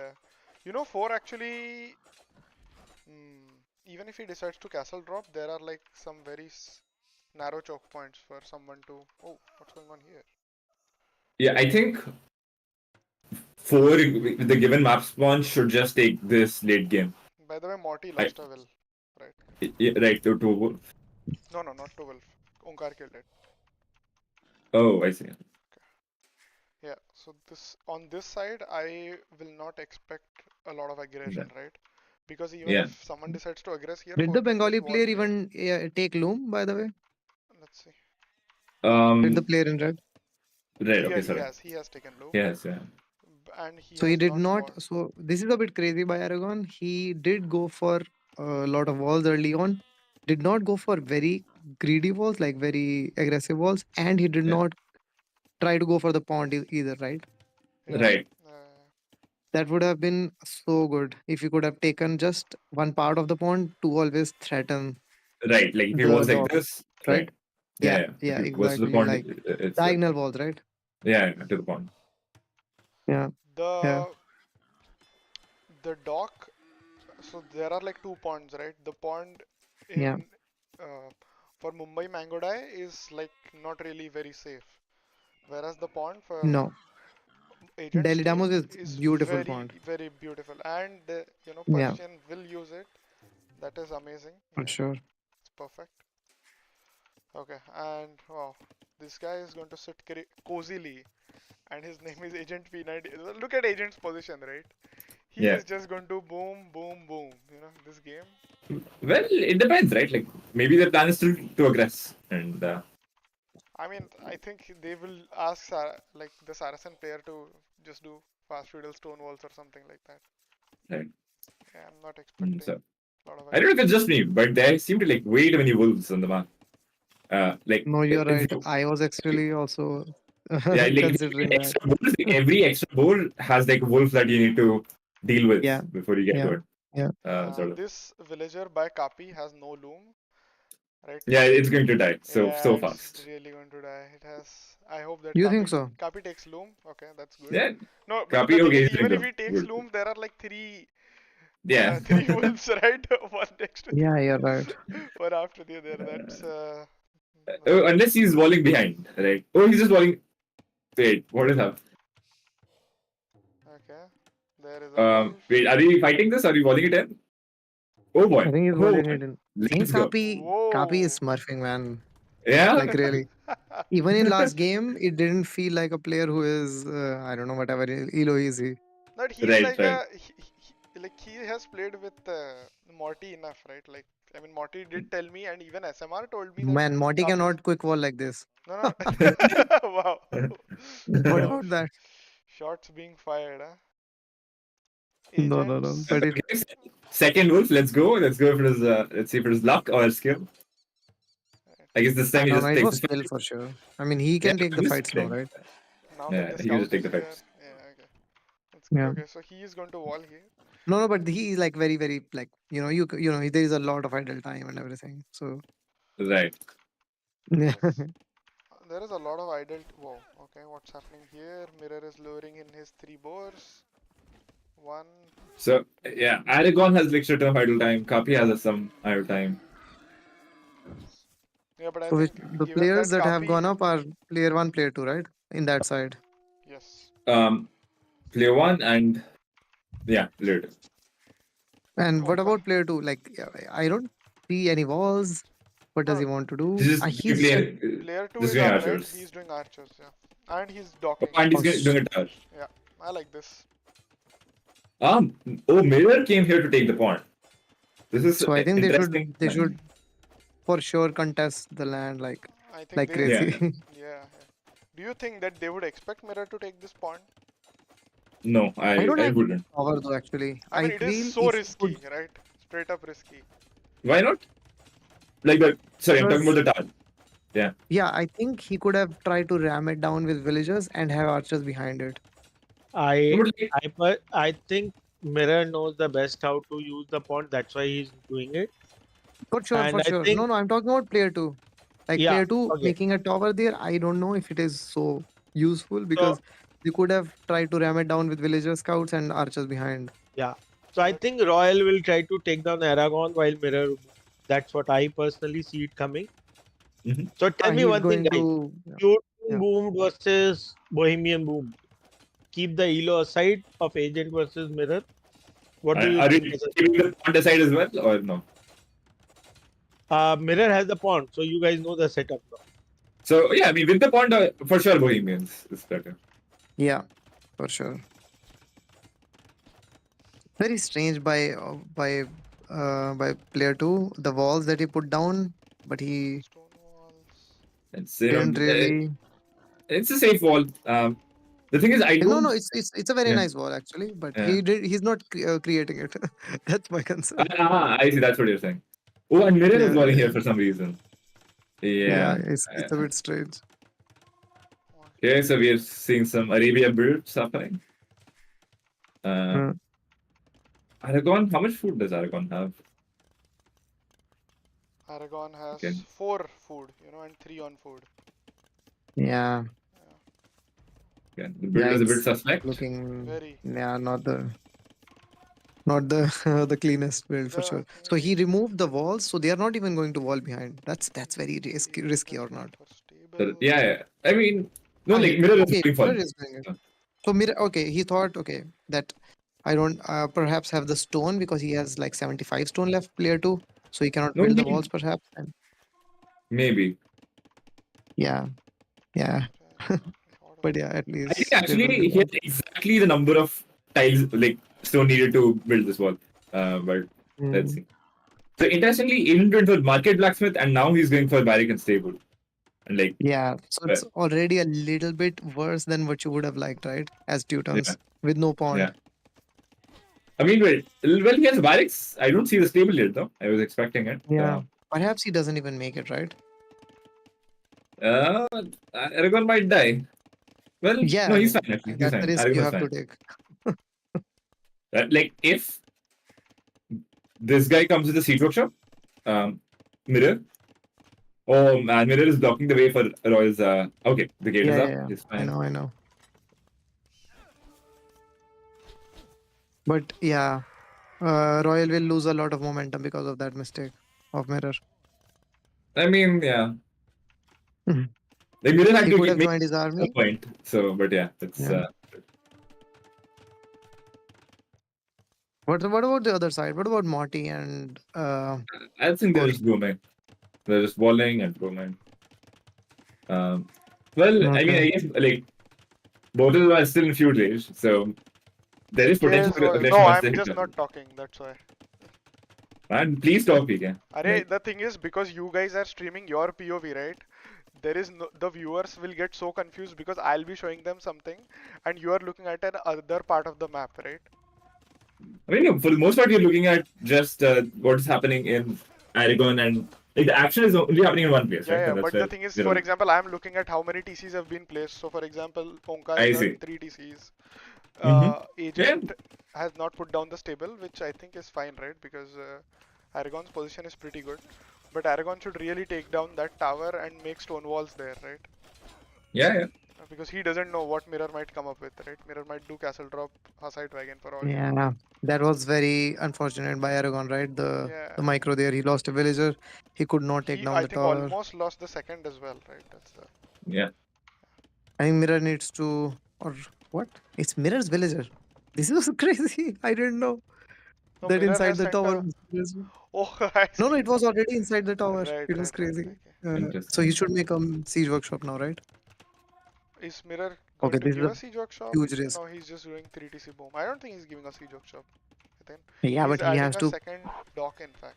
4 actually. Even if he decides to castle drop, there are like some very narrow choke points for someone to. Oh, what's going on here? Yeah, I think the given map spawn should just take this late game. By the way, Morty lost a will, right? Yeah, right. To No, not to Wolf. Onkar killed it. Oh, I see. Yeah, so on this side, I will not expect a lot of aggression, right? Because even if someone decides to aggress here, Did 4 the can Bengali just wall player here. even take Loom, by the way? Let's see. Did the player in red? Right, okay, sorry. He has taken Loom. Yes, yeah. And he So he has did not not. walled. So this is a bit crazy by Aragon. He did go for a lot of walls early on. Did not go for very greedy walls, like very aggressive walls, and he did not try to go for the pond either, right? Yeah. Right. That would have been so good if you could have taken just one part of the pawn to always threaten Right, like if he the was like dog, this, right? right? Yeah, Yeah, yeah. yeah, If it was to the exactly. point, Like it's diagonal balls, right? yeah, to the point. Yeah, yeah, The dock. So there are like two ponds, right? The pond yeah. in for Mumbai Mangudai is like not really very safe, whereas the pond for No, Agents Delhi team Damos is is beautiful very pond. very beautiful, and Yeah, Persian will use it. That is amazing. for Yeah, sure. it's perfect. Okay, and wow, this guy is going to sit cozily, and his name is Agent P90. Look at Agent's position, right? He Yeah. is just going to boom, boom, boom. This game. Well, it depends, right? Like maybe the plan is still to aggress, and I mean, I think they will ask like the Saracen player to just do fast feudal stone walls or something like that. right. Yeah, I'm not expecting So a lot of I don't know if aggression. it's just me, but there seem to like way too many wolves on the map. Like No, you're if right. I was actually also yeah, like considering that. extra board, like every extra board has like a wolf that you need to deal with Yeah, before you get yeah, to it. yeah. Sort of. This villager by Kapi has no loom, right? Yeah, it's going to die Yeah, so it's fast. really going to die. It has. I hope that You think so? Kapi takes loom. Okay, that's good. Yeah, No, but the copy. thing Okay, is, he's doing even if good. he takes Good. loom, there are like three Yeah. three wolves, right? One next to Yeah, you're right. one after the other. That's Oh, unless he's walling behind, right? Oh, he's just walling. Wait, what is up? okay. There is a wolf. Wait, are we fighting this? Are we walling it in? Oh boy. I think he's Oh rolling boy. it in. I think Let's go. Kapi is Whoa. smurfing, man. Yeah. Like really. Even in last game, it didn't feel like a player who is I don't know whatever Elo is he. But he's Right, like right. he has played with Morty enough, right? Like I mean, Morty did tell me, and even SMR told me that Man, Morty Kapi. cannot quick wall like this. No, no. Wow. What Wow. about that? Shots being fired, huh? No. Agents. But it, Second wolf, let's go. Let's go if it is let's see if it is luck or skill. I guess this I time he don't know. just It takes was the skill fight. for sure. I mean, he Yeah, can take the he's fights now, killing. right? Now Yeah, that the he can just scout take is the here. fights. Yeah, okay. That's good. Yeah. Okay, so he is going to wall here. No, but he is like very like you know there is a lot of idle time and everything. So Right. yeah. Yes. There is a lot of idle. Whoa. Okay, what's happening here? Mirror is lowering in his 3 boars. 1. So yeah, Aragon has like certain of idle time. Kapi has some idle time. Yeah, but I So which, think the given players that that have Kapi. gone up are player 1, player 2, right? In that side. Yes. Player one and yeah, player two. And Oh, what about player 2? Like I don't see any walls. What does no, he want to do? This is He's player 2 just is doing up, right? archers. He's doing archers, yeah. And he's Oh, docking. and he's Oh, doing a tower. Yeah, I like this. Oh, Mirror came here to take the pawn. This is so I think interesting. they should for sure contest the land like I think they. crazy. Yeah. Do you think that they would expect Mirror to take this pawn? No, I don't I like wouldn't. power though actually. I mean, it is feel so if you risky, could- right? Straight up risky. Why not? Like the sorry, I'm talking Because- about the tower. Yeah, I think he could have tried to ram it down with villagers and have archers behind it. No, but, like, I think Mirror knows the best how to use the pawn. That's why he's doing it. For sure, And for I sure. think- No, I'm talking about player 2. Like Yeah, player 2 okay. making a tower there, I don't know if it is so useful because you could have tried to ram it down with villager scouts and archers behind. So I think Royal will try to take down Aragon while Mirror. That's what I personally see it coming. Mhm. So tell me He's one thing, going guys. to Yeah. Boom versus Bohemian Boom. Keep the Elo aside of Agent versus Mirror. What do you are think? you keeping the pawn aside as well or no? Mirror has the pawn, so you guys know the setup now. So yeah, I mean with the pawn for sure Bohemians is better. Yeah, for sure. Very strange by player 2. The walls that he put down, but he Stone walls. It's didn't really. it's a safe wall. The thing is, I don't. No, it's a very Yeah. nice wall actually, but Yeah. he's not creating it. That's my concern. I see. That's what you're saying. Oh, and Mirror is Yeah, walling yeah. here for some reason. Yeah, Yeah. it's a bit strange. Okay, so we are seeing some Arabia builds happening. Uh, Aragon, how much food does Aragon have? Aragon has Okay. 4 food, you know, and 3 on food. Yeah. Yeah, the build is a bit it's suspect. looking Very. not the the cleanest build for The sure. thing So he is, removed the walls, so they are not even going to wall behind. That's very risky or not. for stable. Yeah. I mean, no, Ah, like Mirror is going for Mirror it. is doing it. So Mirror, okay, he thought, okay, that I don't perhaps have the stone because he has like 75 stone left, player 2, so he cannot No, build the walls perhaps. And maybe. yeah, God but yeah, at I think least there will be actually he wall. had exactly the number of tiles, like stone needed to build this wall. But let's see. So interestingly, he didn't went for Market Blacksmith, and now he's going for Barrack and Stable. And like, Yeah, so it's already a little bit worse than what you would have liked, right? As Teutons with no pond. yeah. I mean, well, he has Barracks. I don't see the stable yet, though. I was expecting it. Yeah, perhaps he doesn't even make it, right? Aragon might die. Well, Yeah, no, I he's mean, fine. Actually, he's that's the fine. risk you Aragon is have to fine. take. Like, if this guy comes with the Siege Workshop, Mirror. Oh man, Mirror is blocking the way for Royals. Okay, the gate is up. Yeah. He's I fine. know. But yeah, Royal will lose a lot of momentum because of that mistake of Mirror. I mean, yeah. Mhm. Like Mirror had He to could have make joined his a army. point. So, but yeah, it's. Yeah. What about the other side? What about Morty and I think they're just booming. They're just walling and booming. Well, I mean, I guess like both of them are still in feud rage, so there is potential for aggression no, once I'm they hit just us. not talking, that's why. Man, please stop, PK. The thing is, because you guys are streaming your POV, right? There is no, the viewers will get so confused because I'll be showing them something and you are looking at an other part of the map, right? I mean, for the most part, you're looking at just what's happening in Aragon, and like the action is only happening in one place, right? Yeah, And that's but the thing is, for example, I'm looking at how many TCs have been placed. So, for example, Onkar I has see. done 3 TCs. Yeah. Agent has not put down the stable, which I think is fine, right? Because Aragon's position is pretty good. But Aragon should really take down that tower and make stone walls there, right? Yeah. Because he doesn't know what Mirror might come up with, right? Mirror might do castle drop, Hussite wagon for all. yeah, that was very unfortunate by Aragon, right? The micro there, he lost a villager. He could not take down I the think tower. almost lost the second as well, right? That's the. Yeah. I think Mirror needs to, or what? It's Mirror's villager. This was crazy. I didn't know No, that Mirror inside has the sent tower. Oh, I No, see. it was already inside the tower. Right, It was crazy. Interesting. So he should make a siege workshop now, right? Is Mirror going Okay, to this give is a a siege workshop? huge risk. No, he's just doing 3 TC boom. I don't think he's giving a siege workshop. I think Yeah, he's but he adding has a to. second dock, in fact.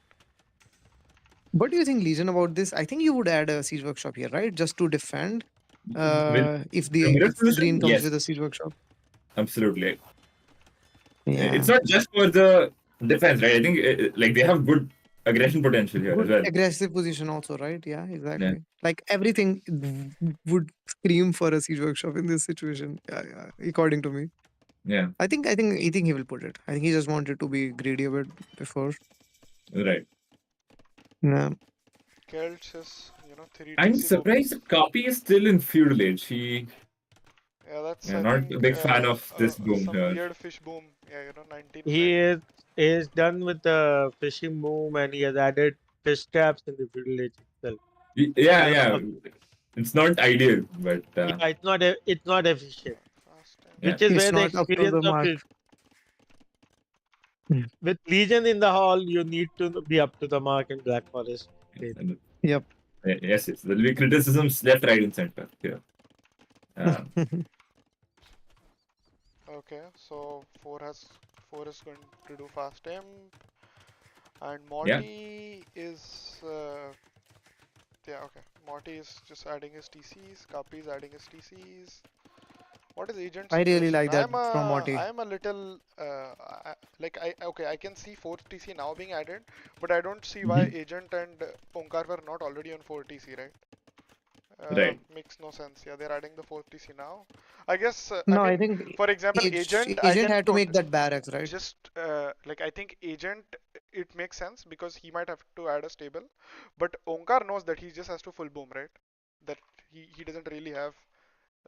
What do you think, Legion, about this? I think you would add a siege workshop here, right? Just to defend. If Mirror's Green position, comes yes, with a siege workshop. absolutely. Yeah. It's not just for the defense, right? I think like they have good aggression potential here Good as well. aggressive position also, right? Yeah, exactly. Like everything would scream for a siege workshop in this situation. Yeah, according to me. Yeah. I think he will put it. I think he just wanted to be greedy a bit before. Right. Yeah. Kelch is, 3 I'm TC surprised that Copy is still in feudal age. Yeah, that's Yeah, I not think, a big fan of this boom some here. weird fish boom. Yeah, 19. He is done with the fishing boom and he has added fish traps in the village itself. Yeah. It's not ideal, but Yeah, it's not efficient. Yeah. Which is It's where the not up to experience the of mark. with Legion in the hall, you need to be up to the mark in Black Forest. Yep. Yes. There'll be criticisms left, right, and center here. Okay, so 4 is going to do fast imp, and Morty is okay. Morty is just adding his TCs. Kapi is adding his TCs. What is agent's I really situation? like that from Morty. I'm a little I can see 4th TC now being added, but I don't see why agent and Onkar were not already on 4 TC, right? Right. Makes no sense. Yeah, they're adding the 4th TC now. I guess, No, I I mean, think for example, Agent, I Agent can had to make that barracks, right? just, like, I think Agent, it makes sense because he might have to add a stable. But Onkar knows that he just has to full boom, right? That he doesn't really have,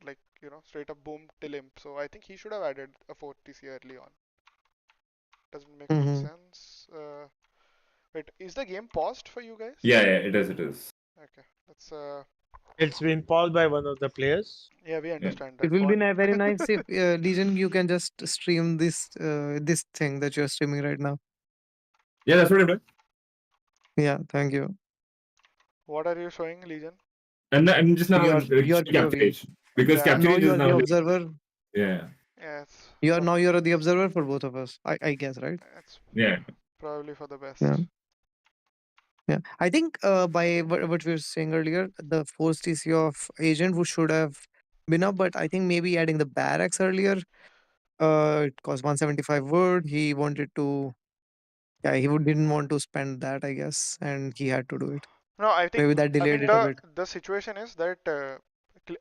like, straight up boom till imp. So I think he should have added a 4th TC early on. Doesn't make much Mm-hmm. sense. Wait, is the game paused for you guys? Yeah, it is. It is. Okay, let's, It's been paused by one of the players. yeah, we understand It that will be point. very nice if Legion, you can just stream this thing that you're streaming right now. Yeah, that's what I'm doing. Yeah, thank you. What are you showing, Legion? And I'm just now Your capture POV. age because Yeah. capture Now age you is are now the like, observer. yeah. Yeah, You're the observer for both of us. I guess, right? it's Yeah. probably for the best. Yeah. Yeah. I think by what we were saying earlier, the forced TC of Agent who should have been up, but I think maybe adding the barracks earlier. It cost 175 wood. He wanted to. Yeah, didn't want to spend that, I guess, and he had to do it. No, I think Maybe that delayed mean it a bit. the situation is that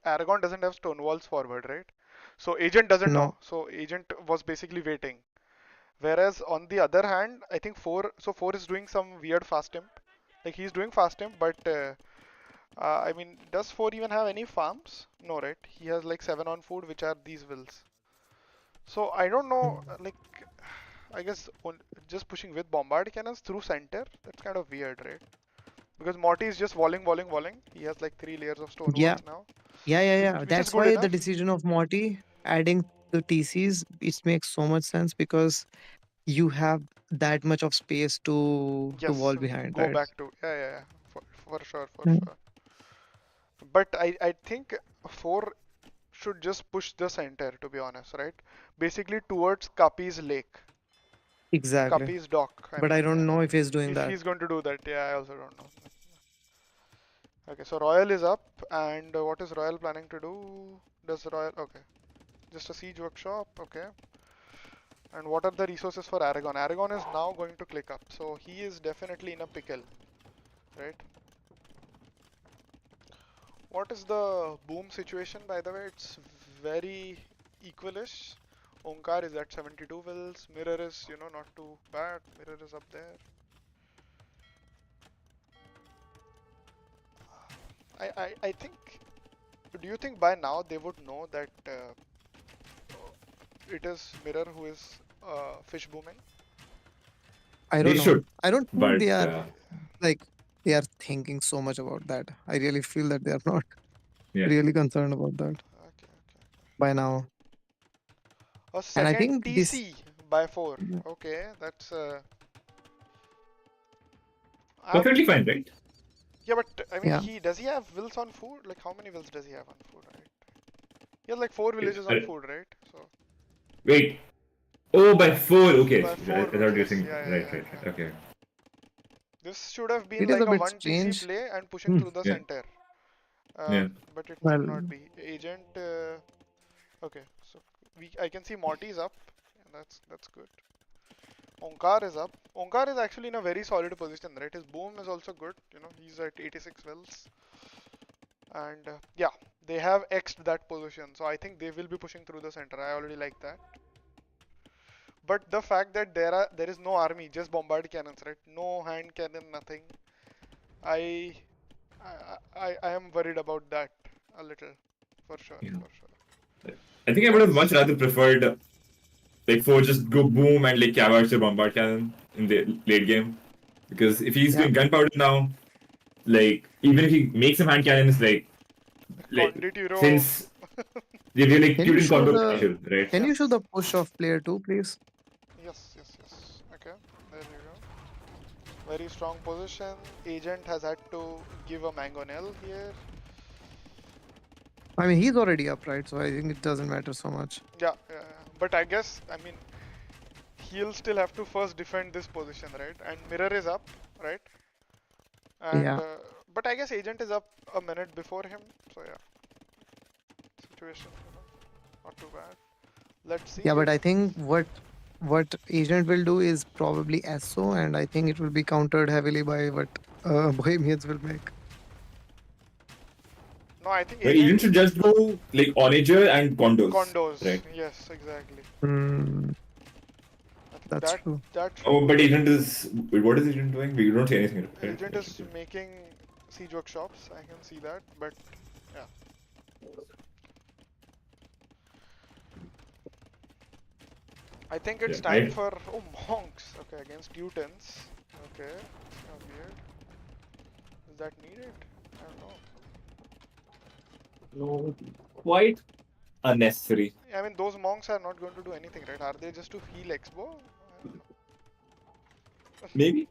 Aragon doesn't have stone walls forward, right? So Agent doesn't No. know. So Agent was basically waiting. Whereas on the other hand, I think 4 is doing some weird fast imp. Like he's doing fast imp, but I mean, does 4 even have any farms? No, right? He has like 7 on food, which are these wills. So I don't know, like, I guess just pushing with bombard cannons through center, that's kind of weird, right? Because Morty is just walling. He has like 3 layers of stone Yeah. walls now. Yeah. Which is That's good why the enough. decision of Morty adding the TCs, it makes so much sense because you have that much of space to Yes, wall behind, go right? back to, yeah. For sure. Mm. But I think 4 should just push the center, to be honest, right? Basically towards Kapi's lake. Exactly. Kapi's dock. But I don't know if he's doing if that. he's going to do that. Yeah, I also don't know. Okay, so Royal is up, and what is Royal planning to do? Does Royal... Okay. Just a siege workshop, okay. And what are the resources for Aragon? Aragon is now going to click up, so he is definitely in a pickle, right? What is the boom situation, by the way? It's very equalish. Onkar is at 72 wills. Mirror is, not too bad. Mirror is up there. I think... Do you think by now they would know that it is Mirror who is fish booming? I They don't know. should, I don't think but they are they are thinking so much about that. I really feel that they are not Yeah. really concerned about that Okay. by now. A And I second think this TC by 4. Yeah. Okay, that's... perfectly fine, right? Yeah, but I mean, Yeah. does he have wills on food? Like, how many wills does he have on food, right? He has like 4 villages on food, right? So Wait. Oh, by 4. Okay. by I 4 thought you were villages. saying Yeah. right. Okay. This should have been It is like a a bit 1 TC strange. play and pushing through the Yeah. center. Yeah. But it Well, might not be. Agent. Okay, so I can see Morty is up. And that's good. Onkar is up. Onkar is actually in a very solid position, right? His boom is also good. He's at 86 wells. And yeah, they have X'd that position. So I think they will be pushing through the center. I already like that. But the fact that there is no army, just bombard cannons, right? No hand cannon, nothing. I am worried about that a little, for sure. I think I would have much rather preferred like 4 just go boom and like cavalry bombard cannon in the late game. Because if he's doing gunpowder now, like even if he makes some hand cannons, like since they're like Can cute you in show combo the- potential, right? can you show the push of player 2, please? Yes. Okay, there you go. Very strong position. Agent has had to give a mangonel here. I mean, he's already up, right? So I think it doesn't matter so much. Yeah. But I guess, I mean, he'll still have to first defend this position, right? And Mirror is up, right? And, Yeah. But I guess Agent is up a minute before him, so yeah. Situation, not too bad. Let's see. Yeah, but I think what Agent will do is probably SO, and I think it will be countered heavily by what Bohemians will make. No, I think But Agent agent should just go like Onager and Condos. condos. Right. Yes, exactly. Hmm, I think that's that true. that should Oh, be but it. Agent is. Wait, what is Agent doing? We don't say anything. Right? Agent is making siege workshops. I can see that, but yeah. I think it's Yeah, time I- for monks. Okay, against Teutons. Okay, it's kind of weird. Is that needed? I don't know. No, quite unnecessary. I mean, those monks are not going to do anything, right? Are they just to heal Expo? I don't know. Maybe.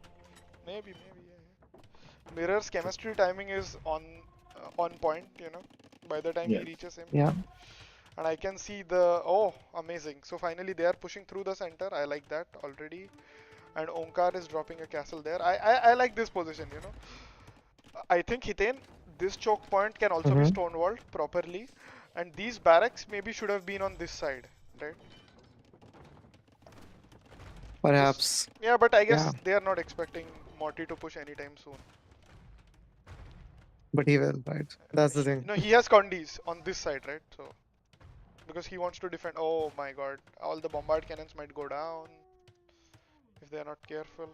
Maybe, yeah. Mirror's chemistry timing is on point, you know, by the time Yeah. he reaches him. Yeah. And I can see the, oh, amazing. So finally they are pushing through the center. I like that already. And Onkar is dropping a castle there. I like this position, you know. I think Hiten, this choke point can also be Mhm. stonewalled properly. And these barracks maybe should have been on this side, right? Perhaps. Yeah, but I guess Yeah. they are not expecting Morty to push anytime soon. But he will, right? That's the thing. No, he has Condis on this side, right? So because he wants to defend. Oh my god, all the bombard cannons might go down if they are not careful.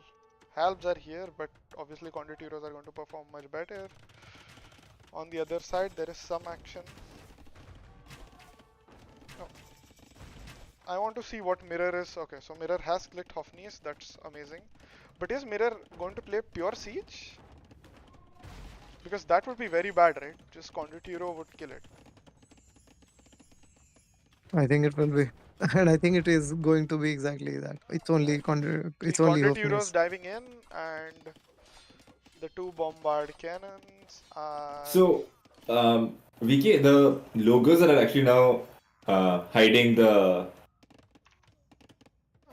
Halbs are here, but obviously Conditiros are going to perform much better. On the other side, there is some action. No. I want to see what Mirror is. Okay, so Mirror has clicked Hofnies, that's amazing. But is Mirror going to play pure siege? Because that would be very bad, right? Just Conditiro would kill it. I think it will be. And I think it is going to be exactly that. It's only it's only Conditiros Hofnies. diving in, and the two bombard cannons are... So, VK, the logos are actually now hiding the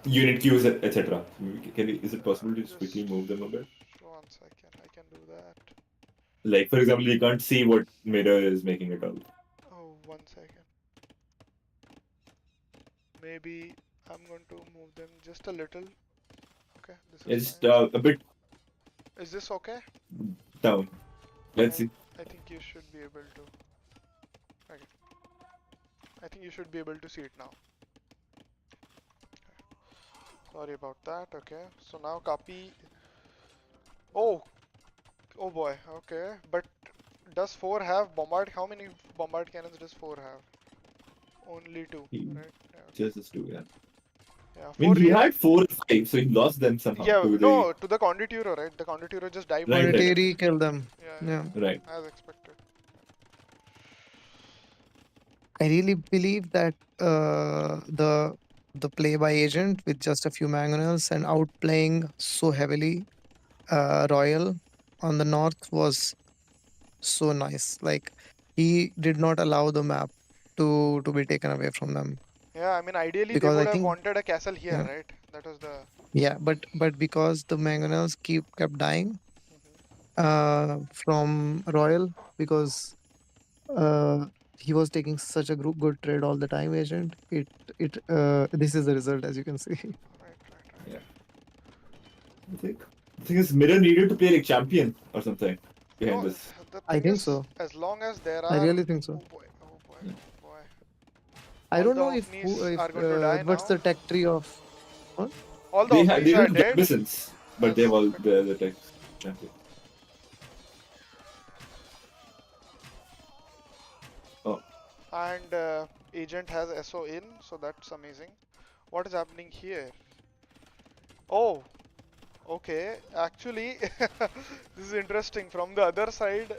unit queues, etc. Is it possible to just quickly move them a bit? One second, I can do that. Like, for example, you can't see what mirror is making it out. Oh, 1 second. Maybe I'm going to move them just a little. Okay, this is It's fine. a bit Is this okay? down. Let's see. I think you should be able to. Okay. I think you should be able to see it now. Sorry about that. Okay. So now copy. Oh. Oh boy. Okay. But does 4 have bombard? How many bombard cannons does 4 have? Only 2. Right? Just this two, yeah. Yeah. I mean, 4 he had 4 or 5, so he lost them somehow. Yeah. to No. To the Conditiro, right? The Conditiro just dived. Right, right. Monetary kill them. Yeah. Yeah. Right. As expected. I really believe that the play by agent with just a few mangonels and outplaying so heavily Royal on the north was so nice. Like he did not allow the map to be taken away from them. Yeah. I mean, ideally Because they I would have think- wanted a castle here, yeah. right? That was the. Yeah, but because the mangonels kept dying from Royal because he was taking such a good trade all the time, agent. This is the result, as you can see. Right. I think his mirror needed to play like champion or something behind No, this. the I thing think is, so. as long as there are. I really think so. Oh boy. Yeah. Oh boy. I All don't the know if Ofnis are going to die what's now. the tech tree of All the They Ofnis are don't have dead. Gambisons, but they have all the tech champion. And agent has SO in, so that's amazing. What is happening here? Oh, okay. Actually, this is interesting. From the other side,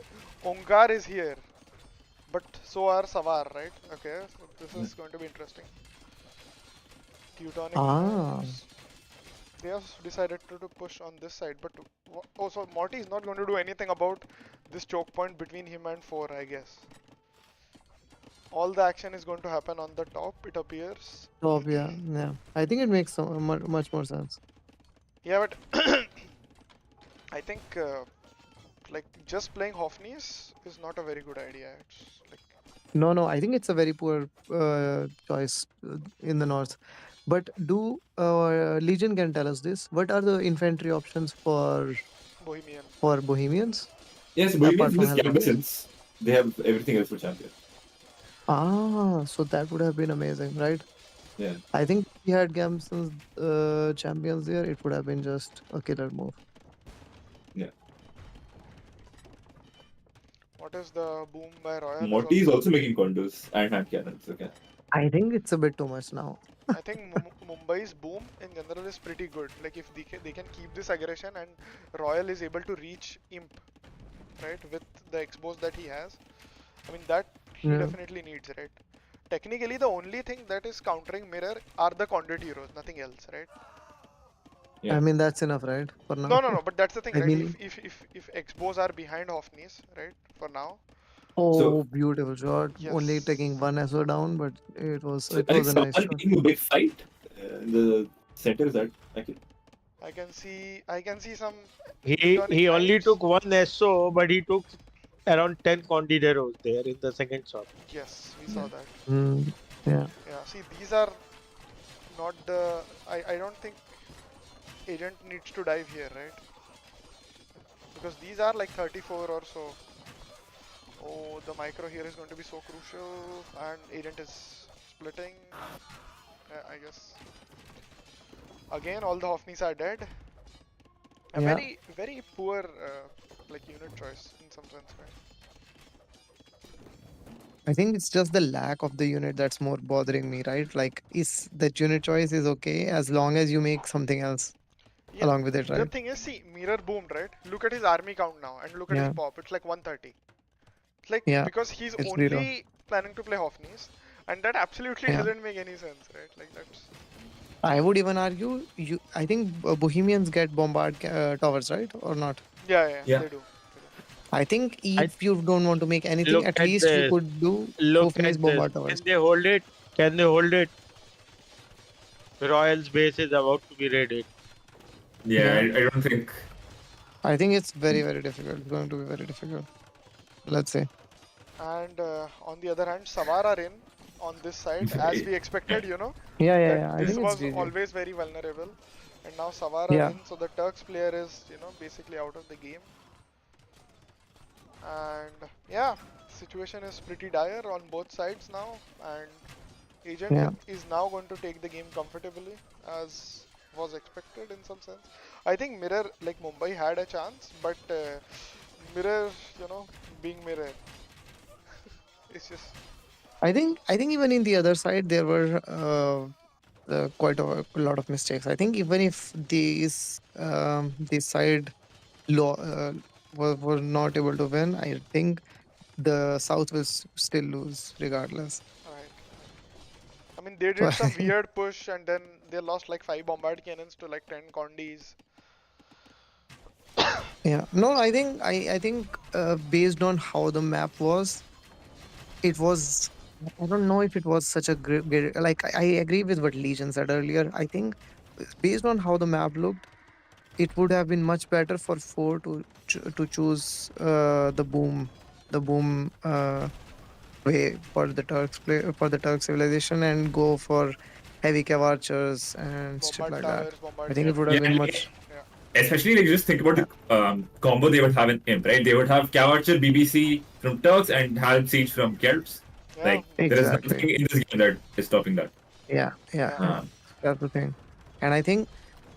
Onkar is here, but so are Savar, right? Okay, so this is going to be interesting. Teutonic monks. They have decided to push on this side, but oh, so Morty is not going to do anything about this choke point between him and 4, I guess. All the action is going to happen on the top, it appears. top? Yeah. I think it makes much more sense. Yeah, but I think like just playing Hofnies is not a very good idea. It's like No, I think it's a very poor choice in the north. But do Legion can tell us this? What are the infantry options for Bohemian. Bohemians? Yes, Apart Bohemians from just Helvetia. Gambisons. they have everything else for champion. So that would have been amazing, right? Yeah. I think if we had Gamson's champions there, it would have been just a killer move. What is the boom by Royal is Morty is also. also making condos and hand cannons. Okay. I think it's a bit too much now. I think Mumbai's boom in general is pretty good. Like if they can keep this aggression and Royal is able to reach Imp, right, with the expos that he has. I mean that he Yeah. definitely needs, right? Technically, the only thing that is countering Mirror are the conduit heroes, nothing else, right? Yeah. I mean, that's enough, right? For now. No. But that's the thing, I right? mean, If expos are behind Hofnis, right? For now, oh, beautiful shot. Only yes. taking one SO down, but it was So I think a nice someone shot. taking a big fight in the center is that okay. I can see some He returning only knights. took one SO, but he took around 10 Condideros there in the second shot. Yes, we saw that. Yeah. Yeah, see, these are not the. I don't think agent needs to dive here, right? Because these are like 34 or so. Oh, the micro here is going to be so crucial, and agent is splitting. I guess. Again, all the Hofnis are dead. A Yeah. very poor like unit choice in some sense, right? I think it's just the lack of the unit that's more bothering me, right? Like, is the unit choice is okay as long as you make something else Yeah, along with it, the right? thing is, see, Mirror boomed, right? Look at his army count now, and look at his Yeah. pop. It's like 130. It's like Yeah. because he's It's zero. only planning to play Hofnis, and that absolutely Yeah. doesn't make any sense, right? Like that's. I would even argue I think Bohemians get bombard towers, right? Or not? Yeah, Yeah. they do. I think I if you don't want to make anything, look at at least you this. could do Look Hofni's at this. bombard towers. Can they hold it? Can they hold it? Royal's base is about to be raided. Yeah, Yeah. I don't think. I think it's very, very difficult. It's going to be very difficult. Let's say. And on the other hand, Savar are in on this side as we expected, you know, that Yeah. I this think it's was GG. always very vulnerable, and now Savar are Yeah. in, so the Turks player is, you know, basically out of the game. And yeah, situation is pretty dire on both sides now, and Agent Yeah. is now going to take the game comfortably as was expected in some sense. I think Mirror, like Mumbai, had a chance, but Mirror, you know, being Mirror, it's just I think even in the other side there were quite a lot of mistakes. I think even if this side were not able to win, I think the South will still lose regardless. right. I mean, they So did some weird push, and then they lost like 5 bombard cannons to like 10 condis. yeah, no, I think based on how the map was, it was. I don't know if it was such a great like I agree with what Legion said earlier. I think based on how the map looked, it would have been much better for four to choose the boom way for the Turk civilization and go for heavy cav archers and shit Bombard like that. towers, I bombard think it would cannons. have Yeah, been like, much. Yeah. especially like just think about the combo they would have in Imp, right? They would have Cav Archer, BBC from Turks, and Halb Siege from Kelps. Yeah. Like there is Exactly. nothing in this game that is stopping that. Yeah. Yeah. That's the thing. And I think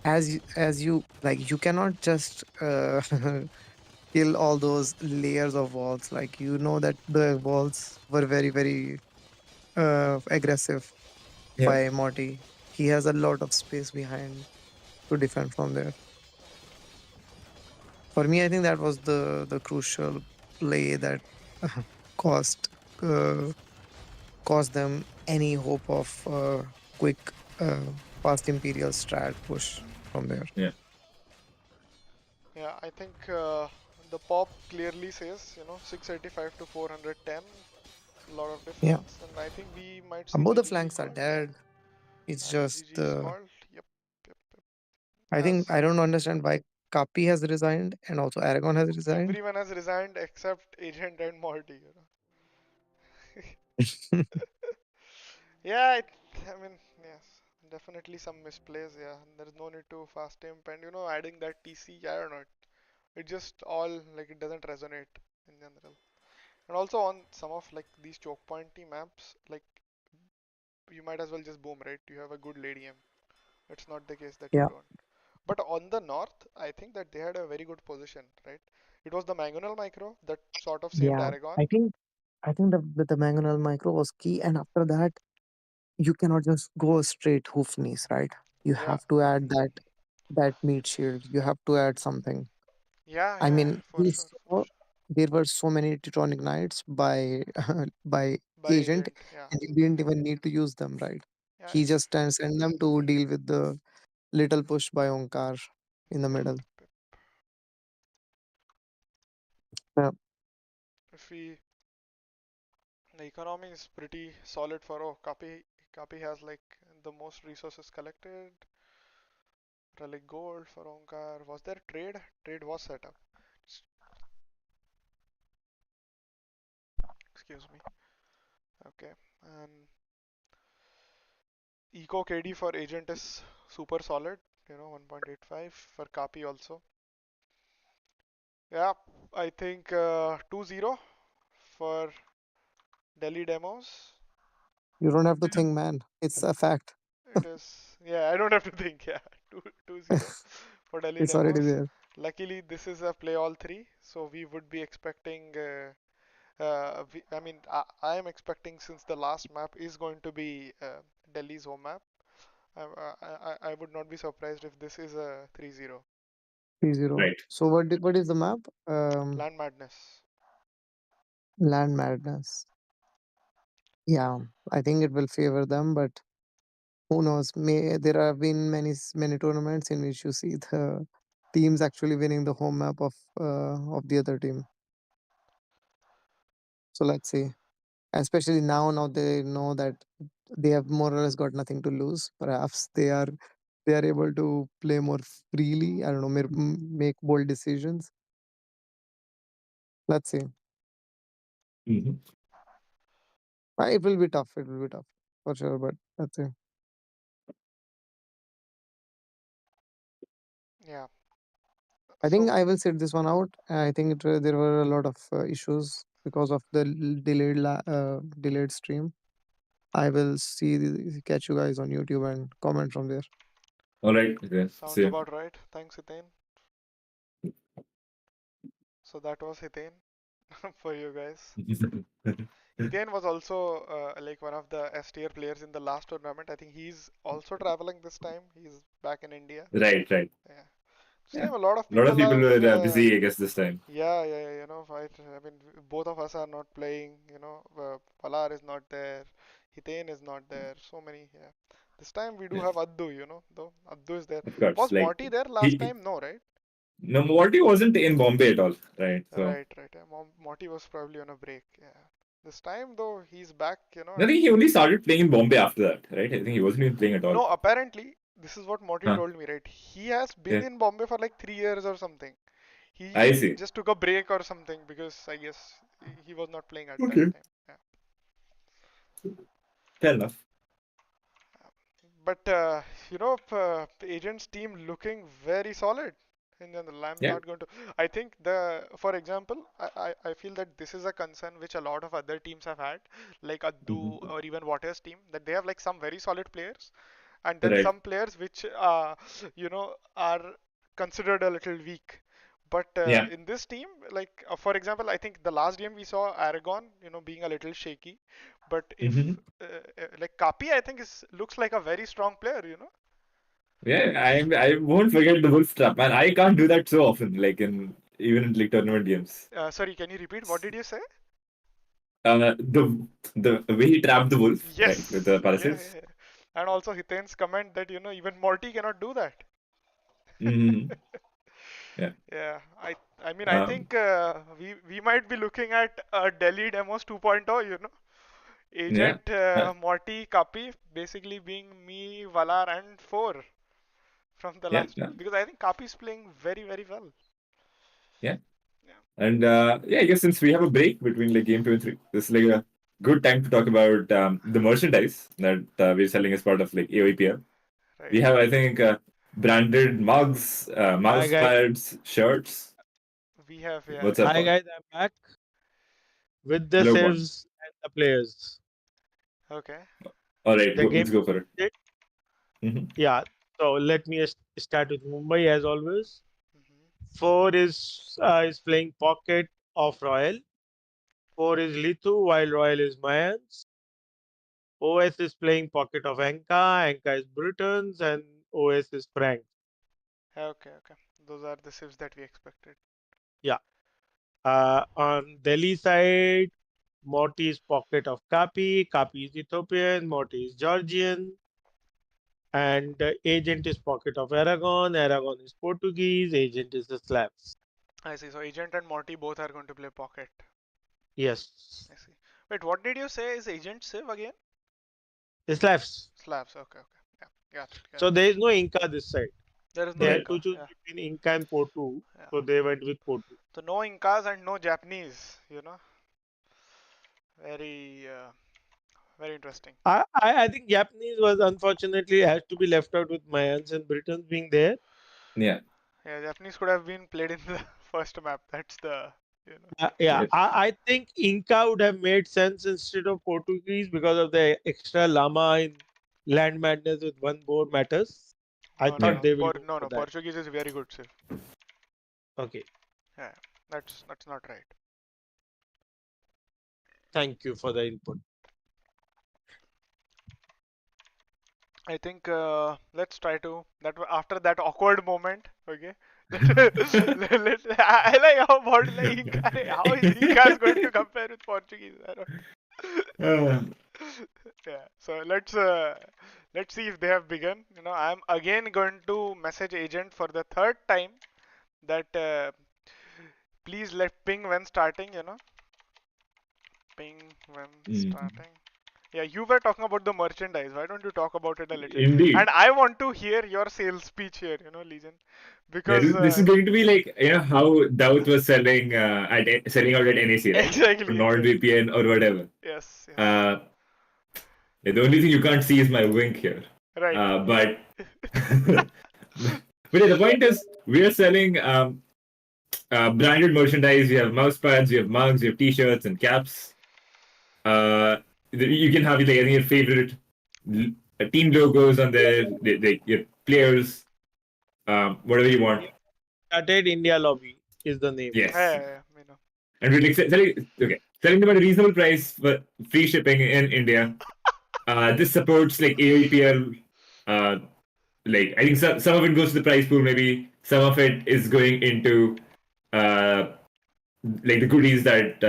as you like, you cannot just kill all those layers of walls. Like you know that the walls were very, very aggressive Yeah. by Morty. He has a lot of space behind to defend from there. For me, I think that was the crucial play that cost uh, cost them any hope of quick fast Imperial strat push from there. Yeah, I think the pop clearly says, you know, 685 to 410, a lot of Yeah, difference, and I think we might see both the the GG flanks are call. dead. It's And just GG is called. Yep. I think As I don't understand why Kapi has resigned and also Aragon has resigned. everyone has resigned except Agent and Morty, you know. Yeah, I mean, yes, definitely some misplays. Yeah, there is no need to fast imp, and you know, adding that TC, I don't know. It just all like it doesn't resonate in general. And also on some of like these choke pointy maps, like you might as well just boom, right? You have a good late game. It's not the case that you Yeah. don't. But on the north, I think that they had a very good position, right? It was the Mangonel micro that sort of saved Yeah. Aragon. I think the Mangonel micro was key, and after that, you cannot just go straight hoof knees, right? You Yeah, have to add that meat shield. You have to add something. yeah, I yeah, mean, for we sure, for saw sure. there were so many Teutonic Knights by by By agent, agent, yeah, and he didn't even need to use them, right? yeah, He yeah. just sent them to deal with the little push by Onkar in the middle. Yeah. If we, the economy is pretty solid for Kapi has like the most resources collected. Relic gold for Onkar. Was there trade? Trade was set up. Excuse me. Okay, and Eco KD for agent is super solid. 1.85 for Kapi also. Yeah, I think 2-0 for Delhi demos. You don't have to think, man. It's a fact. It is, yeah, I don't have to think, yeah. 2-0 for Delhi It's already demos. there. Luckily, this is a play all three, so we would be expecting. I mean, I am expecting since the last map is going to be Delhi's home map. I would not be surprised if this is a 3-0. 3-0. Right. So what is the map? Land Madness. Land Madness. Yeah, I think it will favor them, but who knows? There have been many tournaments in which you see the teams actually winning the home map of the other team. So let's see. Especially now they know that they have more or less got nothing to lose. Perhaps they are able to play more freely. I don't know, make bold decisions. Let's see. Mhm. It will be tough. It will be tough for sure. But let's see. Yeah. I So think I will sit this one out. I think there were a lot of issues because of the delayed stream. I will catch you guys on YouTube and comment from there. All right. Okay. sounds See ya. about right. Thanks, Hiten. So that was Hiten for you guys. Hiten was also like one of the S tier players in the last tournament. I think he's also traveling this time. He's back in India. Right. Right. Yeah. This Yeah. time a lot of A lot of people people have. were busy, I guess, this time. Yeah, yeah, yeah, right. I mean, both of us are not playing. Palar is not there. Hiten is not there. So many. Yeah. This time we do Yeah. have Addu. Though Addu is there. Of course. Was Like Morty there last he, time? No, right? no, Morty wasn't in Bombay at all. Right. So Right, right. Yeah. Morty was probably on a break. Yeah. This time though, he's back. I think he only started playing in Bombay after that. Right. I think he wasn't even playing at all. No, apparently, this is what Morty Huh. told me, right? He has been Yeah. in Bombay for like 3 years or something. I He see. just took a break or something because I guess he was not playing at that Okay. time. Yeah. Fair enough. But agent's team looking very solid. In general, I'm Yeah. not going to. I think for example, I feel that this is a concern which a lot of other teams have had, like Addu Mhm. or even Water's team, that they have like some very solid players, and then Right. some players which are considered a little weak. But Yeah. in this team, like for example, I think the last game we saw Aragon, being a little shaky. But Hmm. if like Kapi, I think is looks like a very strong player. Yeah. I won't forget the wolf trap, man. I can't do that so often. Like in even in like tournament games. Sorry, can you repeat? What did you say? The way he trapped the wolf, right, with the Yes. Yeah, yeah, parachutes. yeah. And also Hiten's comment that even Morty cannot do that. Hmm. Yeah. Yeah, I mean I Um. think we might be looking at Delhi Demos 2.0, Yeah. Agent, Uh, Morty, Kapi, basically being me, Valar, and 4 from the yeah. last. Yeah. Because I think Kapi is playing very, very well. Yeah. Yeah. And yeah, I guess since we have a break between like game 2 and 3, this is like a good time to talk about the merchandise that we're selling as part of like AOEPL. We Right. have, I think, branded mugs, Hi mouse guys. pads, shirts. We have, yeah. What's up, Hi Paul? guys, I'm back. with the Hello, civs and the players. Okay. All right, The game let's go for it. started. Hmm. Yeah. So let me start with Mumbai as always. Mhm. 4 is playing pocket of Royal. 4 is Lithu while Royal is Mayans. OS is playing pocket of Anka. Anka is Britons and OS is Frank. Okay, okay. Those are the civs that we expected. Yeah. On Delhi side, Morty is pocket of Kapi. Kapi is Ethiopian. Morty is Georgian. And Agent is pocket of Aragon. Aragon is Portuguese. Agent is the Slavs. I see. So Agent and Morty both are going to play pocket. Yes. I see. Wait, what did you say is Agent Civ again? The Slavs. Slavs. Okay, okay. Yeah, got it. Got So it. there is no Inca this side. There is They no had Right. to Inca. choose Yeah, between Inca and Portu. yeah. So they went with Portu. So no Incas and no Japanese. You know, very, very interesting. I think Japanese was unfortunately has to be left out with Mayans and Britons being there. Yeah. Yeah, Japanese could have been played in the first map. That's the, you know. Yeah, Yes. I think Inca would have made sense instead of Portuguese because of the extra llama in Land Madness with one board matters. I No, no, thought no. they will go No, for no. that. Portuguese is very good civ. Okay, Yeah, that's not right. thank you for the input. I think let's try to after that awkward moment. Okay. I like how about like Inca. How is Incas going to compare with Portuguese? I don't. Uh, Yeah. So let's see if they have begun. You know, I'm again going to message agent for the third time that please let ping when starting. You know, ping when starting. Yeah, you were talking about the merchandise. Why don't you talk about it a little? And Indeed. I want to hear your sales speech here, you know, Legion, Yeah, because this is going to be like how Daud was selling selling out at NAC, right? For exactly, exactly. NordVPN or whatever. Yes, yes. Uh, yeah, the only thing you can't see is my wink here. Right. But but yeah, the point is we are selling branded merchandise. We have mouse pads, we have mugs, we have T-shirts and caps. You can have like any of your favorite team logos on there, your players, whatever you want. Started India Lobby is the name. Yeah, Yes, yeah, yeah, you know. and we're like selling them at a reasonable price for free shipping in India. This supports like AOEPL. Uh, like I think some of it goes to the prize pool, maybe some of it is going into uh, like the goodies that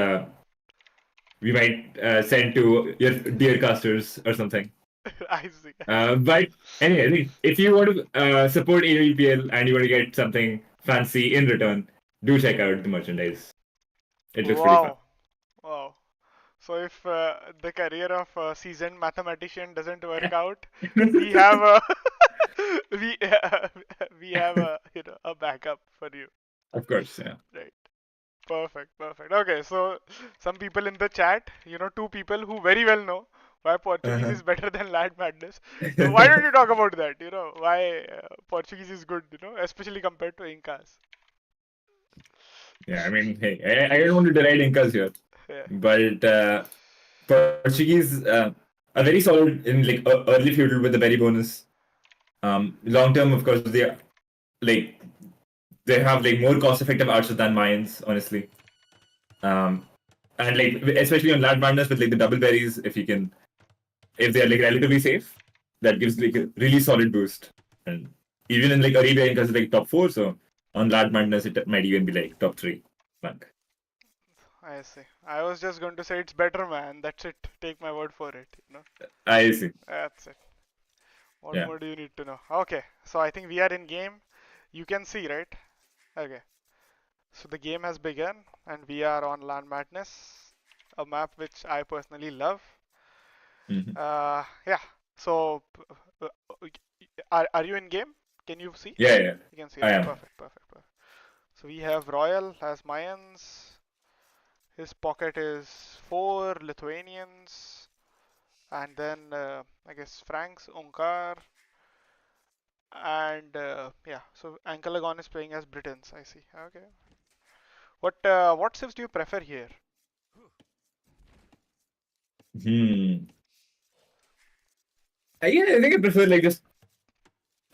we might send to your dear casters or something. I see. But anyway, I think if you want to support AOEPL and you want to get something fancy in return, do check out the merchandise. It looks pretty fun. Wow, wow. So if the career of a seasoned mathematician doesn't work out, we have a we we have a you know a backup for you. Of course, yeah. Right. Perfect, perfect. Okay, so some people in the chat, you know, two people who very well know why Portuguese Uh-huh. is better than Lad Madness. So why don't you talk about that? You know, why Portuguese is good, you know, especially compared to Incas. Yeah, I mean, hey, I don't want to deride Incas here, Yeah. but Portuguese are very solid in like early feudal with the berry bonus. Long term, of course, like they have like more cost-effective archers than Mayans, honestly. And like especially on Land Madness with like the double berries, if they are like relatively safe, that gives like a really solid boost. And even in like Arabia, Incas is like top 4, so on Land Madness it might even be like top 3 rank. I see. I was just going to say it's better, man. That's it. Take my word for it. You know. I see. That's it. What Yeah. more do you need to know? Okay. So I think we are in game. You can see, right? Okay. So the game has begun, and we are on Land Madness, a map which I personally love. Mhm. Yeah. So, uh, are you in game? Can you see? Yeah, yeah. You can see, I right? am. Perfect, perfect, perfect. So we have Royal as Mayans. His pocket is 4 Lithuanians, and then I guess Franks, Unkar, and yeah. So Ankalagon is playing as Britons. I see. Okay. What civs do you prefer here? I think I prefer like just.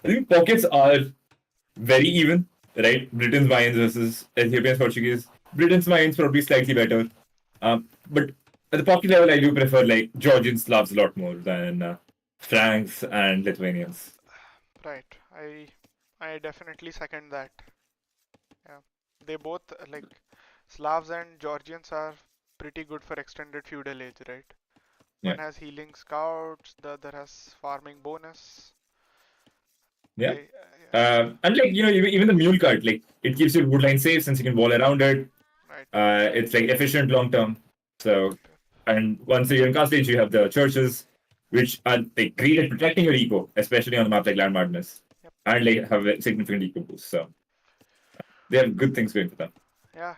I think pockets are very even, right? Britain's mines versus Ethiopia's Portuguese. Britain's mines probably slightly better. But at the pocket level, I do prefer like Georgian Slavs a lot more than Franks and Lithuanians. Right. I definitely second that. Yeah. They both like Slavs and Georgians are pretty good for extended feudal age, right? One Yeah. has healing scouts, the other has farming bonus. Yeah. Yeah. And like even the mule cart, like it keeps your woodline safe since you can wall around it. Right. It's like efficient long term. So, and once you're in Castage, you have the churches, which are like great at protecting your eco, especially on a map like Land Madness, Yep. and like have a significant eco boost. So they have good things going for them. Yeah.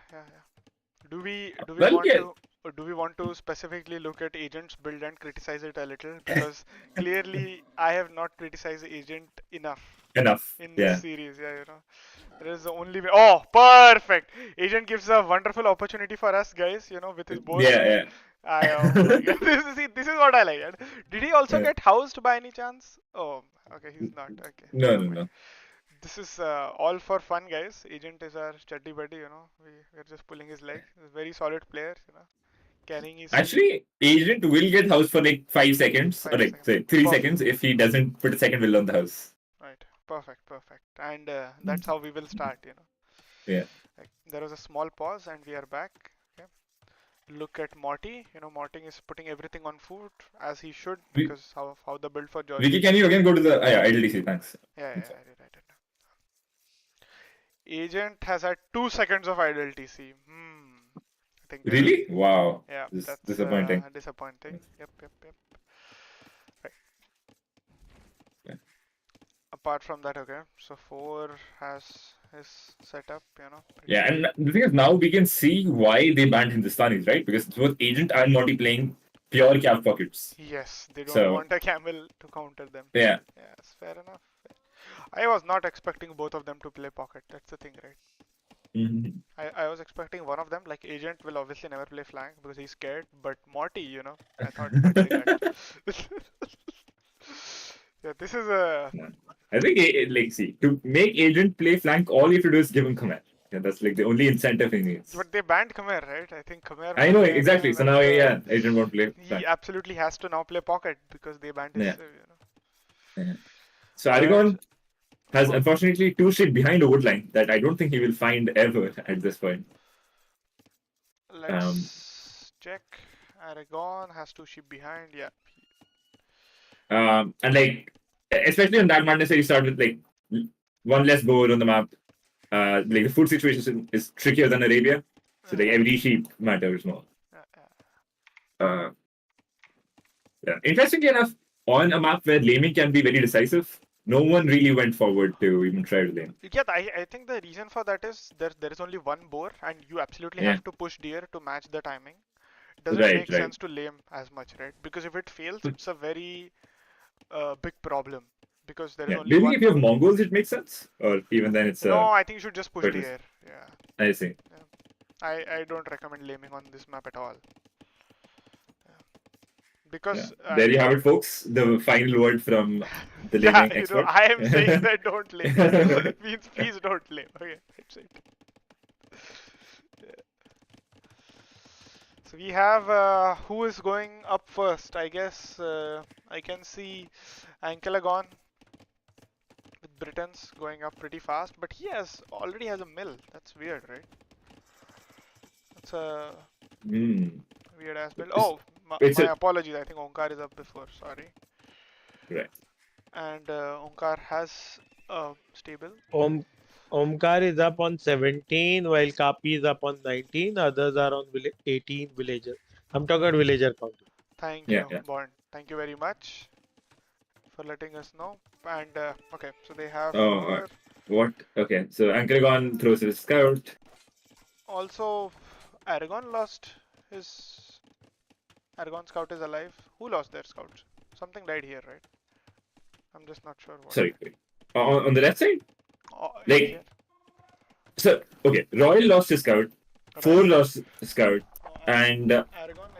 Do we Well, want yeah. to or do we want to specifically look at Agent's build and criticize it a little? Because clearly I have not criticized Agent enough Enough. in Yeah. this series. Yeah, there is the only way. Oh, perfect! Agent gives a wonderful opportunity for us guys. With his bow Yeah. oh my God. This is what I like. Did he also Yeah. get housed by any chance? Oh, okay, he's not. Okay. No. This is all for fun, guys. Agent is our chuddy buddy, we're just pulling his leg. He's a very solid player, carrying his Actually, Agent will get house for like 5 seconds, or 5 like seconds. say 3 Perfect. seconds if he doesn't put a second will on the house. Right, perfect. And that's how we will start, Yeah. Like, there was a small pause and we are back. Okay. Look at Morty. Morty is putting everything on foot as he should because how the build for George. Vicky, can you again go to the IDLDC? Thanks. Yeah, I did. Agent has had 2 seconds of idle TC. I think Really? Wow. yeah, This is that's disappointing. disappointing. Yep. Right. Yeah. Apart from that, okay. So 4 has his setup, Yeah, and the thing is, now we can see why they banned Hindustanis, right? Because both Agent and Morty playing pure Cav pockets. Yes, they don't So- want a camel to counter them. Yeah. Yes, fair enough. I was not expecting both of them to play pocket. That's the thing, right? Mhm. I was expecting one of them, like Agent will obviously never play flank because he's scared, but Morty, I thought he might play that. Yeah, this is a I think, to make Agent play flank, all you have to do is give him command. Yeah, that's like the only incentive he needs. but they banned Khmer, right? I think Khmer. I know, was there, exactly. So now, yeah, Agent won't play he flank. absolutely has to now play pocket because they banned his. Yeah. So Aragon has unfortunately 2 shit behind a woodline that I don't think he will find ever at this point. Let's check. Aragon has 2 sheep behind. Yeah. And like, especially on Dark Madness, you start with like 1 less board on the map. Like the food situation is trickier than Arabia, so like every sheep matters more. Interestingly enough, on a map where laming can be very decisive, no one really went forward to even try to lame. Yeah, I think the reason for that is there is only 1 boar and you absolutely have to push deer to match the timing. It doesn't make sense to lame as much, right? Because if it fails, it's a very big problem. Because there is only Maybe one. if you have Mongols, it makes sense, or even then it's. No, I think you should just push deer. Yeah. I see. I don't recommend laming on this map at all. Because there you have it, folks. The final word from the laming expert. I am saying that don't lame. It means please don't lame. Okay, that's it. So we have who is going up first? I guess I can see Ankelagon with Britons going up pretty fast, but he already has a mill. That's weird, right? That's a weird ass build. Oh, my apologies. I think Onkar is up before. Sorry. Right. And Onkar has a stable. Omkar is up on 17, while Kapi is up on 19. Others are on 18 villagers. I'm talking about villager count. Thank you, Bond. Thank you very much for letting us know. And okay, so they have. What? Okay, so Ankaragon throws his scout. Also, Aragon lost his. Aragon scout is alive. Who lost their scouts? Something died here, right? I'm just not sure what. Sorry. On the left side? Like, here. so, okay, Royal lost his scout, 4 lost his scout, and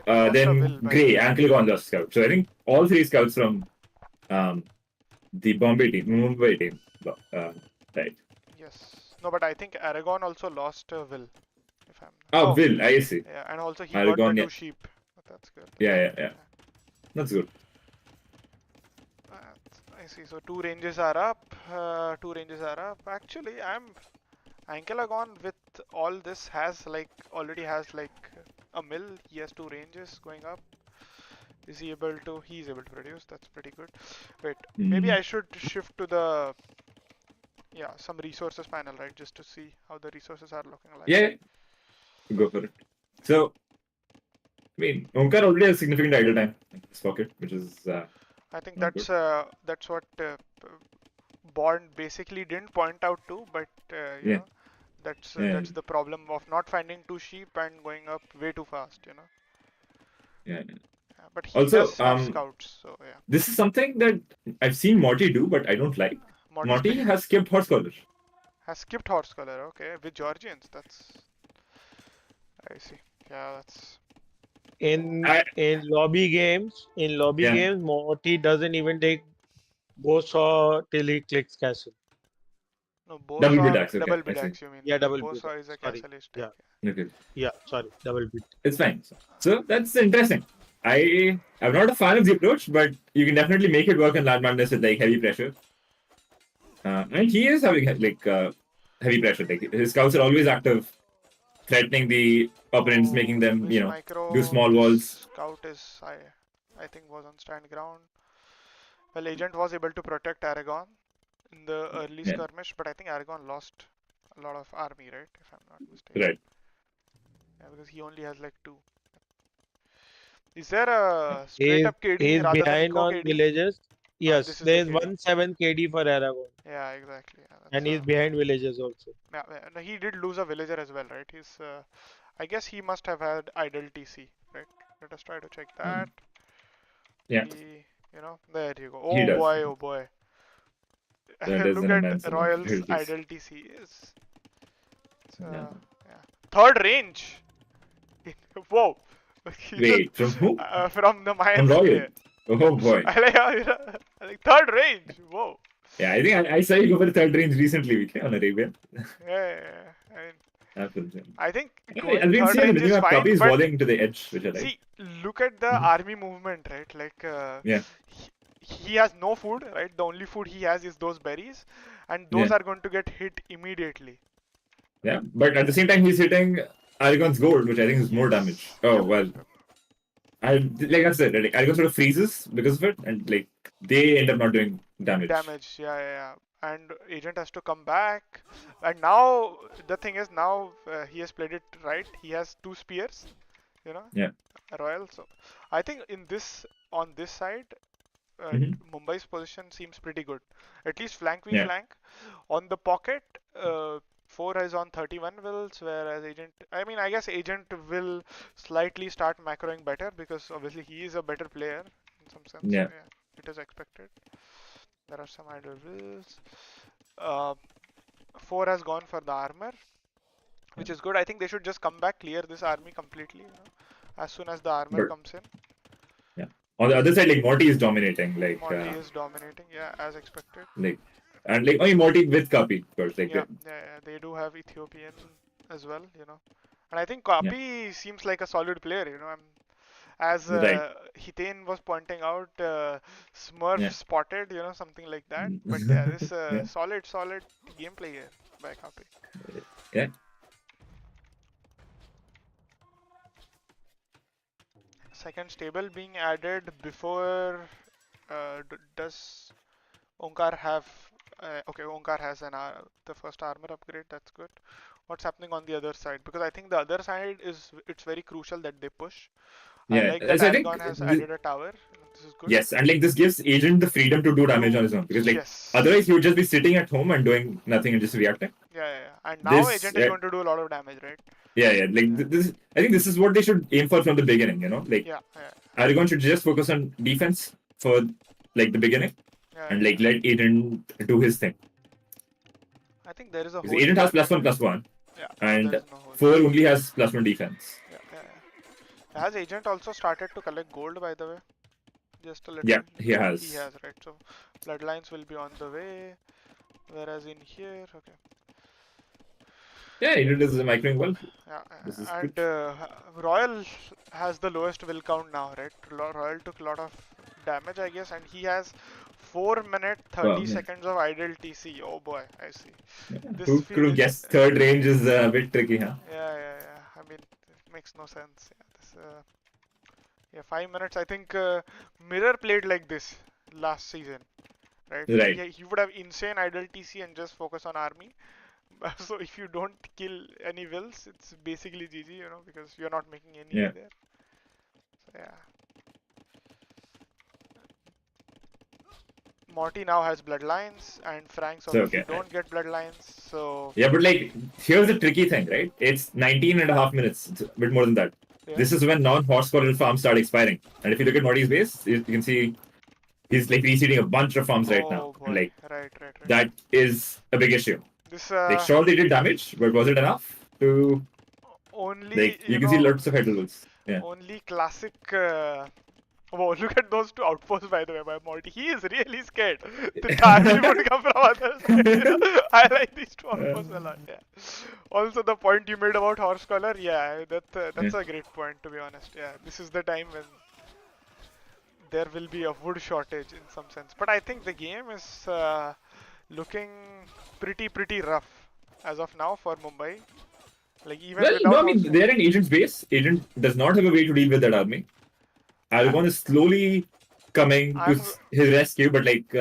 Lost a then will, by Gray, the way. Anklegon lost scout. So I think all three scouts from the Mumbai team. Right. Yes. No, but I think Aragon also lost a will. If I'm Oh, Will, I see. yeah, and also he got Aragon, the yeah. 2 sheep. That's good. Yeah. That's good. I see. So 2 ranges are up. 2 ranges are up. Actually, Ankelagon with all this has already has a mill. He has 2 ranges going up. Is he able to? He is able to produce. That's pretty good. Wait, maybe I should shift to the some resources panel, right? Just to see how the resources are looking like. Yeah. Go for it. So, I mean, Omkar already has significant idle time in his pocket, which is. I think not that's what Bond basically didn't point out to, but you know, that's the problem of not finding 2 sheep and going up way too fast, you know. Yeah. But he Also, does have scouts, so yeah. This is something that I've seen Morty do, but I don't like. Morty has skipped horse collar. Has skipped horse color, okay, with Georgians. That's I see. Yeah, that's In lobby games, Morty doesn't even take Bosaw till he clicks castle. no Double bid Bosaw, axe, okay, double I bid see. axe, you mean? Yeah, double bid. Bosaw is a Sorry. castle Yeah. Okay. Yeah, sorry, double bid. It's fine. So that's interesting. I'm not a fan of the approach, but you can definitely make it work in Land Madness with heavy pressure. And he is having heavy pressure. His scouts are always active, threatening the opponents, making them do small walls. Scout is I think was on stand ground. Well, Agent was able to protect Aragon in the early skirmish, but I think Aragon lost a lot of army, right? If I'm not mistaken. Right. Yeah, because he only has 2. Is there a straight up KD rather than behind eco on KD? villages. Yes, the there is KD. 1-7 KD for Aragon. Yeah, exactly. Yeah, And he's behind villages also. Yeah, no, he did lose a villager as well, right? He's I guess he must have had idle TC, right? Let us try to check that. Yeah. There you go. He Oh does. boy, oh boy. That is Look an at immense amount of Royal's abilities. idle TC. Third range. Whoa. Wait, from who? From the Mayans. From Royal. Oh boy. I like how, third range. Whoa. Yeah, I think I saw you go for the third range recently, Vicky, on Arabia. Yeah. Happens. I think I've been third seeing range is fine, copies but walling to the edge, which I like. see, look at the army movement, right? He has no food, right? The only food he has is those berries, and those are going to get hit immediately. Yeah, but at the same time, he's hitting Aragon's gold, which I think is more damage. Oh, well. Like I said, Aragon sort of freezes because of it, and they end up not doing damage. Yeah. And Agent has to come back, and now the thing is, he has played it right. He has 2 spears, Royal. So I think on this side, Mumbai's position seems pretty good. At least flank flank. On the pocket, 4 is on 31 wills, whereas I guess Agent will slightly start macroing better because obviously he is a better player in some sense. Yeah. So, it is expected. There are some idle wills. 4 has gone for the armor, which is good. I think they should just come back, clear this army completely, as soon as the armor comes in. Yeah. On the other side, Morty is dominating. Morty is dominating, as expected. Only Morty with Kapi, of course. Yeah, they do have Ethiopian as well, And I think Kapi seems like a solid player, As Hitain was pointing out, Smurf spotted, something like that. But this solid gameplay here by Kapi. Yeah. Second stable being added before. Does Onkar have? Okay, Onkar has the first armor upgrade. That's good. What's happening on the other side? Because I think the other side it's very crucial that they push. I like that Aragon has added a tower. This is good. Yes, and this gives Agent the freedom to do damage on his own, because otherwise he would just be sitting at home and doing nothing and just reacting. Yeah. And now Agent is going to do a lot of damage, right? Yeah. This, I think this is what they should aim for from the beginning. Aragon should just focus on defense for the beginning, and let Agent do his thing. I think there is a. Agent has +1/+1. Yeah. And 4 only has +1 defense. Yeah. Has Agent also started to collect gold, by the way? Just a little. Yeah, he has. He has, right? So Bloodlines will be on the way. Whereas in here, okay. Yeah, Agent is microing well. Yeah, This is and good. Royal has the lowest will count now, right? Royal took a lot of damage, I guess, and he has 4 minutes 30 Wow, yeah. seconds of idle TC. Oh boy, I see. Yeah. This Who could have feels. guessed third range is a bit tricky, huh? Yeah. I mean, it makes no sense. Yeah, 5 minutes. I think Mirror played like this last season, right? Right. He would have insane idle TC and just focus on army. So if you don't kill any wills, it's basically GG, because you're not making any Yeah. there. So yeah. Morty now has bloodlines, and Franks So, obviously okay. don't get bloodlines. So Yeah, but like, here's the tricky thing, right? It's 19 and a half minutes. It's a bit more than that. yeah. This is when non-horse collar farms start expiring. And if you look at Morty's base, you can see he's like reseeding a bunch of farms right now. Boy. And like, Right. that is a big issue. This Like, sure, they did damage, but was it enough to, only like, you can see lots of headwinds. Yeah. only classic. Whoa, look at those two outposts, by the way, by Morty. He is really scared. The target would come from other side. I like these two outposts a lot, yeah. Also, the point you made about horse collar, yeah, that's a great point, to be honest. Yeah, this is the time when there will be a wood shortage in some sense. But I think the game is looking pretty rough as of now for Mumbai. Like, even Well, without no, I mean, horse- they're in Agent's base. Agent does not have a way to deal with that army. Aragon is slowly coming to his rescue, but like,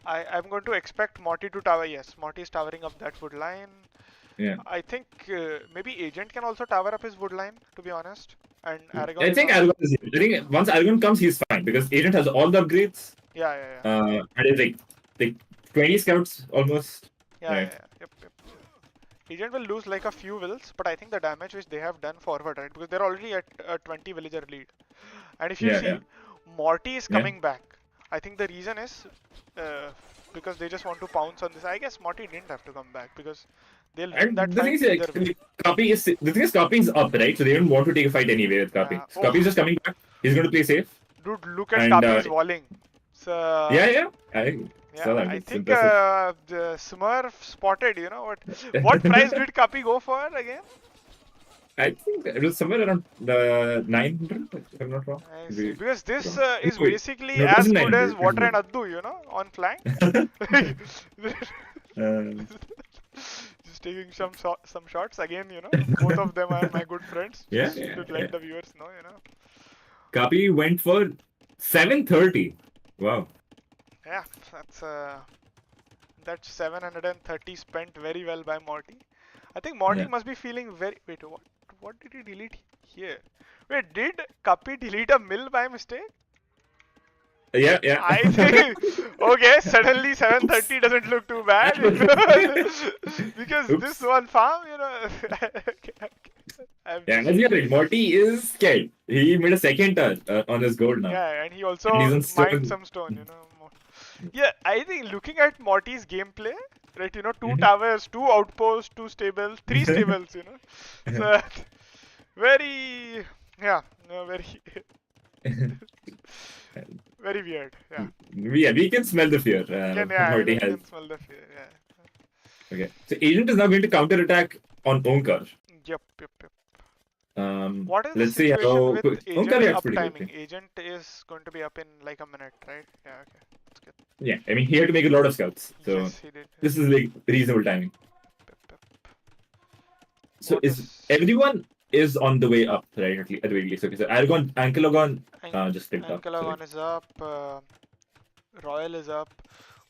I'm going to expect Morty to tower. Yes, Morty is towering up that wood line. yeah. I think maybe Agent can also tower up his wood line, to be honest. And Aragon I is think on- Aragon is. I think once Aragon comes, he's fine because Agent has all the upgrades. Yeah. And it's like 20 scouts almost. Right. Yep. Agent will lose like a few wills, but I think the damage which they have done forward, right? Because they're already at a 20 villager lead. And if you see, Morty is coming back. I think the reason is because they just want to pounce on this. I guess Morty didn't have to come back because they'll win And that the thing fight is, either way. the thing is, Copy is up, right? So they don't want to take a fight anyway with Copy. Yeah. So Copy is just coming back. He's going to play safe. Dude, look at And, Kapi's walling. So, Yeah. I saw that. I It's think impressive. the Smurf spotted, what price did Kapi go for again? I think it was somewhere around 900, if I'm not wrong. I see. Because this is Wait, basically no, it as wasn't good as 900, Water it and Addu, on flank. Just taking some shots again, both of them are my good friends. Yeah, Just to let yeah. the viewers know, Copy went for 730. Wow. Yeah, that's 730 spent very well by Morty. I think Morty Yeah. must be feeling very. Wait, what did he delete here? Wait, did Kapi delete a mill by mistake? Yeah. I think okay. Suddenly 730 doesn't look too bad because Oops. this one farm, Yeah, as you're right, Morty is scared. He made a second turn on his gold now. Yeah, and he also And he's on stone. mined some stone, Yeah, I think looking at Morty's gameplay, right, 2 towers, 2 outposts, 2 stables, 3 stables, So, very, very weird, yeah. Yeah, we can smell the fear. Morty You has. can smell the fear, yeah. Okay, so Agent is now going to counterattack on Onkar. Yep. What What is the let's see situation how with quick. Agent Onkar reacts up pretty timing? quickly. Agent is going to be up in like a minute, right? Yeah, okay. That's good. Yeah, I mean, he had to make a lot of scouts. So Yes, he did. this is like reasonable timing. Pep. So What everyone is on the way up, right? At the very least. Okay, so Aragon, Ankylogon just picked up. Ankalagon is up. Royal is up.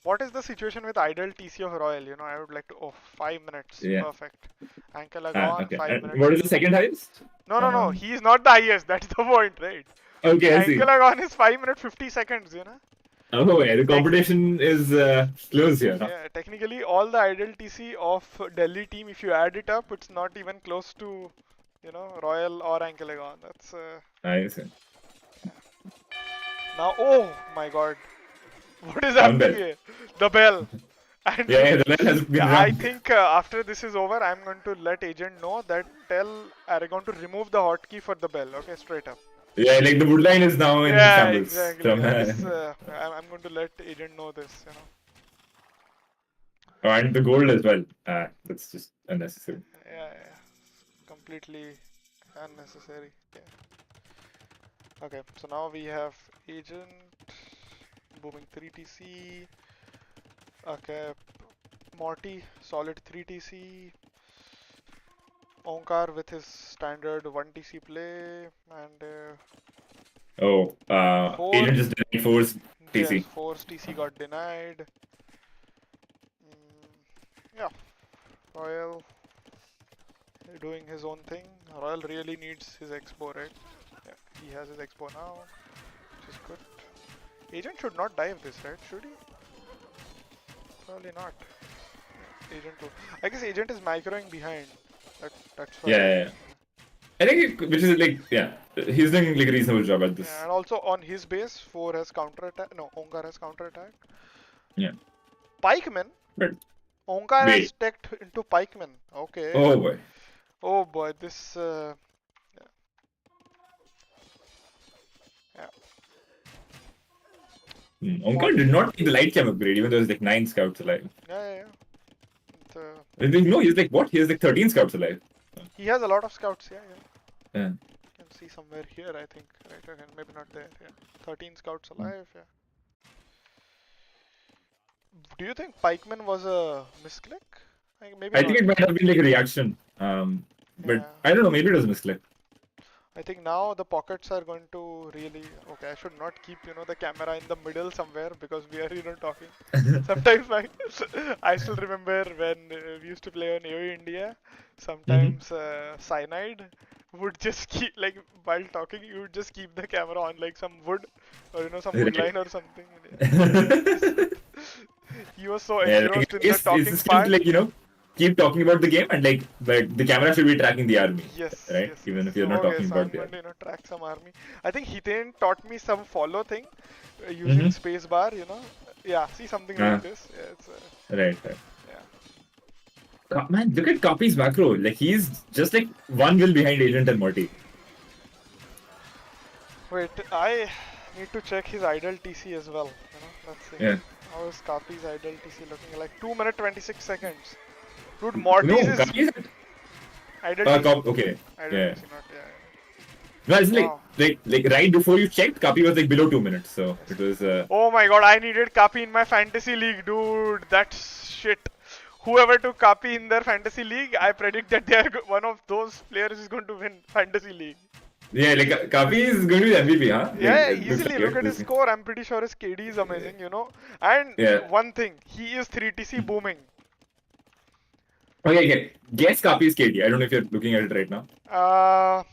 What is the situation with idle TC of Royal? I would like to. Oh, 5 minutes. Yeah. Perfect. Ankalagon, Okay. 5 And minutes. what is the second highest? No. He is not the highest. That's the point, right? Okay, I see. Ankalagon is 5 minutes 50 seconds. Oh, yeah, the competition is close here. Huh? Yeah, technically, all the idle TC of Delhi team, if you add it up, it's not even close to, Royal or Ankalagon. That's I see. now. Oh my God, what is One happening bell. here? The bell. And Yeah, the bell has been I rung. think after this is over, I'm going to let agent know that tell Aragon to remove the hotkey for the bell. Okay, straight up. Yeah, like the woodline is now in Yeah, shambles. exactly. I'm going to let agent know this. And the gold as well. That's just unnecessary. Yeah, completely unnecessary. Yeah. Okay, so now we have agent booming 3TC. Okay, Morty solid 3TC. Onkar with his standard 1TC play and Agent just did force yes, TC. force TC got denied. Yeah, Royal doing his own thing. Royal really needs his expo, right? Yeah, he has his expo now, which is good. Agent should not dive this, right? Should he? Probably not. Yeah, agent too. I guess agent is microing behind. That's why. Yeah. I think which is like, yeah, he's doing like a reasonable job at this. Yeah, and also on his base, 4 has counter attack. No, Onkar has counter attack. Yeah. Pikeman. But Onkar has wait. teched into Pikeman. Okay. Oh boy. Oh boy, this. Onkar did not take the light cam upgrade, even though there's like 9 scouts alive. Yeah. No, he's like what? He has like 13 scouts alive. He has a lot of scouts. Yeah. Yeah. You can see somewhere here, I think. Right, okay, maybe not there. Yeah. 13 scouts alive. Yeah. Do you think Pikeman was a misclick? Maybe I not. think it might have been like a reaction. But I don't know, maybe it was a misclick. I think now the pockets are going to really. Okay, I should not keep the camera in the middle somewhere because we are talking. Sometimes I still remember when we used to play on AOE India. Sometimes Cyanide would just keep while talking, you would just keep the camera on like some wood or some wood line or something. He was so engrossed in the talking part. Keep talking about the game and but the camera should be tracking the army. Yes. Right? Yes, Even if you're not talking about the army. Track some army. I think Hiten taught me some follow thing using space bar, Yeah, see something like this. Yeah, it's, right. Yeah. Man, look at Copy's macro. Like he's just like one will behind Agent and Morty. Wait, I need to check his idle TC as well. Let's see. Yeah. How is Copy's idle TC looking? Like 2 minutes 26 seconds. Dude, Morty's is idle TC. Okay. Idle Yeah. TC, not No, it's like right before you checked, Copy was like below 2 minutes, so it was. Oh my god, I needed Copy in my fantasy league, dude. That's shit. Whoever took Copy in their fantasy league, I predict that they are one of those players is going to win fantasy league. Yeah, like Copy is going to be MVP, huh? Yeah, easily. Look at his score. I'm pretty sure his KD is amazing, And one thing, he is 3TC booming. Okay. Guess Copy's KD. I don't know if you're looking at it right now.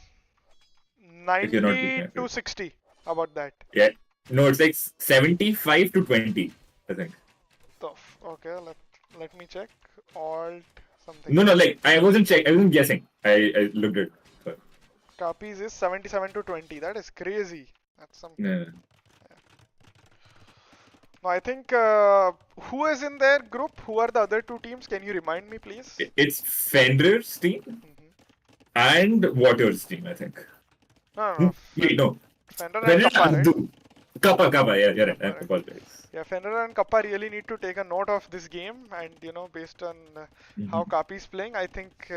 90 to 60. How about that? Yeah. No, it's like 75 to 20, I think. Tough. Okay, let me check. Alt something. No, like I wasn't guessing. I looked at it. Copies is 77 to 20. That is crazy. That's something. Yeah. No, I think who is in their group? Who are the other two teams? Can you remind me, please? It's Fenrir's team and Water's team, I think. No. Wait, no. Fenrir and Kappa, right? Kappa, yeah, you're right. I apologize. Yeah, Fenrir and Kappa really need to take a note of this game, and based on how Kapi is playing, I think.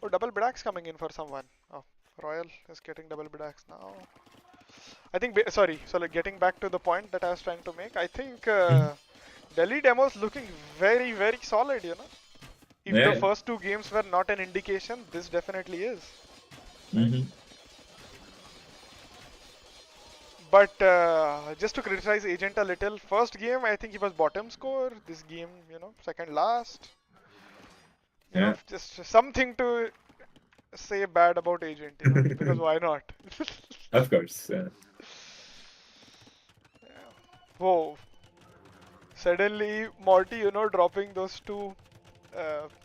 Oh, double Bidax coming in for someone. Oh, Royal is getting double Bidax now. I think. So getting back to the point that I was trying to make, I think Delhi Demo's looking very, very solid. If the first 2 games were not an indication, this definitely is. But just to criticize Agent a little, first game I think he was bottom score. This game, second last. Just something to say bad about Agent, because why not? Of course. Yeah. Whoa. Suddenly, Morty, dropping those 2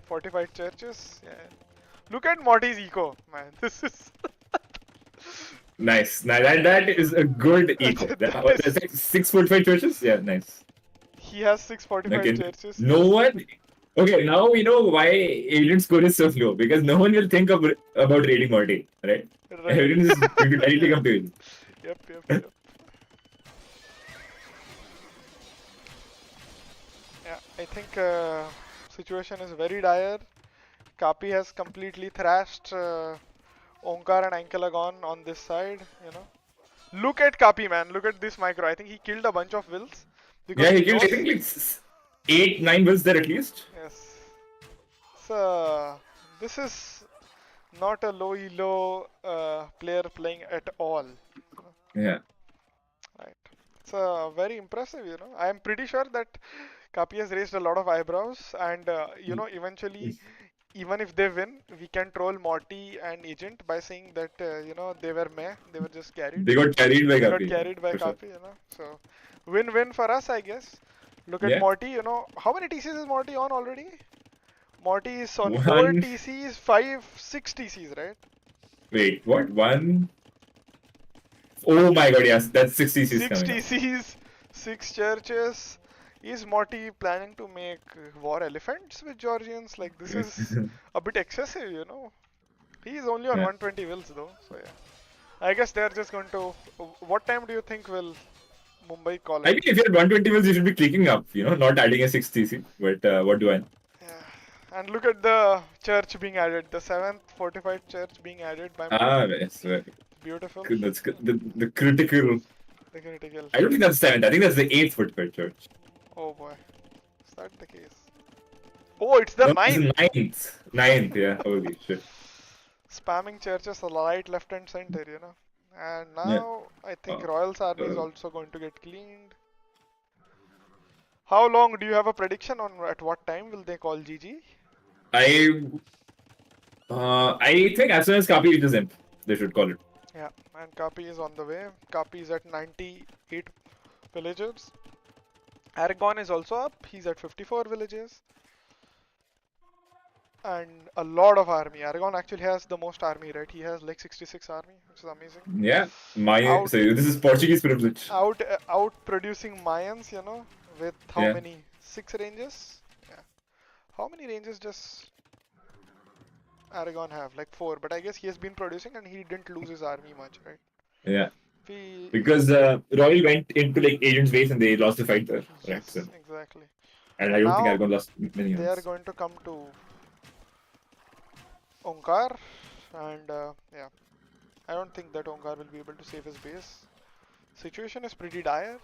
fortified churches. Yeah. Look at Morty's eco, man. This is... Nice. Now that is a good eco. That's like 6 fortified churches? Yeah, nice. He has 645 Okay. churches. No one. Okay, now we know why agent score is so low, because no one will think about raiding Morty, right? Right. Everyone is going to directly come to it. Yep. Yeah, I think situation is very dire. Kapi has completely thrashed Onkar and Ankalagon on this side, you know. Look at Kapi, man. Look at this micro. I think he killed a bunch of wills. Because Yeah, he he killed, I knows... think, like 8-9 wills there at least. Yes. So, this is not a low elo player playing at all. Yeah. Right. It's very impressive, you know. I am pretty sure that Kapi has raised a lot of eyebrows, and you know, eventually, even if they win, we can troll Morty and Agent by saying that you know, they were meh, they were just carried. They got carried by They got Kapi. carried by for sure. Kapi, you know. So, win-win for us, I guess. Look at Yeah. Morty, you know. How many TCs is Morty on already? Morty is on 4 One- TCs, 5, 6 TCs, right? Wait, what? One? Oh my god, yes, that's 6 CCs 6 coming up. TCs, 6 churches. Is Morty planning to make war elephants with Georgians? Like, this is a bit excessive, you know. He is only on Yeah. 120 wills though, so yeah. I guess they're just going to... What time do you think will Mumbai call I it? mean, if you're at 120 wills, you should be clicking up, you know, not adding a 6 CC. But what do I know? Yeah. And look at the church being added, the 7th fortified church being added by Morty. Ah, yes. Beautiful. That's good. The critical. The critical. I don't think that's 7th. I think that's the 8th footprint church. Oh boy. Is that the case? Oh, it's the No, it's 9th! the 9th. 9th, yeah. Holy shit. Spamming churches right, left and center, you know. And now Yeah. I think Royals army is also going to get cleaned. How long do you have a prediction on at what time will they call GG? I think as soon as Kapi reaches him, they should call it. Yeah, and Kapi is on the way. Kapi is at 98 villagers. Aragon is also up. He's at 54 villages. And a lot of army. Aragon actually has the most army, right? He has like 66 army, which is amazing. Yeah. Out- So this is Portuguese privilege. Out producing Mayans, you know, with how Yeah. many? 6 ranges? Yeah. How many ranges does Aragon have? Like 4, but I guess he has been producing and he didn't lose his army much, right? Yeah. We... Because Royal went into like Agent's base and they lost the fight there. Right. Yes, So, exactly. and I don't think Now, Aragon lost many They are units. going to come to Onkar, and yeah, I don't think that Onkar will be able to save his base. Situation is pretty dire.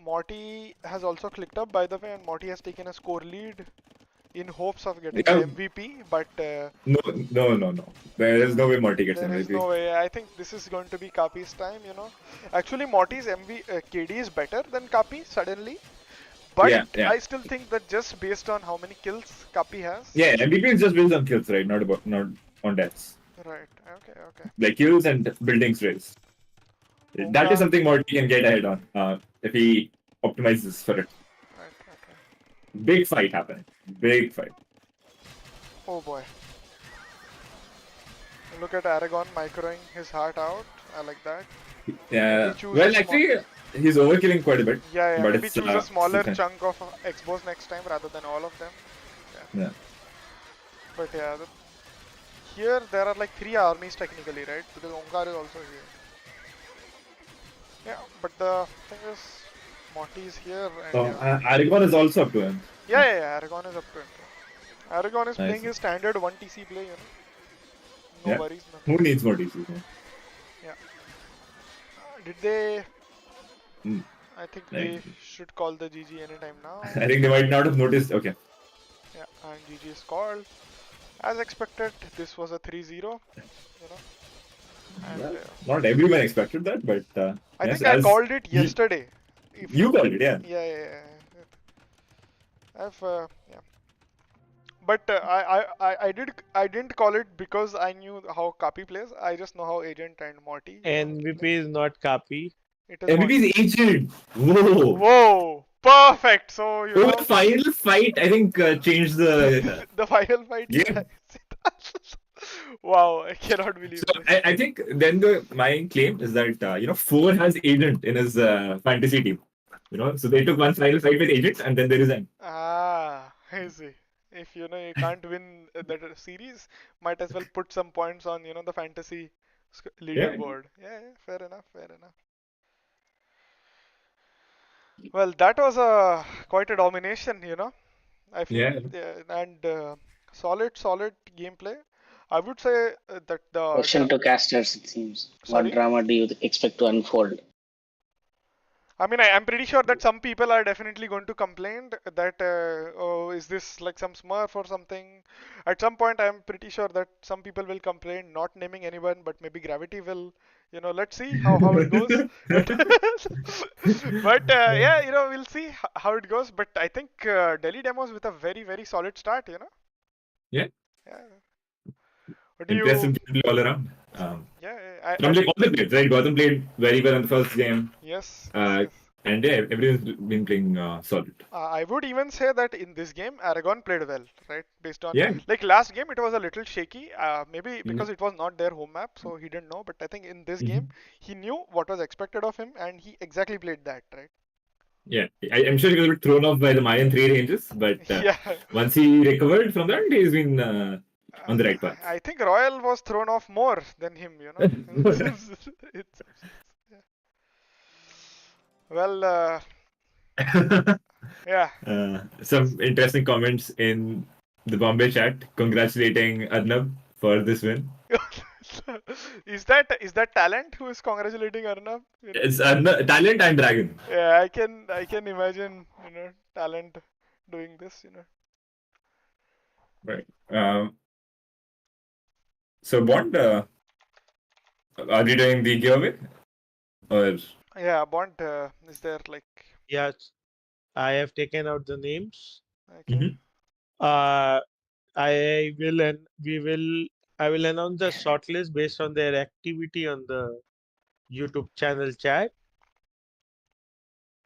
Morty has also clicked up, by the way, and Morty has taken a score lead in hopes of getting Yeah. the MVP, but No. There is no way Morty gets there is MVP. no way. I think this is going to be Kapi's time, you know. Actually, Morty's KD is better than Kapi suddenly, but Yeah. I still think that just based on how many kills Kapi has. Yeah, MVP is just based on kills, right? Not on deaths. Right. Okay. Like kills and buildings raised. That is something Morty can get ahead on if he optimizes for it. Right. Okay. Big fight happening. Big fight. Oh boy. Look at Aragon microing his heart out. I like that. Yeah. He chooses Well, actually, he's overkilling quite a bit. Yeah. But Maybe it's, choose a smaller okay. chunk of Expos next time rather than all of them. Yeah. But yeah, here there are like 3 armies technically, right? Because Onkar is also here. Yeah, but the thing is, Morty is here and So yeah. Aragon is also up to him. Yeah, Aragon is up to it. Aragon is Nice. playing his standard 1 TC play, you know. No Yeah. worries, nothing. Who needs more DCs? Did they... Hmm. I think Like- they should call the GG anytime now. I think they might not have noticed. Okay. Yeah, and GG is called. As expected, this was a 3-0, you know. And Well, not everyone expected that, but I yes, think I as called it yesterday. you called it, yeah. Yeah. Yeah. But I didn't call it because I knew how Kapi plays. I just know how Agent and Morty. MVP is not Kapi. It is MVP is Agent. Whoa. Whoa! Perfect. So you Oh, know the final fight, I think, changed the. the final fight. Yeah. Wow! I cannot believe So this. I think then my claim is that 4 has Agent in his fantasy team, So they took one final fight with agents and then they resigned. Ah, I see. If you can't win that series, might as well put some points on the fantasy Yeah. leaderboard. Yeah, fair enough, fair enough. Well, that was quite a domination. I feel, Yeah. and solid gameplay. I would say that Question to casters, it seems. What sorry. drama do you expect to unfold? I mean, I'm pretty sure that some people are definitely going to complain that, oh, is this like some smurf or something? At some point, I'm pretty sure that some people will complain, not naming anyone, but maybe Gravity will. Let's see how it goes. But yeah, we'll see how it goes. But I think Delhi demos with a very solid start. Yeah. Yeah. What do you? Impressive gameplay all around. Yeah, From like all the players, right? Gautam played very well in the first game. yes, Uh, yes. and yeah, everyone's been playing solid. I would even say that in this game, Aragon played well, right? Based on Yeah. like last game, it was a little shaky. Maybe Mhm. because it was not their home map, so he didn't know. But I think in this Mhm. game, he knew what was expected of him, and he exactly played that, right? Yeah, I'm sure he was a bit thrown off by the Mayan 3 ranges, but Yeah. once he recovered from that, he's been on the right path. I think Royal was thrown off more than him. It's, yeah. Well, yeah. Some interesting comments in the Bombay chat congratulating Arnab for this win. Is that talent who is congratulating Arnab? It's talent and dragon. Yeah, I can imagine talent doing this. Right. So Bond, are you doing the giveaway? Or Yeah, Bond, is there like Yes, I have taken out the names. okay? Mhm. Uh, I will and we will. I will announce the shortlist based on their activity on the YouTube channel chat.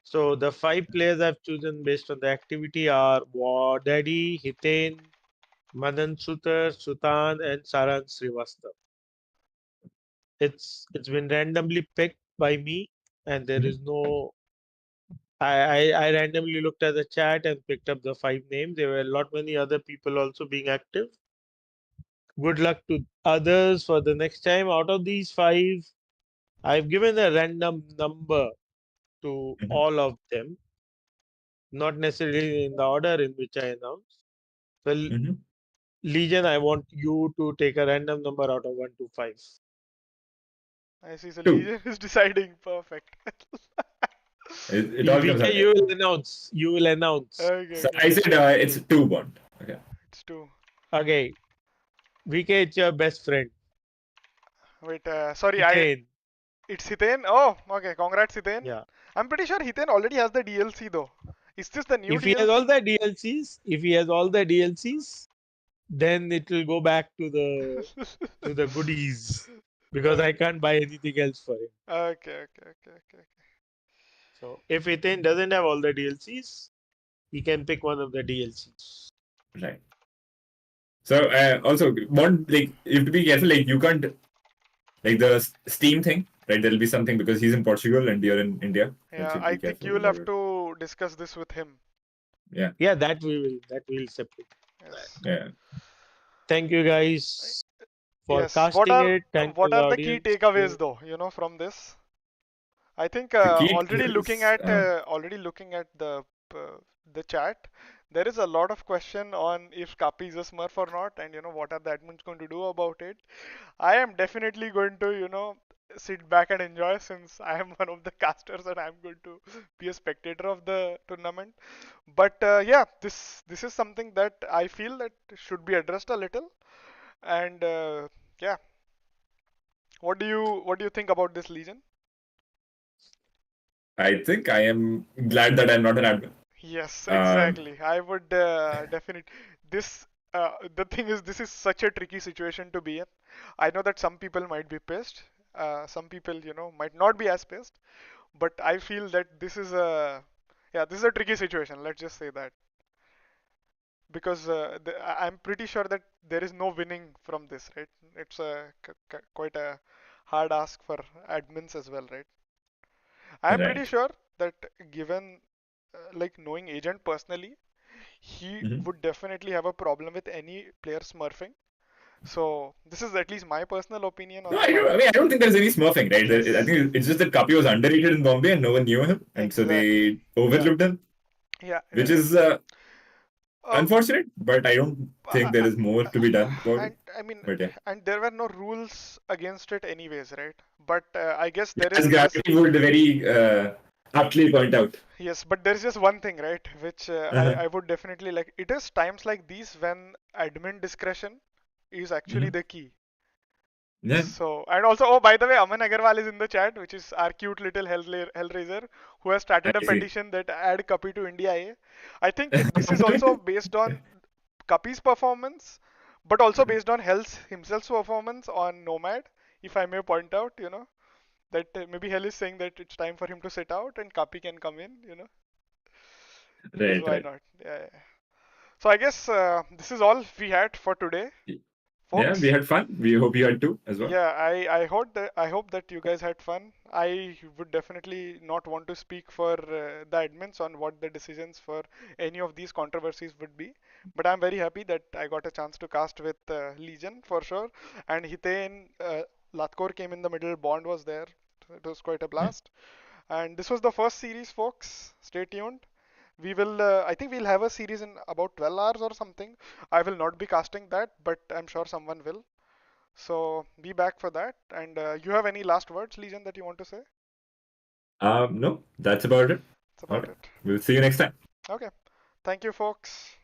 So the 5 players I've chosen based on the activity are Daddy, Hiten, Madan Sutar, Sutan, and Saran Srivastav. It's been randomly picked by me, and there is no. I randomly looked at the chat and picked up the 5 names. There were a lot many other people also being active. Good luck to others for the next time. Out of these 5, I've given a random number to Mhm. all of them, not necessarily in the order in which I announced. Well, Mhm. Legion, I want you to take a random number out of 1 to 5. I see. So 2. Legion is deciding. Perfect. It all comes VK, out. you will announce. You will announce. Okay, So okay. I said it's 2 Bond. Okay. It's 2. Okay. VK, it's your best friend. Wait, sorry, Hiten. it's Hiten. Oh, okay. Congrats, Hiten. Yeah. I'm pretty sure Hiten already has the DLC though. Is this the new If he has all DLC? the DLCs, then it will go back to the goodies because I can't buy anything else for him. Okay. So if Ethan doesn't have all the DLCs, he can pick one of the DLCs. Right. So also Bond, like you have to be careful. Like you can't like the Steam thing, right? There'll be something because he's in Portugal and you're in India. You Yeah, should I be think careful you will have about. to discuss this with him. Yeah. Yeah, that we will separate. Yes. Yeah. Thank you guys for Yes. What casting are it. Thank you what the are the key audience. takeaways though, from this? I think The key already looking is at the chat, there is a lot of question on if Kapi is a Smurf or not, and what are the admins going to do about it. I am definitely going to sit back and enjoy since I am one of the casters and I'm going to be a spectator of the tournament. But yeah, this is something that I feel that should be addressed a little. And yeah, what do you think about this, Legion? I think I am glad that I'm not an admin. Yes, Um, exactly. I would definitely. This the thing is, this is such a tricky situation to be in. I know that some people might be pissed. Some people, might not be as pissed. But I feel that this is a tricky situation. Let's just say that because I'm pretty sure that there is no winning from this, right? It's quite a hard ask for admins as well, right? I'm pretty right. sure that given like knowing Agent personally, he Mhm. would definitely have a problem with any player smurfing. So this is at least my personal opinion on No, the I matter. don't think there's any smurfing, right? I Yes. think it's just that Kapi was underrated in Bombay and no one knew him, and so Exactly. they overlooked him, Yeah. which Yeah. is unfortunate. But I don't think there is more to be done about it. And I mean, But yeah, and there were no rules against it anyways, right? But I guess there as is this. Gravity would very aptly point out. Yes, but there's just one thing, right? Which Uh-huh. I would definitely like. It is times like these when admin discretion is actually Mhm. the key. Yeah, So, and also, oh, by the way, Aman Agarwal is in the chat, which is our cute little Hellraiser, who has started a I see. petition that add Kapi to India A. I think this is also based on Kapi's performance, but also based on Hell's himself's performance on Nomad, if I may point out, that maybe Hell is saying that it's time for him to sit out and Kapi can come in, because Right, why right. not? Yeah. So I guess this is all we had for today, Yeah, we folks. had fun. We hope you had too as well. Yeah, I hope that you guys had fun. I would definitely not want to speak for the admins on what the decisions for any of these controversies would be, but I'm very happy that I got a chance to cast with Legion for sure, and Hiten Latkor came in the middle. Bond was there. It was quite a blast, and this was the first series, folks. Stay tuned. We will. I think we'll have a series in about 12 hours or something. I will not be casting that, but I'm sure someone will. So be back for that. And you have any last words, Legion, that you want to say? No, that's about it. That's All about right. it. We'll see you next time. Okay. Thank you, folks.